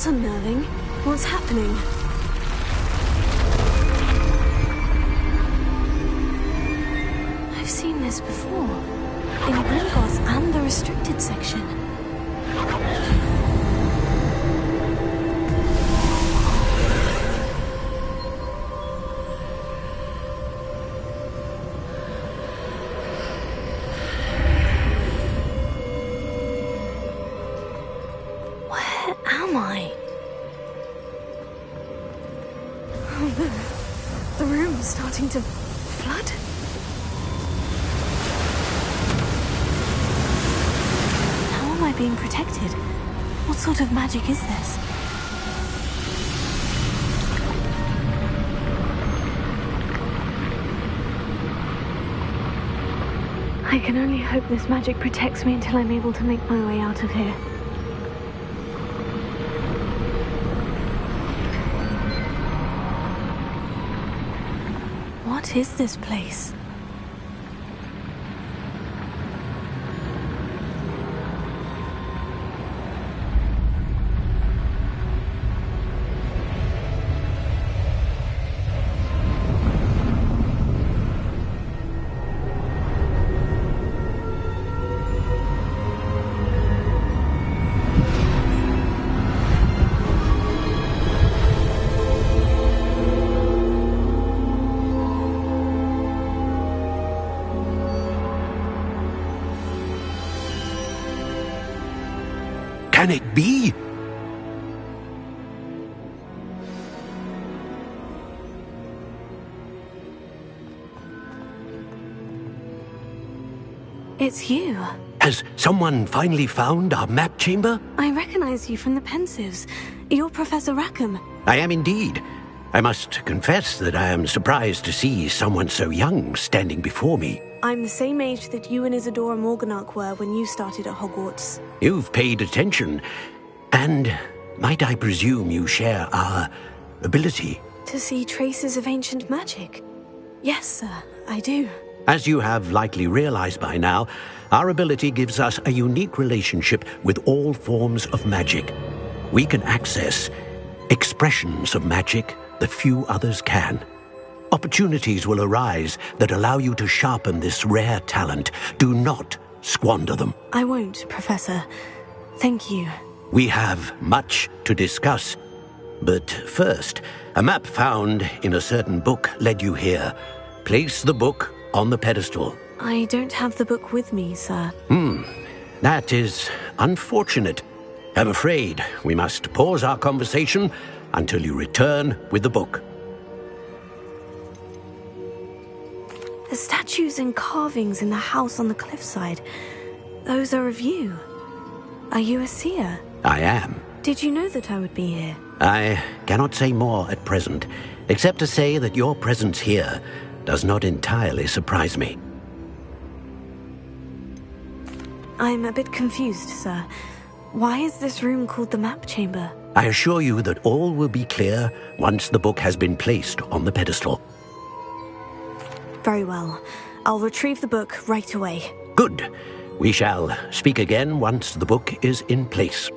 That's unnerving. What's happening? I've seen this before. In Gringotts and the restricted section. Where am I? Oh, the room's starting to flood. How am I being protected? What sort of magic is this? I can only hope this magic protects me until I'm able to make my way out of here. What is this place? Can it be? It's you. Has someone finally found our map chamber? I recognize you from the Pensives. You're Professor Rackham. I am indeed. I must confess that I am surprised to see someone so young standing before me. I'm the same age that you and Isadora Morganach were when you started at Hogwarts. You've paid attention, and might I presume you share our ability? To see traces of ancient magic? Yes, sir, I do. As you have likely realized by now, our ability gives us a unique relationship with all forms of magic. We can access expressions of magic that few others can. Opportunities will arise that allow you to sharpen this rare talent. Do not squander them. I won't, Professor. Thank you. We have much to discuss. But first, a map found in a certain book led you here. Place the book on the pedestal. I don't have the book with me, sir. That is unfortunate. I'm afraid we must pause our conversation until you return with the book. The statues and carvings in the house on the cliffside, those are of you. Are you a seer? I am. Did you know that I would be here? I cannot say more at present, except to say that your presence here does not entirely surprise me. I'm a bit confused, sir. Why is this room called the map chamber? I assure you that all will be clear once the book has been placed on the pedestal. Very well. I'll retrieve the book right away. Good. We shall speak again once the book is in place.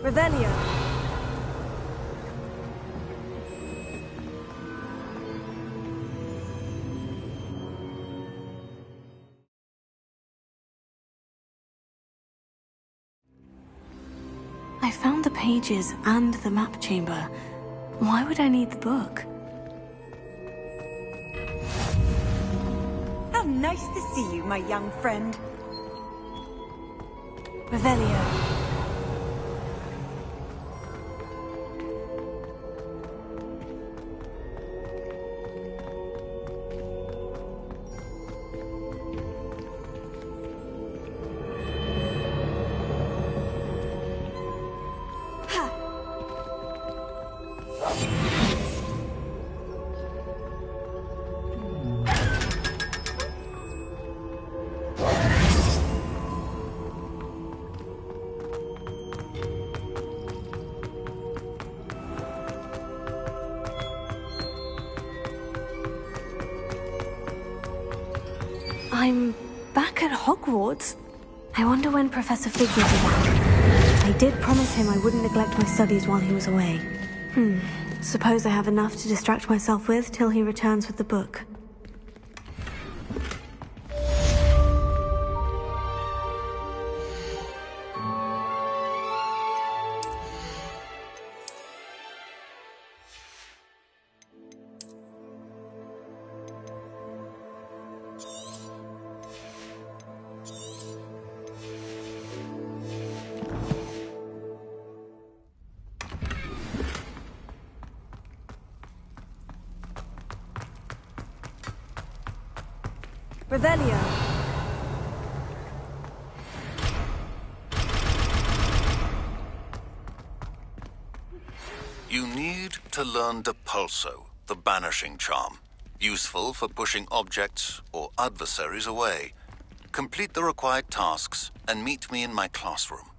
Revelio. I found the pages and the map chamber. Why would I need the book? How nice to see you, my young friend. Revelio. I'm back at Hogwarts. I wonder when Professor Fig will be back. I did promise him I wouldn't neglect my studies while he was away. Suppose I have enough to distract myself with till he returns with the book. Revelio. You need to learn Depulso, the banishing charm. Useful for pushing objects or adversaries away. Complete the required tasks and meet me in my classroom.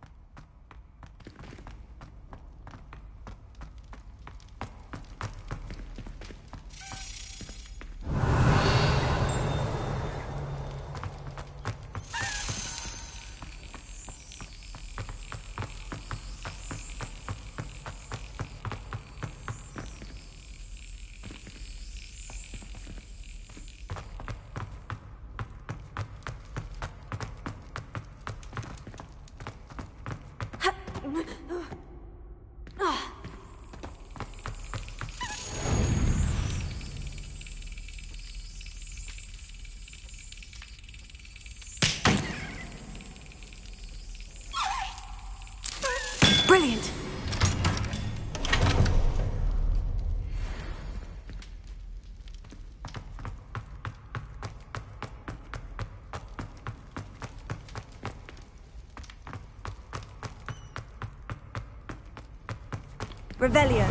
Brilliant! Revelio.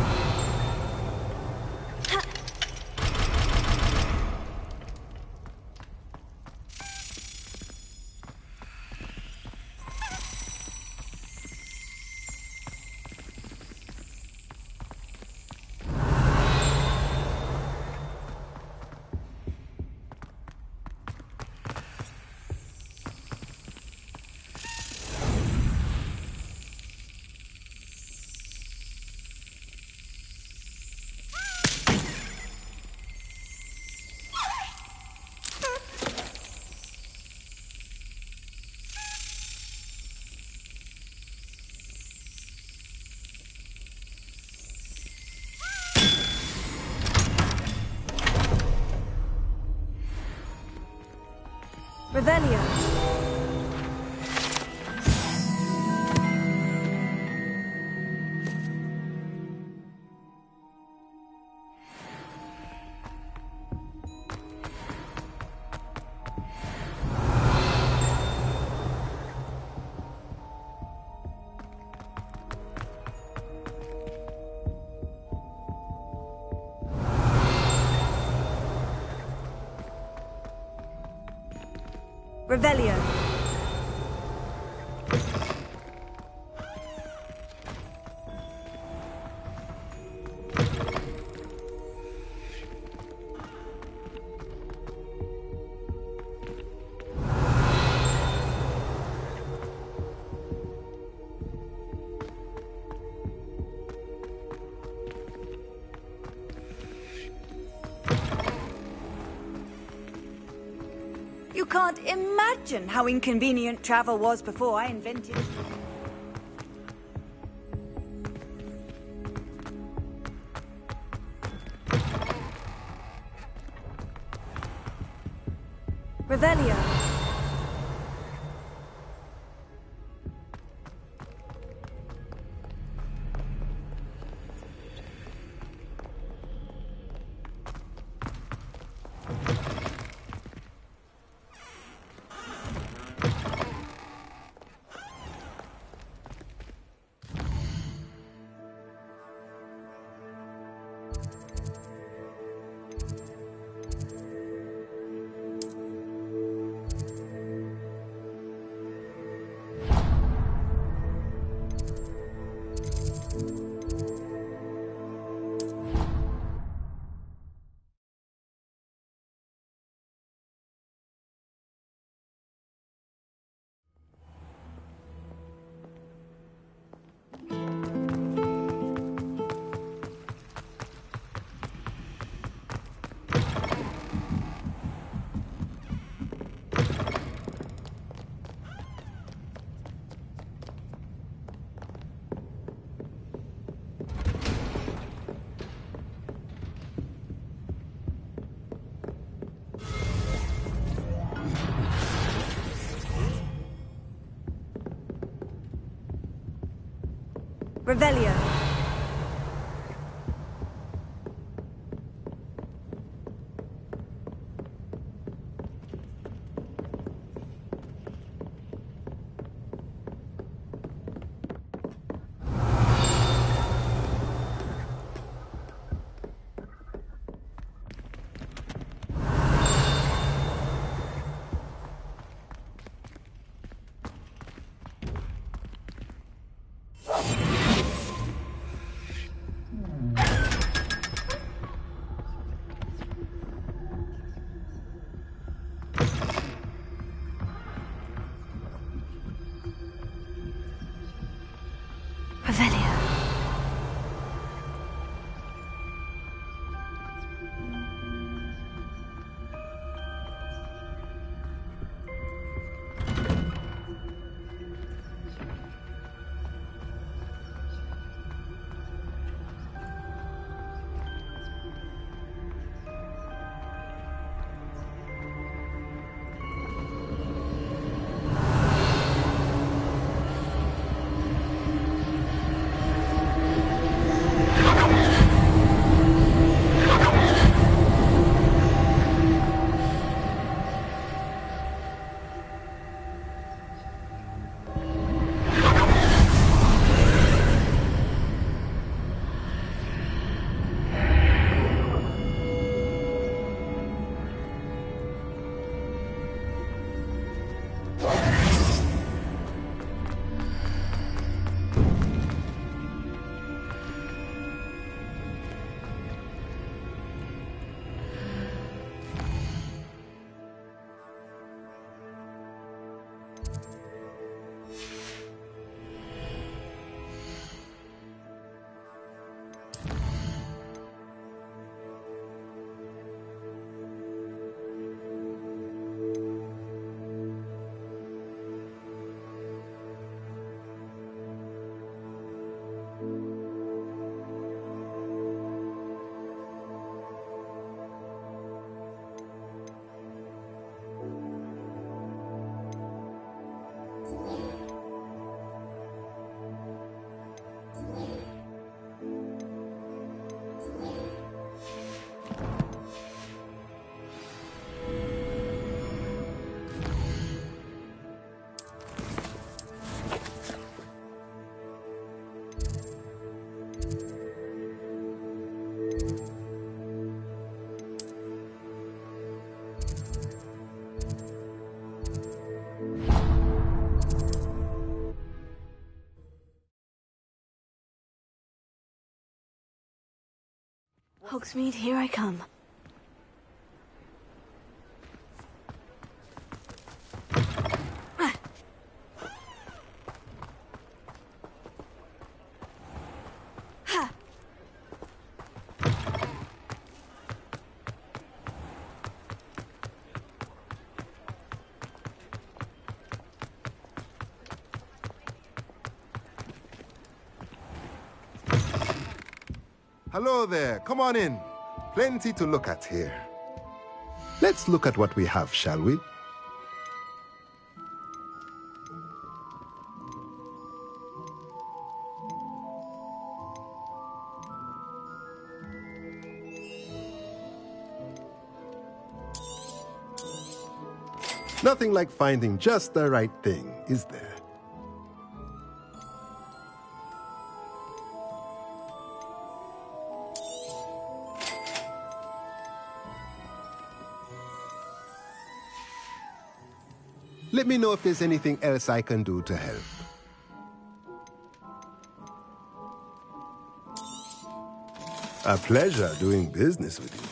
Revelio. Revelio. You can't imagine how inconvenient travel was before I invented it. Revelio. Revelio. Revelio. Hogsmeade, here I come. Hello there, come on in. Plenty to look at here. Let's look at what we have, shall we? Nothing like finding just the right thing, is there? Let me know if there's anything else I can do to help. A pleasure doing business with you.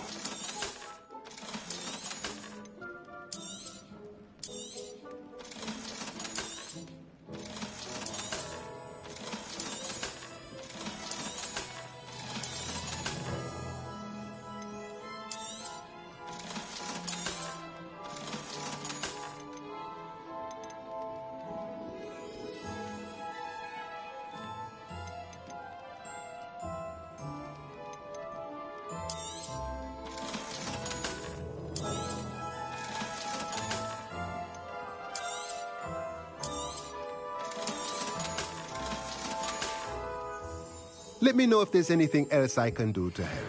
Let me know if there's anything else I can do to help.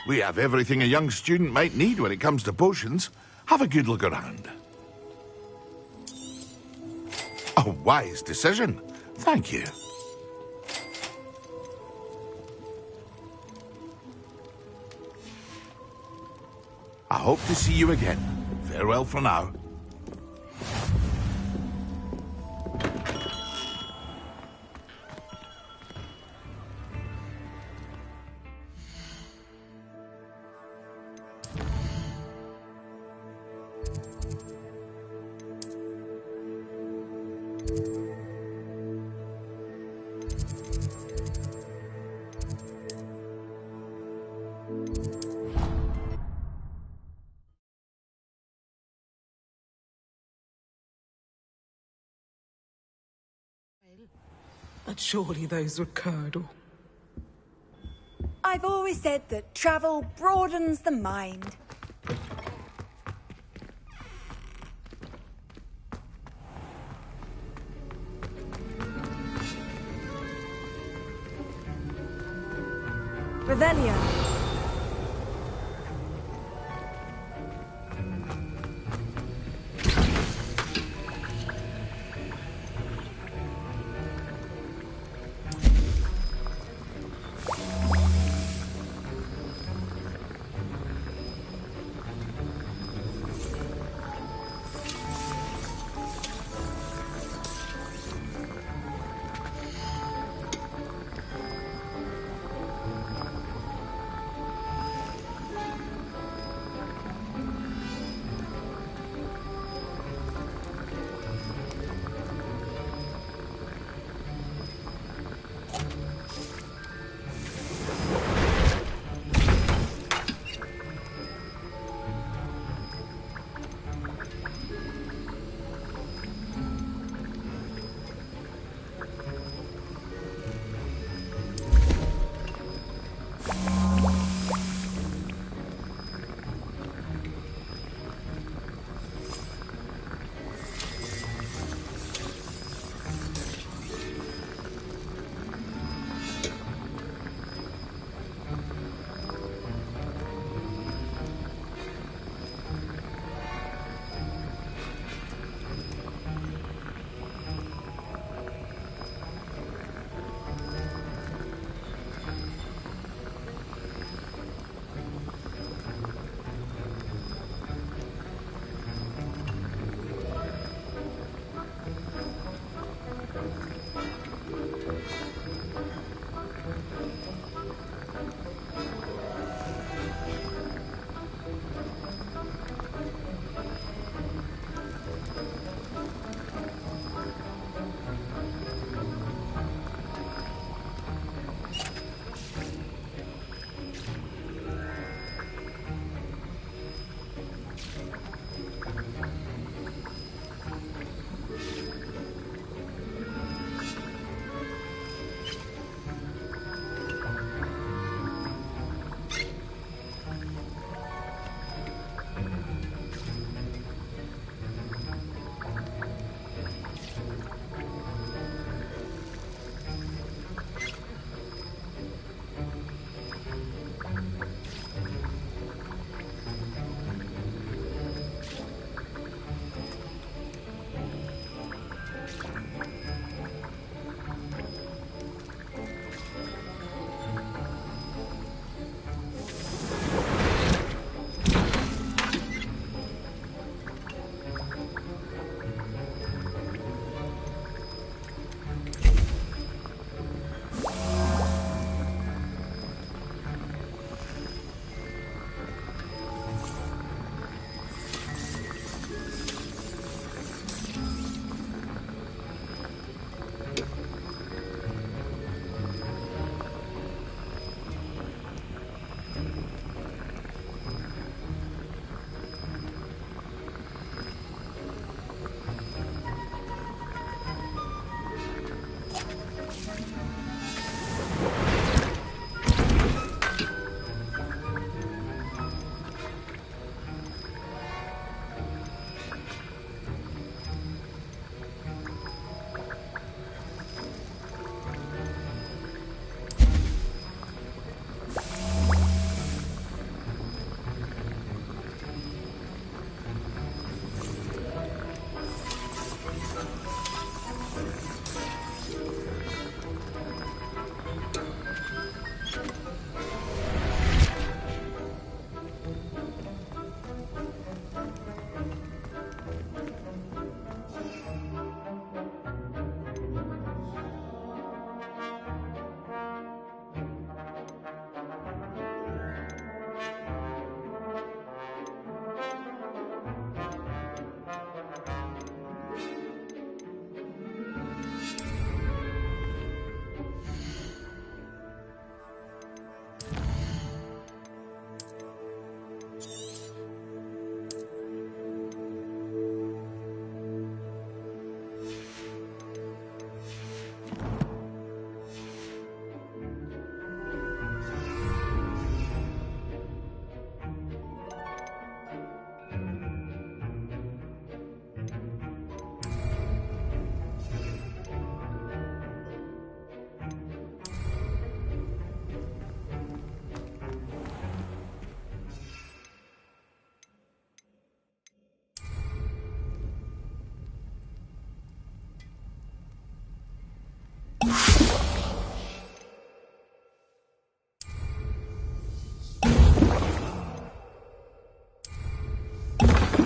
We have everything a young student might need when it comes to potions. Have a good look around. A wise decision. Thank you. I hope to see you again. Farewell for now. But surely those were curdle. I've always said that travel broadens the mind. Revelio.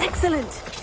Excellent!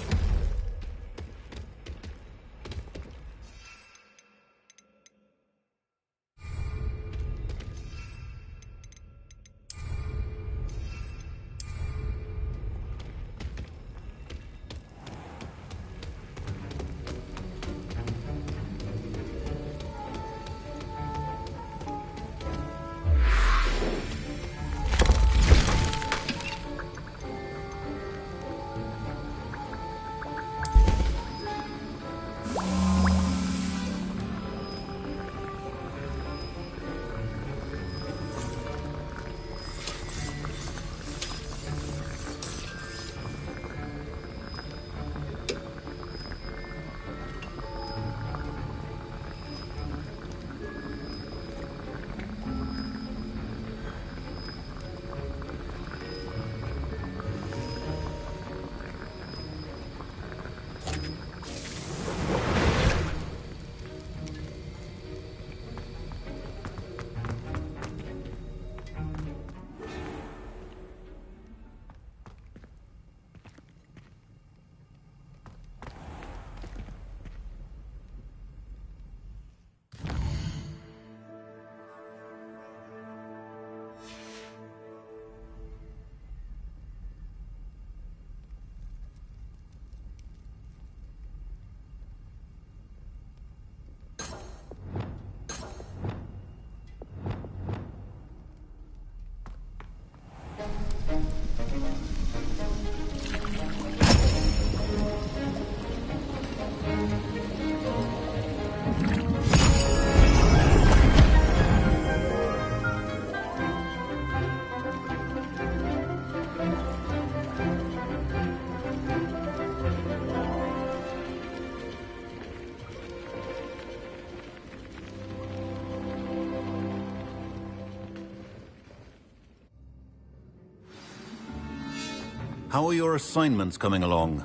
How are your assignments coming along?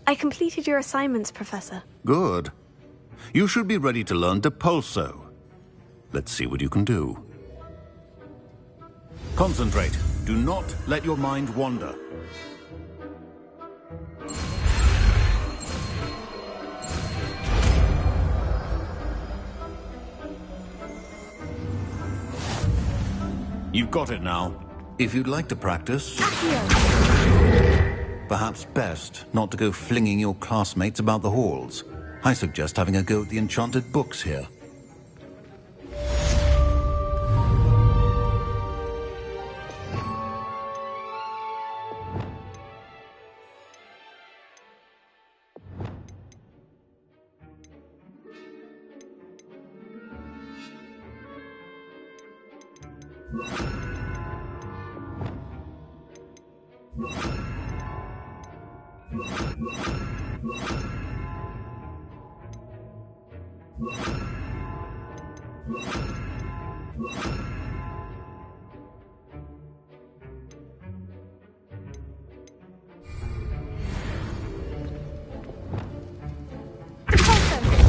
I completed your assignments, Professor. Good. You should be ready to learn Depulso. Let's see what you can do. Concentrate. Do not let your mind wander. You've got it now. If you'd like to practice, perhaps best not to go flinging your classmates about the halls. I suggest having a go at the enchanted books here.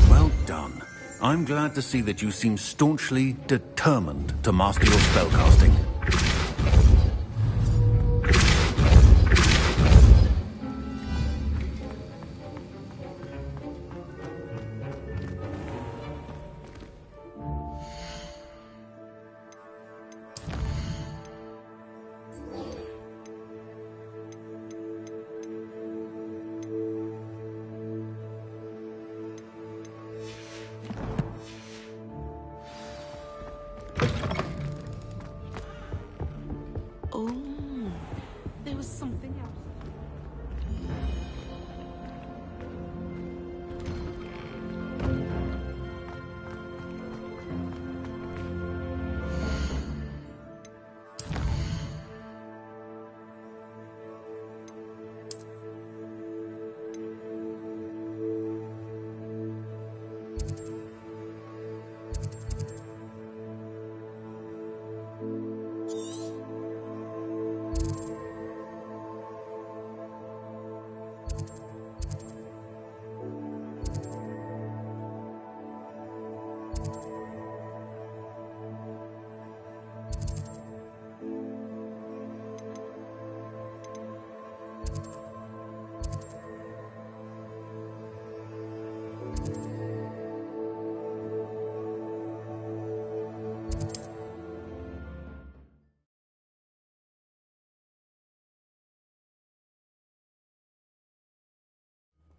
Well done. I'm glad to see that you seem staunchly determined to master your spellcasting.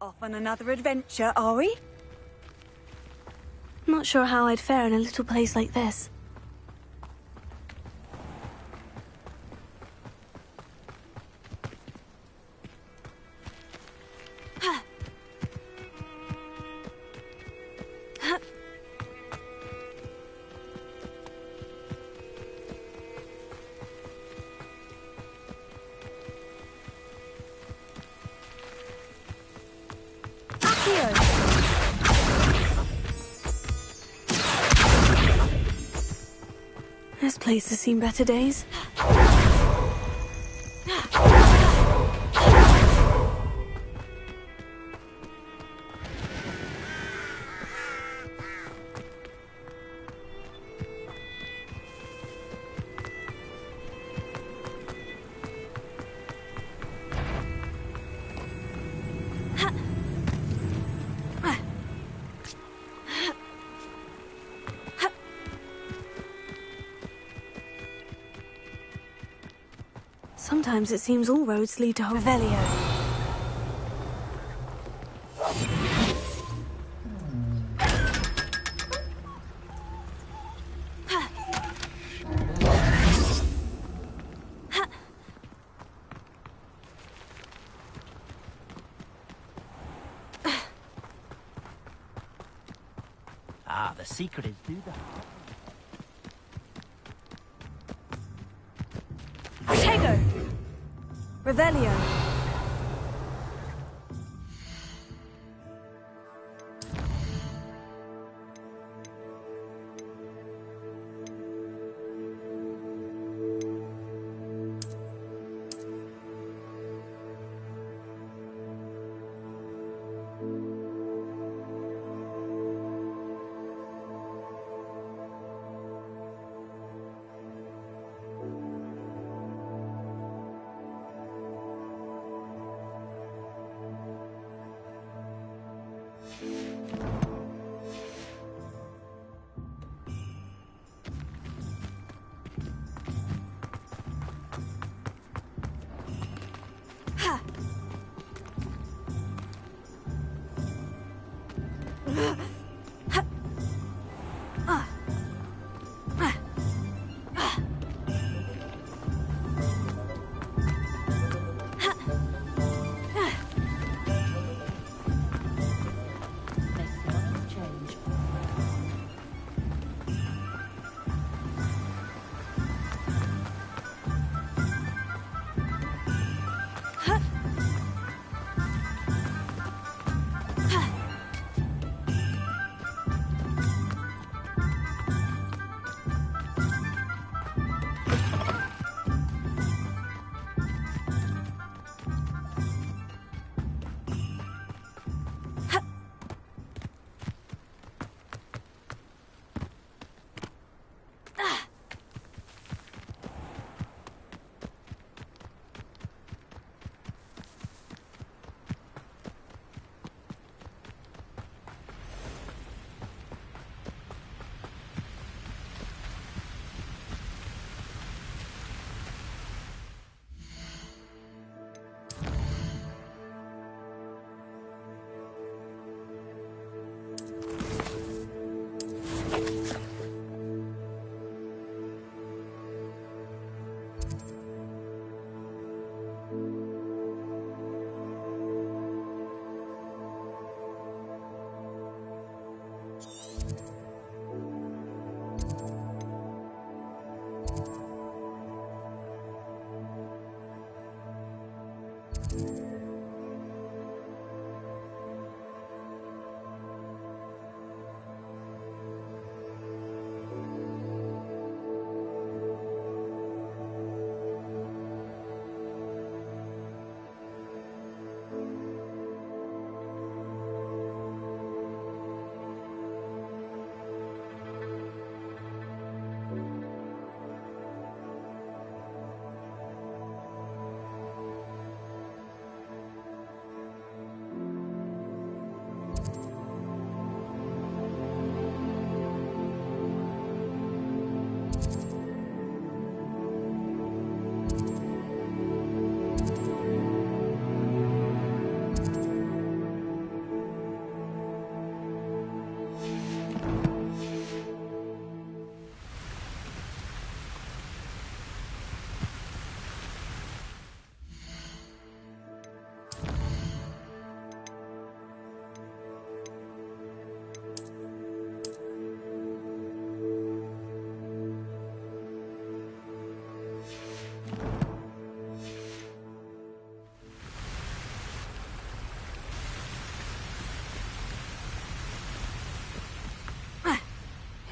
Off on another adventure, are we? Not sure how I'd fare in a little place like this. This place has seen better days. Sometimes it seems all roads lead to Revelio. Ah, the secret is do the... Tego! Revelio.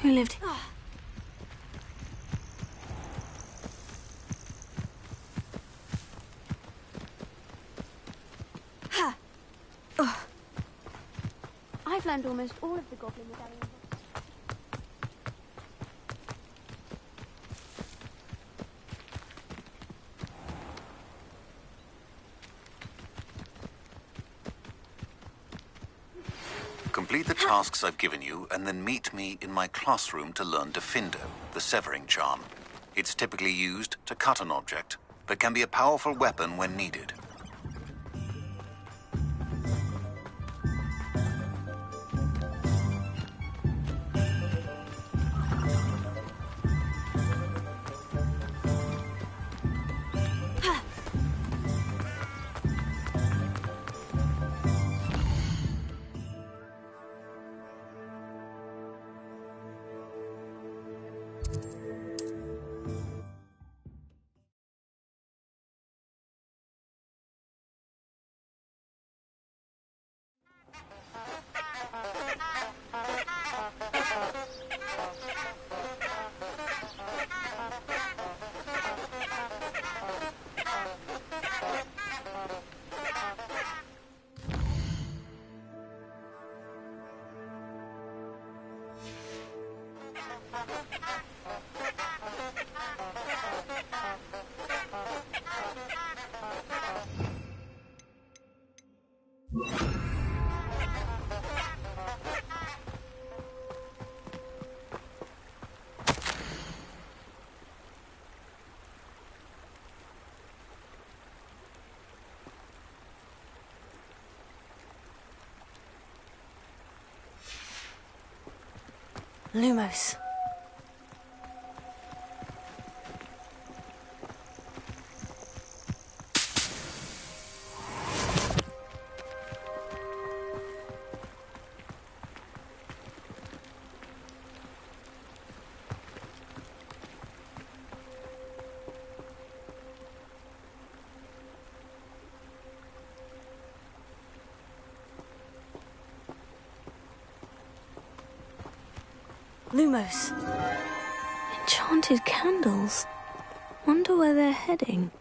who lived... I've learned almost all of the Goblin Medallion books. Complete the tasks I've given you, and then meet me in my classroom to learn Diffindo, the severing charm. It's typically used to cut an object, but can be a powerful weapon when needed. Lumos. Lumos. Enchanted candles. Wonder where they're heading.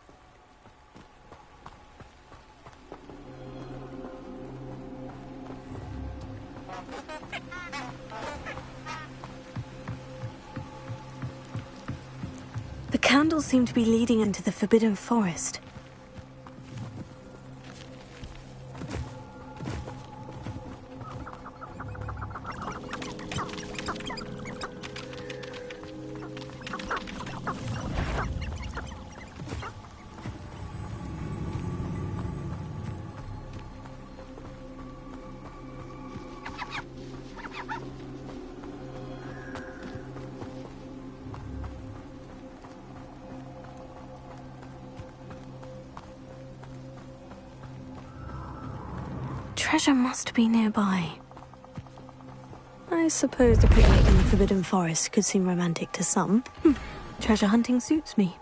The candles seem to be leading into the Forbidden Forest. Treasure must be nearby. I suppose the picnic in the Forbidden Forest could seem romantic to some. Treasure hunting suits me.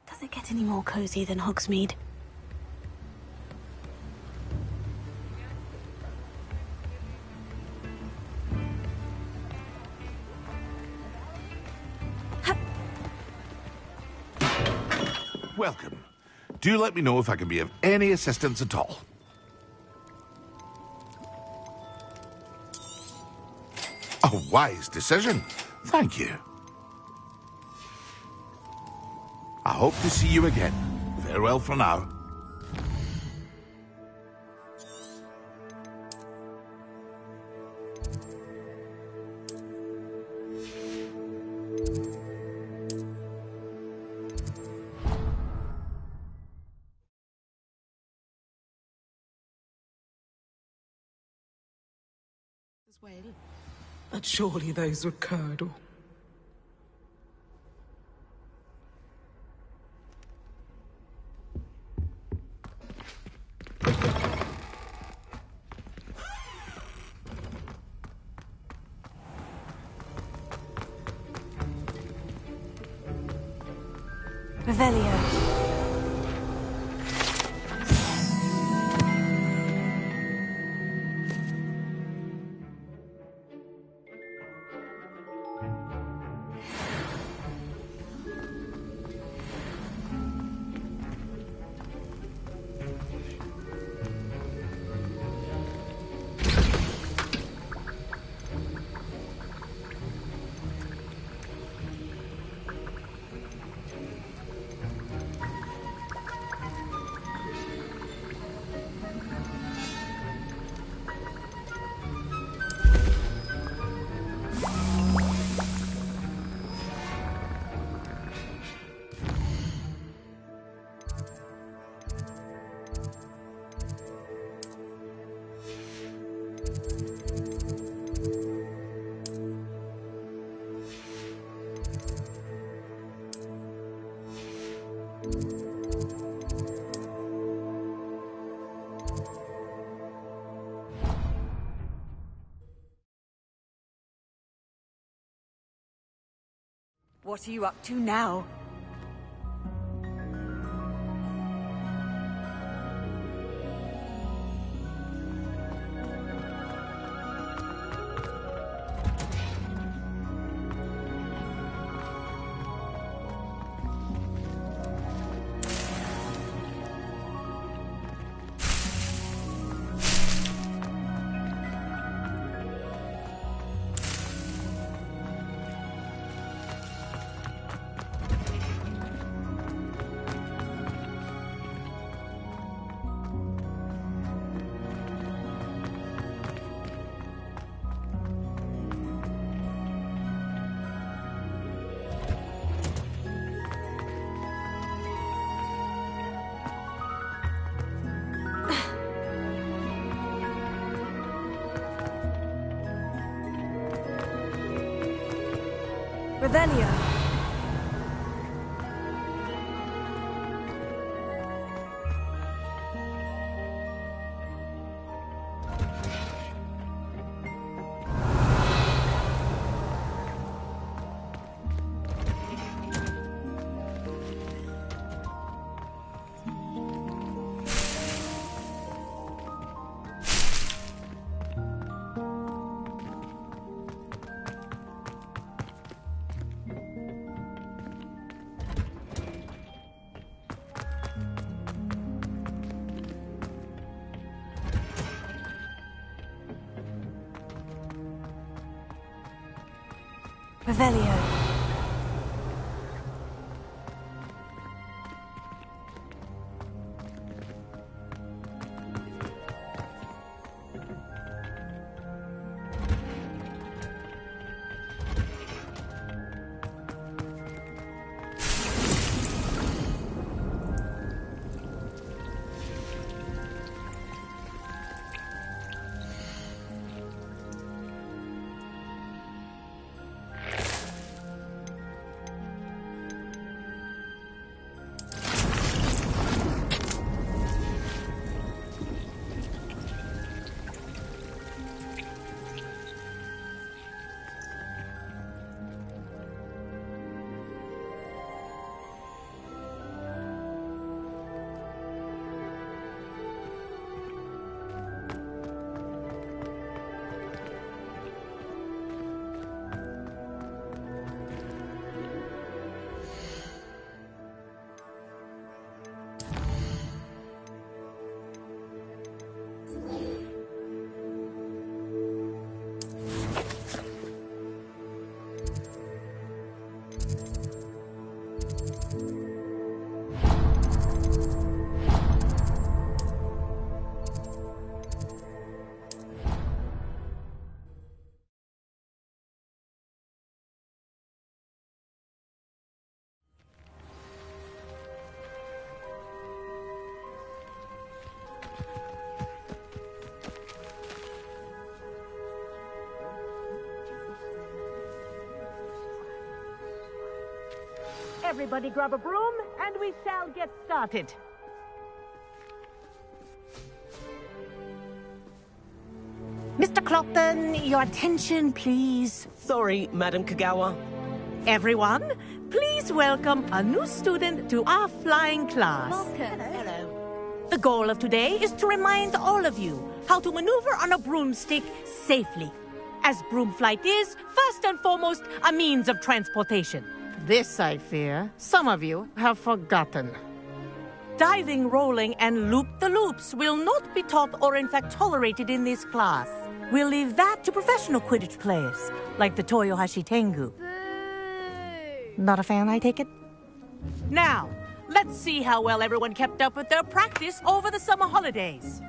Does it get any more cozy than Hogsmeade? Welcome. Do let me know if I can be of any assistance at all. A wise decision. Thank you. I hope to see you again. Farewell for now. But surely those were Curdle. Revelio. What are you up to now? Revelio. Revelio. Everybody grab a broom, and we shall get started. Mr. Clopton, your attention, please. Sorry, Madam Kagawa. Everyone, please welcome a new student to our flying class. Welcome. Hello. The goal of today is to remind all of you how to maneuver on a broomstick safely, as broom flight is, first and foremost, a means of transportation. This, I fear, some of you have forgotten. Diving, rolling, and loop-the-loops will not be taught or in fact tolerated in this class. We'll leave that to professional Quidditch players, like the Toyohashi Tengu. Not a fan, I take it? Now, let's see how well everyone kept up with their practice over the summer holidays.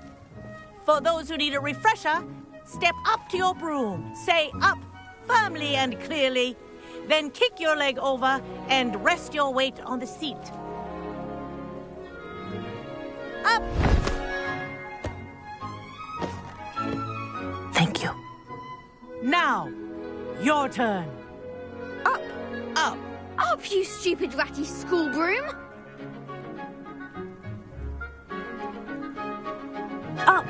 For those who need a refresher, step up to your broom, say up firmly and clearly, then kick your leg over and rest your weight on the seat. Up! Thank you. Now, your turn. Up! Up! Up, you stupid ratty school broom! Up!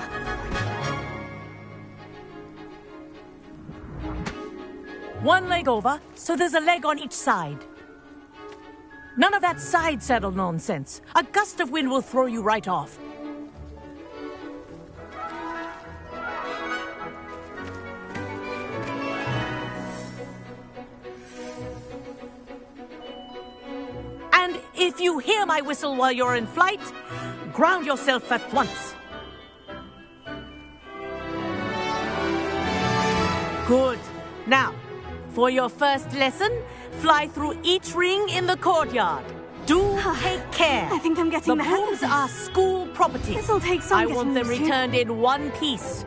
One leg over, so there's a leg on each side. None of that side saddle nonsense. A gust of wind will throw you right off. And if you hear my whistle while you're in flight, ground yourself at once. Good. Now, for your first lesson, fly through each ring in the courtyard. Do take care. I think I'm getting the the hang of brooms this. are school property. This'll take some I getting want them used to. returned in one piece.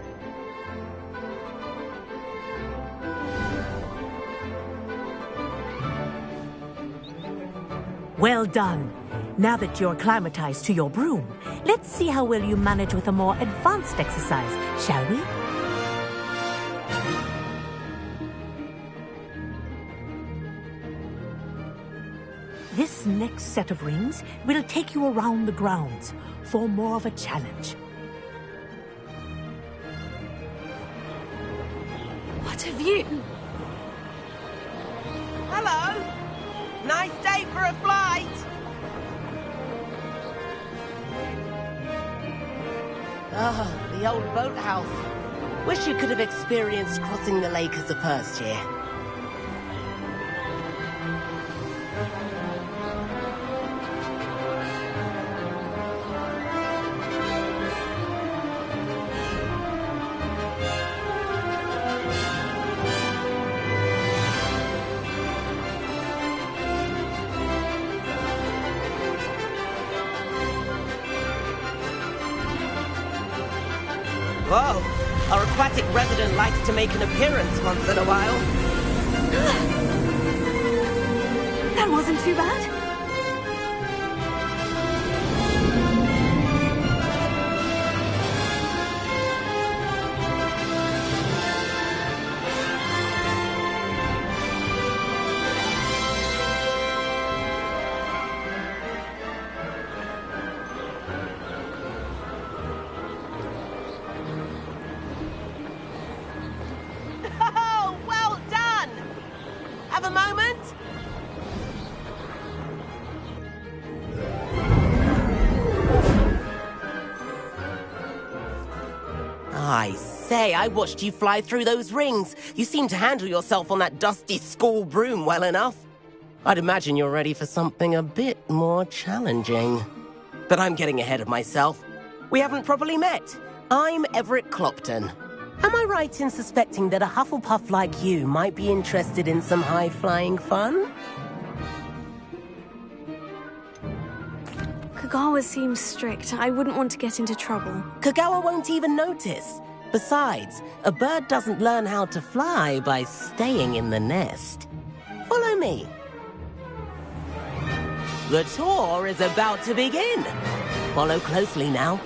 Well done. Now that you're acclimatized to your broom, let's see how well you manage with a more advanced exercise, shall we? This next set of rings will take you around the grounds for more of a challenge. What have you? Hello. Nice day for a flight. Ah, the old boathouse. Wish you could have experienced crossing the lake as a first year. Whoa, our aquatic resident likes to make an appearance once in a while. That wasn't too bad. Oh, well done! Have a moment? I say, I watched you fly through those rings. You seem to handle yourself on that dusty school broom well enough. I'd imagine you're ready for something a bit more challenging. But I'm getting ahead of myself. We haven't properly met. I'm Everett Clopton. Am I right in suspecting that a Hufflepuff like you might be interested in some high-flying fun? Kagawa seems strict. I wouldn't want to get into trouble. Kagawa won't even notice. Besides, a bird doesn't learn how to fly by staying in the nest. Follow me. The tour is about to begin. Follow closely now.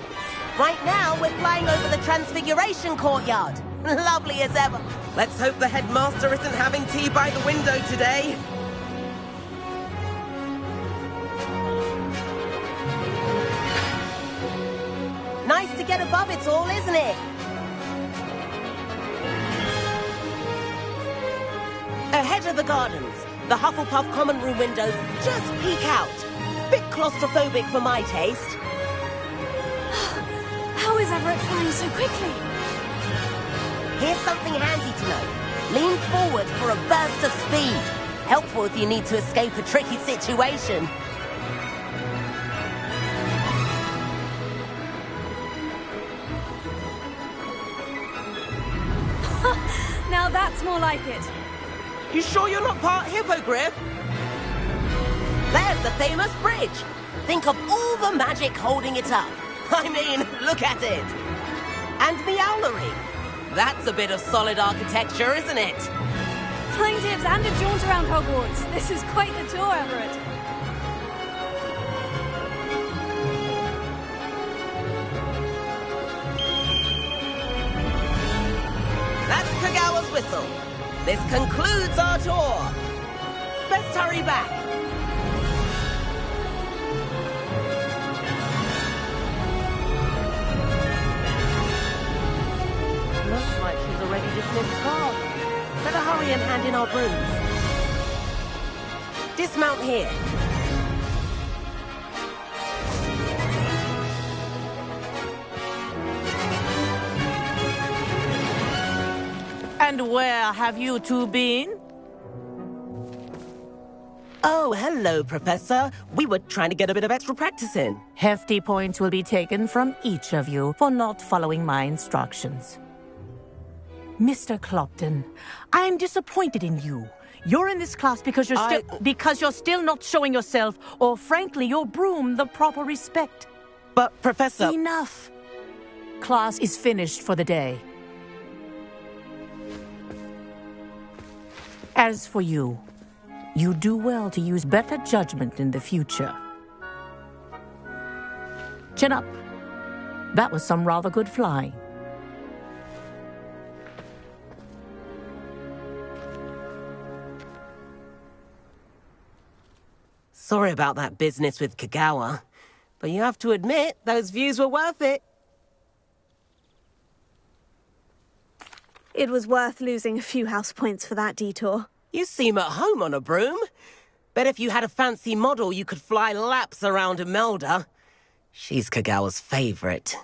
Right now, we're flying over the Transfiguration Courtyard. Lovely as ever. Let's hope the headmaster isn't having tea by the window today. Nice to get above it all, isn't it? Ahead of the gardens, the Hufflepuff common room windows just peek out. Bit claustrophobic for my taste. How is Everett flying so quickly? Here's something handy to know. Lean forward for a burst of speed. Helpful if you need to escape a tricky situation. Now that's more like it. You sure you're not part hippogriff? There's the famous bridge. Think of all the magic holding it up. I mean, look at it. And Meowlery. That's a bit of solid architecture, isn't it? Flying tips and a jaunt around Hogwarts. This is quite the tour, Everett. That's Kagawa's whistle. This concludes our tour. Best hurry back. Looks like she's already dismissed class. Better hurry and hand in our brooms. Dismount here. And where have you two been? Oh, hello, Professor. We were trying to get a bit of extra practice in. Hefty points will be taken from each of you for not following my instructions. Mr. Clopton, I'm disappointed in you. You're in this class because you're still not showing yourself, or frankly, your broom the proper respect. But, Professor... Enough. Class is finished for the day. As for you, you do well to use better judgment in the future. Chin up. That was some rather good flying. Sorry about that business with Kagawa, but you have to admit, those views were worth it. It was worth losing a few house points for that detour. You seem at home on a broom. Bet if you had a fancy model, you could fly laps around Imelda. She's Kagawa's favorite.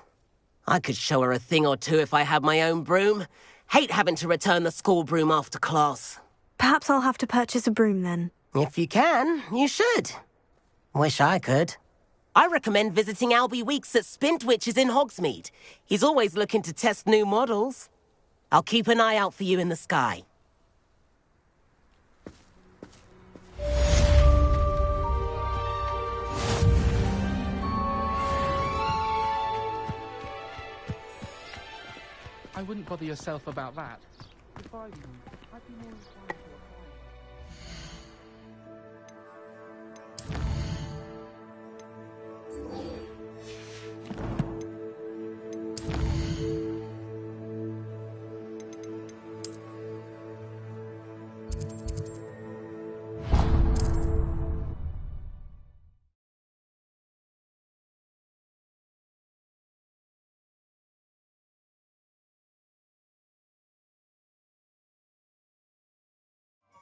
I could show her a thing or two if I had my own broom. Hate having to return the school broom after class. Perhaps I'll have to purchase a broom then. If you can, you should. Wish I could. I recommend visiting Albie Weeks at Spintwitches in Hogsmeade. He's always looking to test new models. I'll keep an eye out for you in the sky. I wouldn't bother yourself about that. If I were you, I'd be more inclined to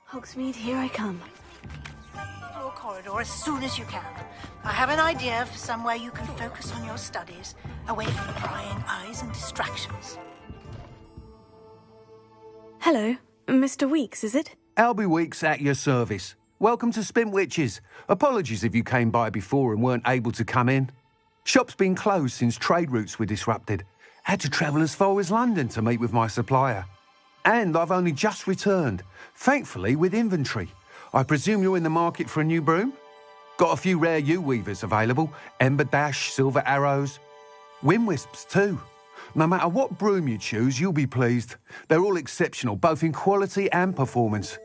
Hogsmeade, here I come. Floor corridor as soon as you can. I have an idea for somewhere you can focus on your studies, away from prying eyes and distractions. Hello, Mr. Weeks, is it? Albie Weeks at your service. Welcome to Spintwitches. Apologies if you came by before and weren't able to come in. Shop's been closed since trade routes were disrupted. Had to travel as far as London to meet with my supplier. And I've only just returned, thankfully with inventory. I presume you're in the market for a new broom? Got a few rare U-weavers available, Ember Dash, Silver Arrows, Windwisps too. No matter what broom you choose, you'll be pleased. They're all exceptional, both in quality and performance.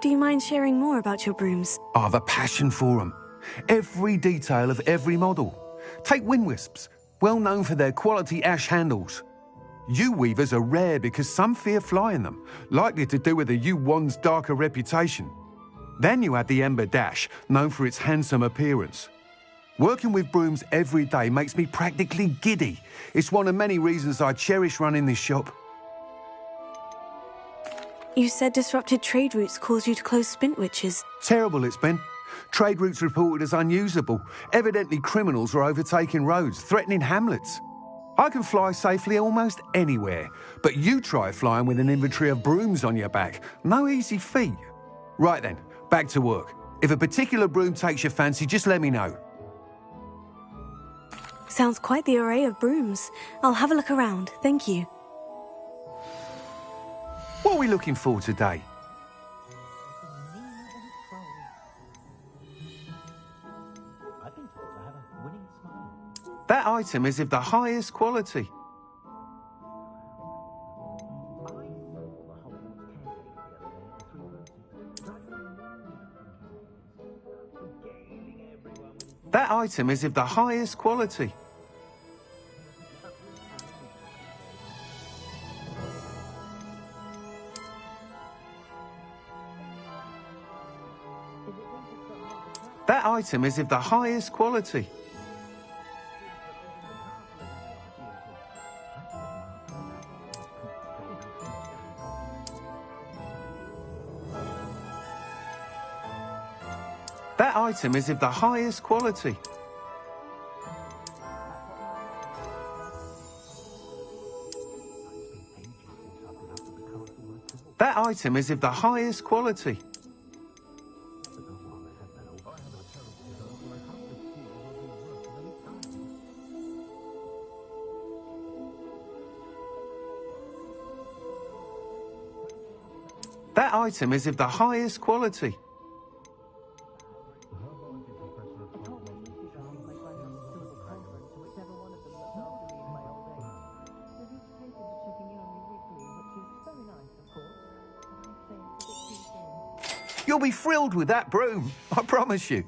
Do you mind sharing more about your brooms? I have a passion for them. Every detail of every model. Take Windwisps, well known for their quality ash handles. U-weavers are rare because some fear flying them, likely to do with the U-wand's darker reputation. Then you have the Ember Dash, known for its handsome appearance. Working with brooms every day makes me practically giddy. It's one of many reasons I cherish running this shop. You said disrupted trade routes caused you to close Spintwitches. Terrible it's been. Trade routes reported as unusable. Evidently criminals are overtaking roads, threatening hamlets. I can fly safely almost anywhere, but you try flying with an inventory of brooms on your back. No easy feat. Right then, back to work. If a particular broom takes your fancy, just let me know. Sounds quite the array of brooms. I'll have a look around, thank you. What are we looking for today? That item is of the highest quality. That item is of the highest quality. That item is of the highest quality. That item is of the highest quality. That item is of the highest quality. That item is of the highest quality. You'll be thrilled with that broom, I promise you.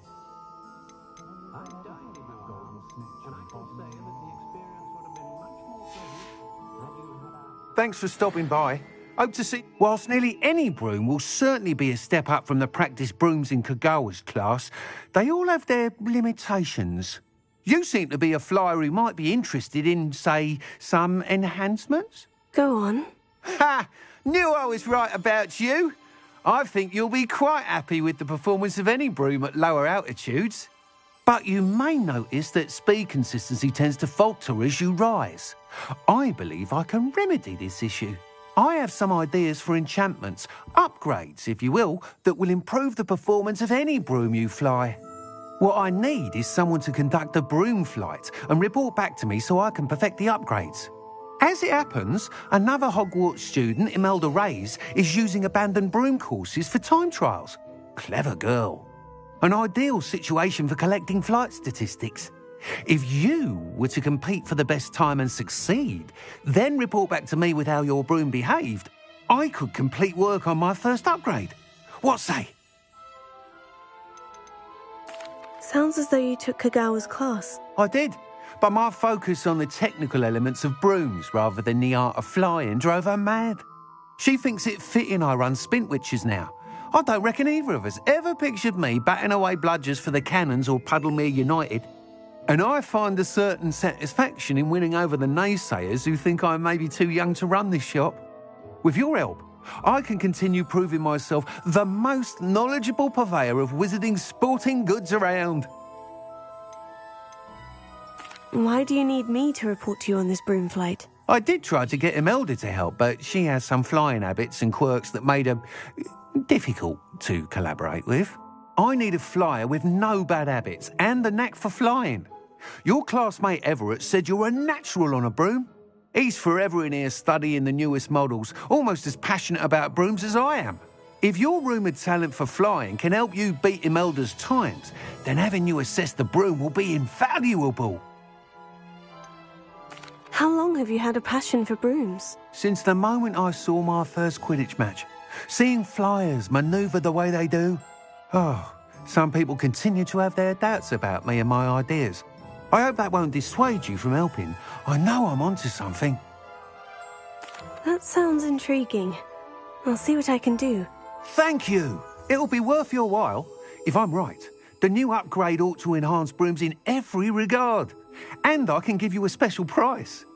Thanks for stopping by. Hope to see... Whilst nearly any broom will certainly be a step up from the practice brooms in Kagawa's class, they all have their limitations. You seem to be a flyer who might be interested in, say, some enhancements? Go on. Ha! Knew I was right about you. I think you'll be quite happy with the performance of any broom at lower altitudes. But you may notice that speed consistency tends to falter as you rise. I believe I can remedy this issue. I have some ideas for enchantments, upgrades, if you will, that will improve the performance of any broom you fly. What I need is someone to conduct a broom flight and report back to me so I can perfect the upgrades. As it happens, another Hogwarts student, Imelda Reyes, is using abandoned broom courses for time trials. Clever girl. An ideal situation for collecting flight statistics. If you were to compete for the best time and succeed, then report back to me with how your broom behaved, I could complete work on my first upgrade. What say? Sounds as though you took Kagawa's class. I did, but my focus on the technical elements of brooms rather than the art of flying drove her mad. She thinks it fitting I run Spintwitches now. I don't reckon either of us ever pictured me batting away bludgers for the Cannons or Puddlemere United. And I find a certain satisfaction in winning over the naysayers who think I may be too young to run this shop. With your help, I can continue proving myself the most knowledgeable purveyor of wizarding sporting goods around. Why do you need me to report to you on this broom flight? I did try to get Imelda to help, but she has some flying habits and quirks that made her difficult to collaborate with. I need a flyer with no bad habits and the knack for flying. Your classmate Everett said you're a natural on a broom. He's forever in here studying the newest models, almost as passionate about brooms as I am. If your rumoured talent for flying can help you beat Imelda's times, then having you assess the broom will be invaluable. How long have you had a passion for brooms? Since the moment I saw my first Quidditch match. Seeing flyers manoeuvre the way they do. Oh, some people continue to have their doubts about me and my ideas. I hope that won't dissuade you from helping. I know I'm onto something. That sounds intriguing. I'll see what I can do. Thank you. It'll be worth your while. If I'm right, The new upgrade ought to enhance brooms in every regard. And I can give you a special price.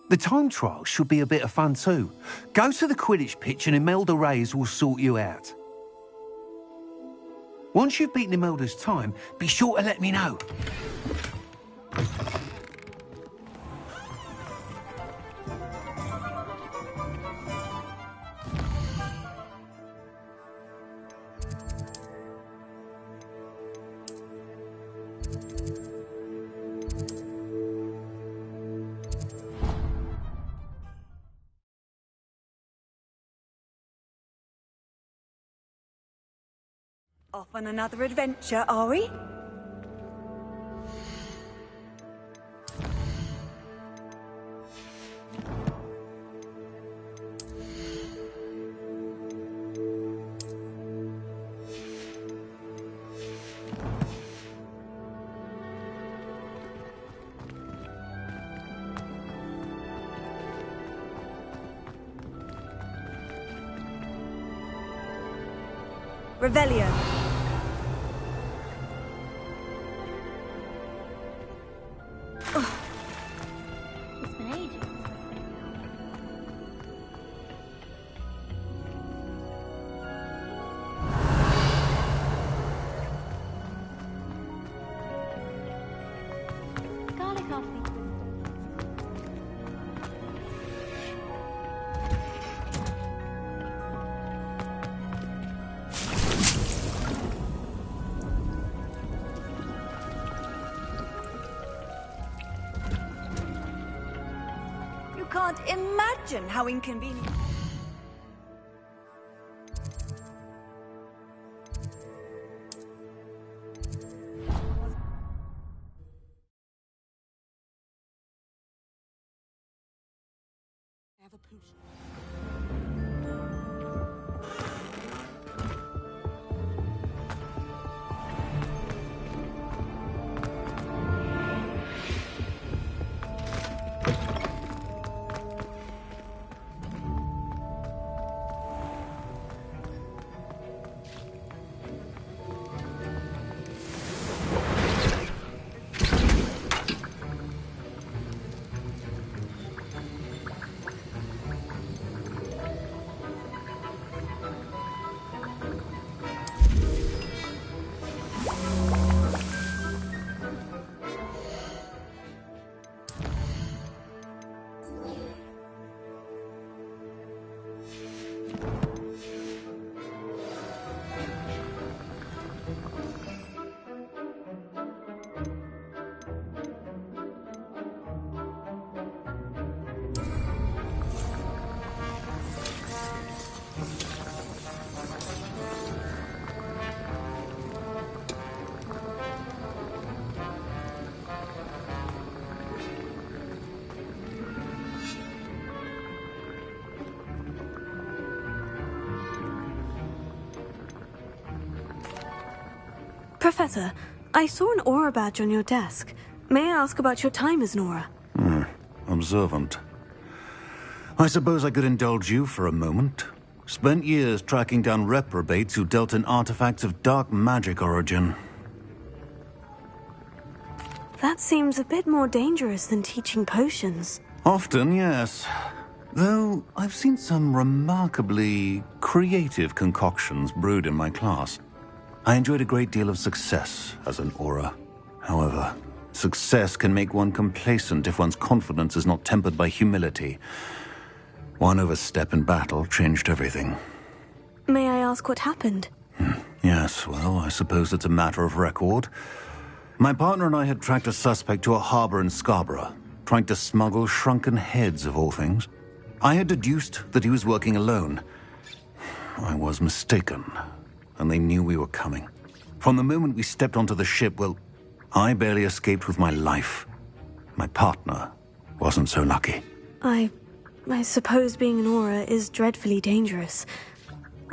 The time trial should be a bit of fun too. Go to the Quidditch pitch and Imelda Reyes will sort you out. Once you've beaten Imelda's time, be sure to let me know. Off on another adventure, are we? Revelio. It's been ages. Garlic off these. You can't imagine how inconvenient. I have a potion. Professor, I saw an aura badge on your desk. May I ask about your time as an aura? Observant. I suppose I could indulge you for a moment. Spent years tracking down reprobates who dealt in artifacts of dark magic origin. That seems a bit more dangerous than teaching potions. Often, yes. Though I've seen some remarkably creative concoctions brewed in my class. I enjoyed a great deal of success as an aura. However, success can make one complacent if one's confidence is not tempered by humility. One overstep in battle changed everything. May I ask what happened? Yes, well, I suppose it's a matter of record. My partner and I had tracked a suspect to a harbor in Scarborough, trying to smuggle shrunken heads of all things. I had deduced that he was working alone. I was mistaken, and they knew we were coming. From the moment we stepped onto the ship, well, I barely escaped with my life. My partner wasn't so lucky. I suppose being an aura is dreadfully dangerous.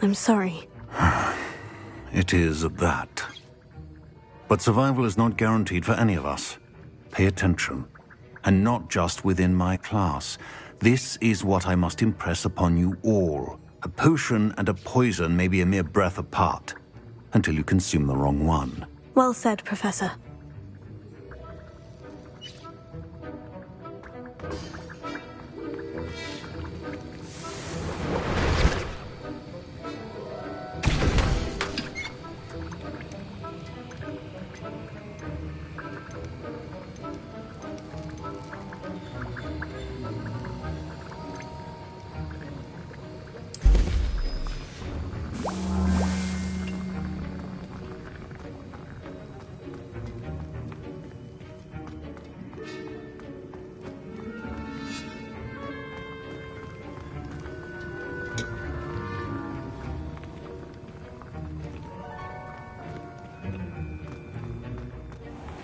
I'm sorry. It is that. But survival is not guaranteed for any of us. Pay attention. And not just within my class. This is what I must impress upon you all. A potion and a poison may be a mere breath apart, until you consume the wrong one. Well said, Professor.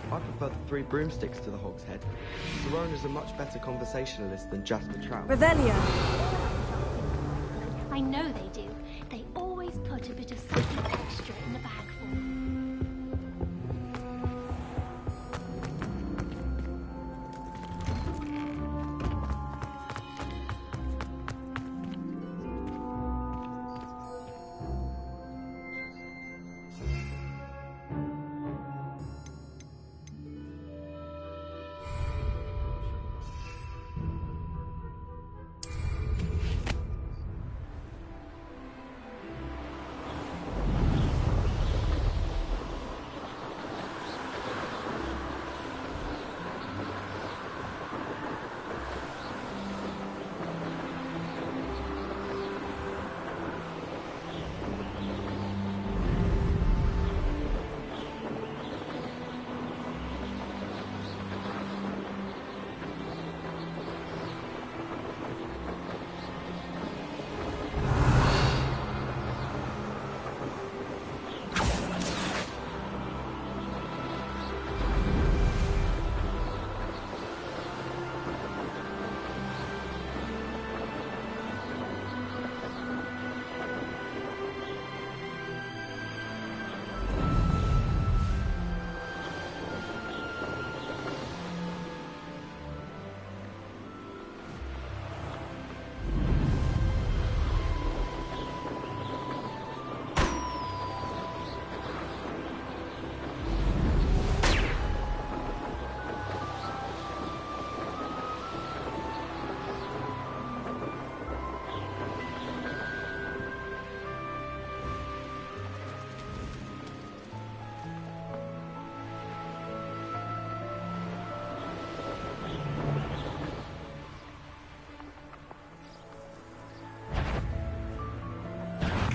I prefer the Three Broomsticks to the Hog's Head. Tyrone is a much better conversationalist than Jasper Trout. Revelio! I know they do. They always put a bit of something extra in the bag for me.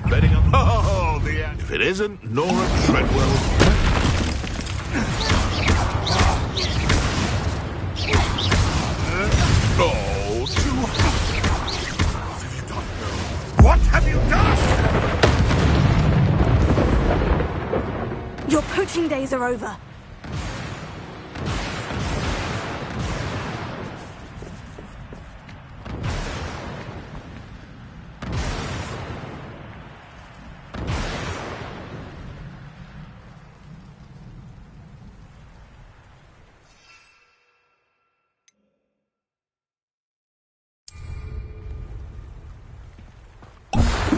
Betting on the end. If it isn't Nora Treadwell. Oh, too hot. What have you done? Your poaching days are over.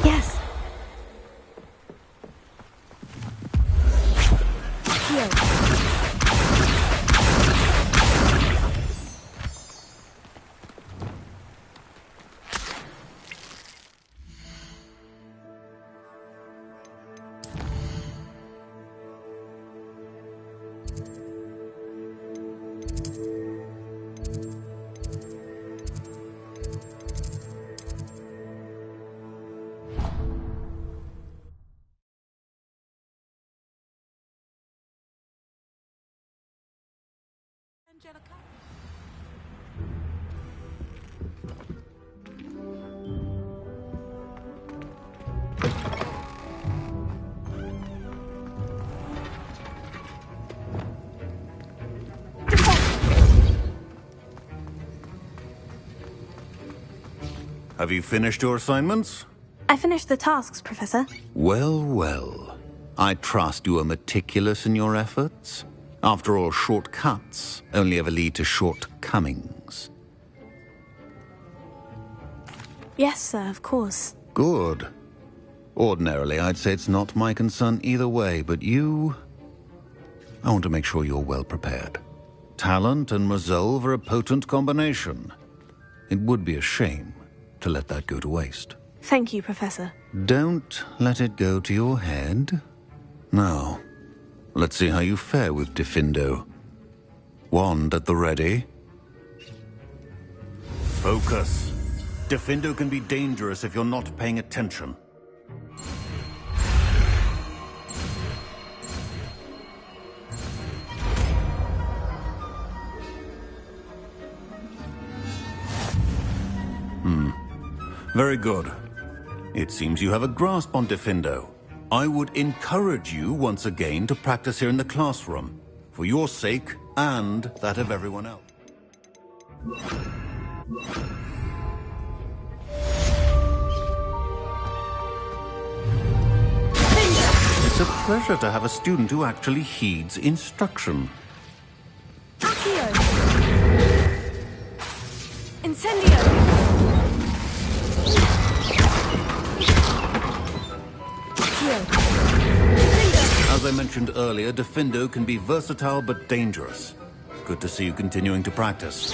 Yes. Here. Angelica? Have you finished your assignments? I finished the tasks, Professor. Well, well. I trust you are meticulous in your efforts. After all, shortcuts only ever lead to shortcomings. Yes, sir, of course. Good. Ordinarily, I'd say it's not my concern either way, but you I want to make sure you're well prepared. Talent and resolve are a potent combination. It would be a shame to let that go to waste. Thank you, Professor. Don't let it go to your head. Now, let's see how you fare with Diffindo. Wand at the ready. Focus. Diffindo can be dangerous if you're not paying attention. Very good. It seems you have a grasp on Diffindo. I would encourage you once again to practice here in the classroom, for your sake and that of everyone else. It's a pleasure to have a student who actually heeds instruction. Accio! Incendio! As I mentioned earlier, Diffindo can be versatile but dangerous. Good to see you continuing to practice.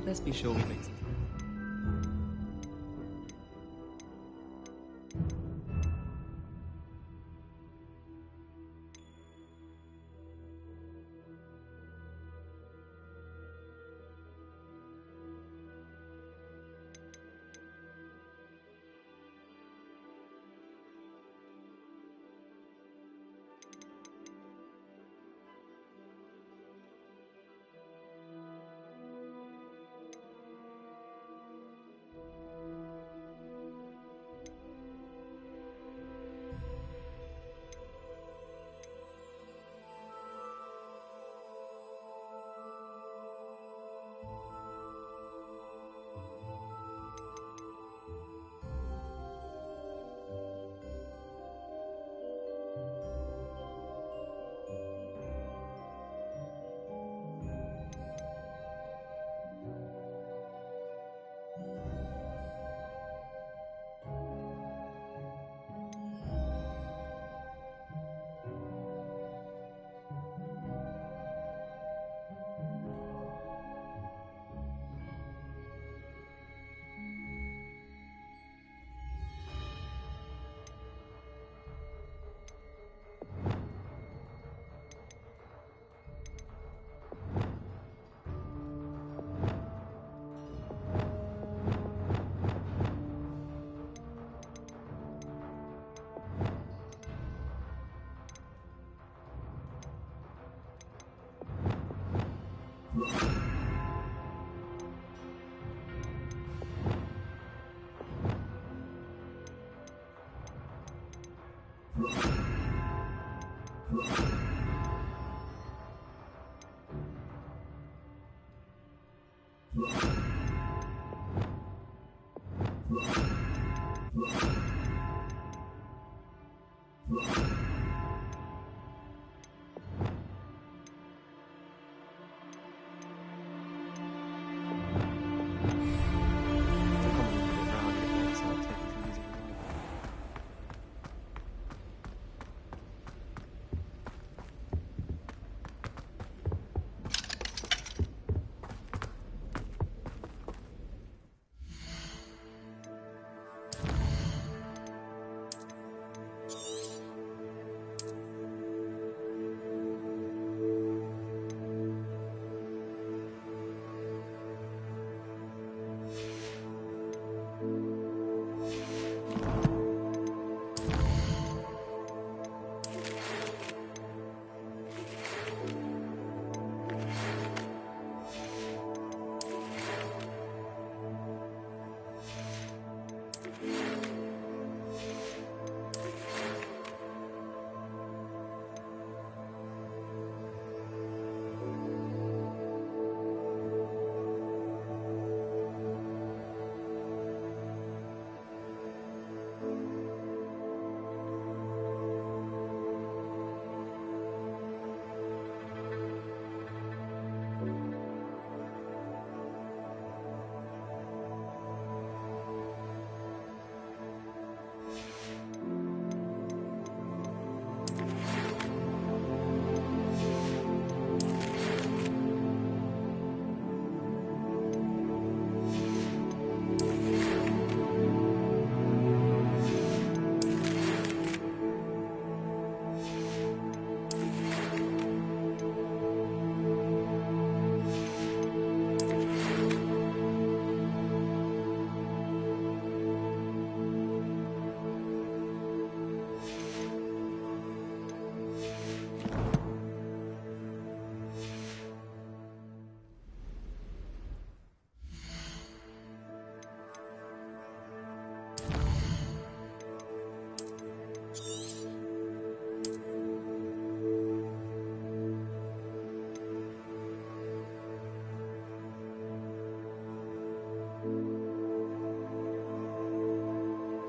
Let's be sure we make some.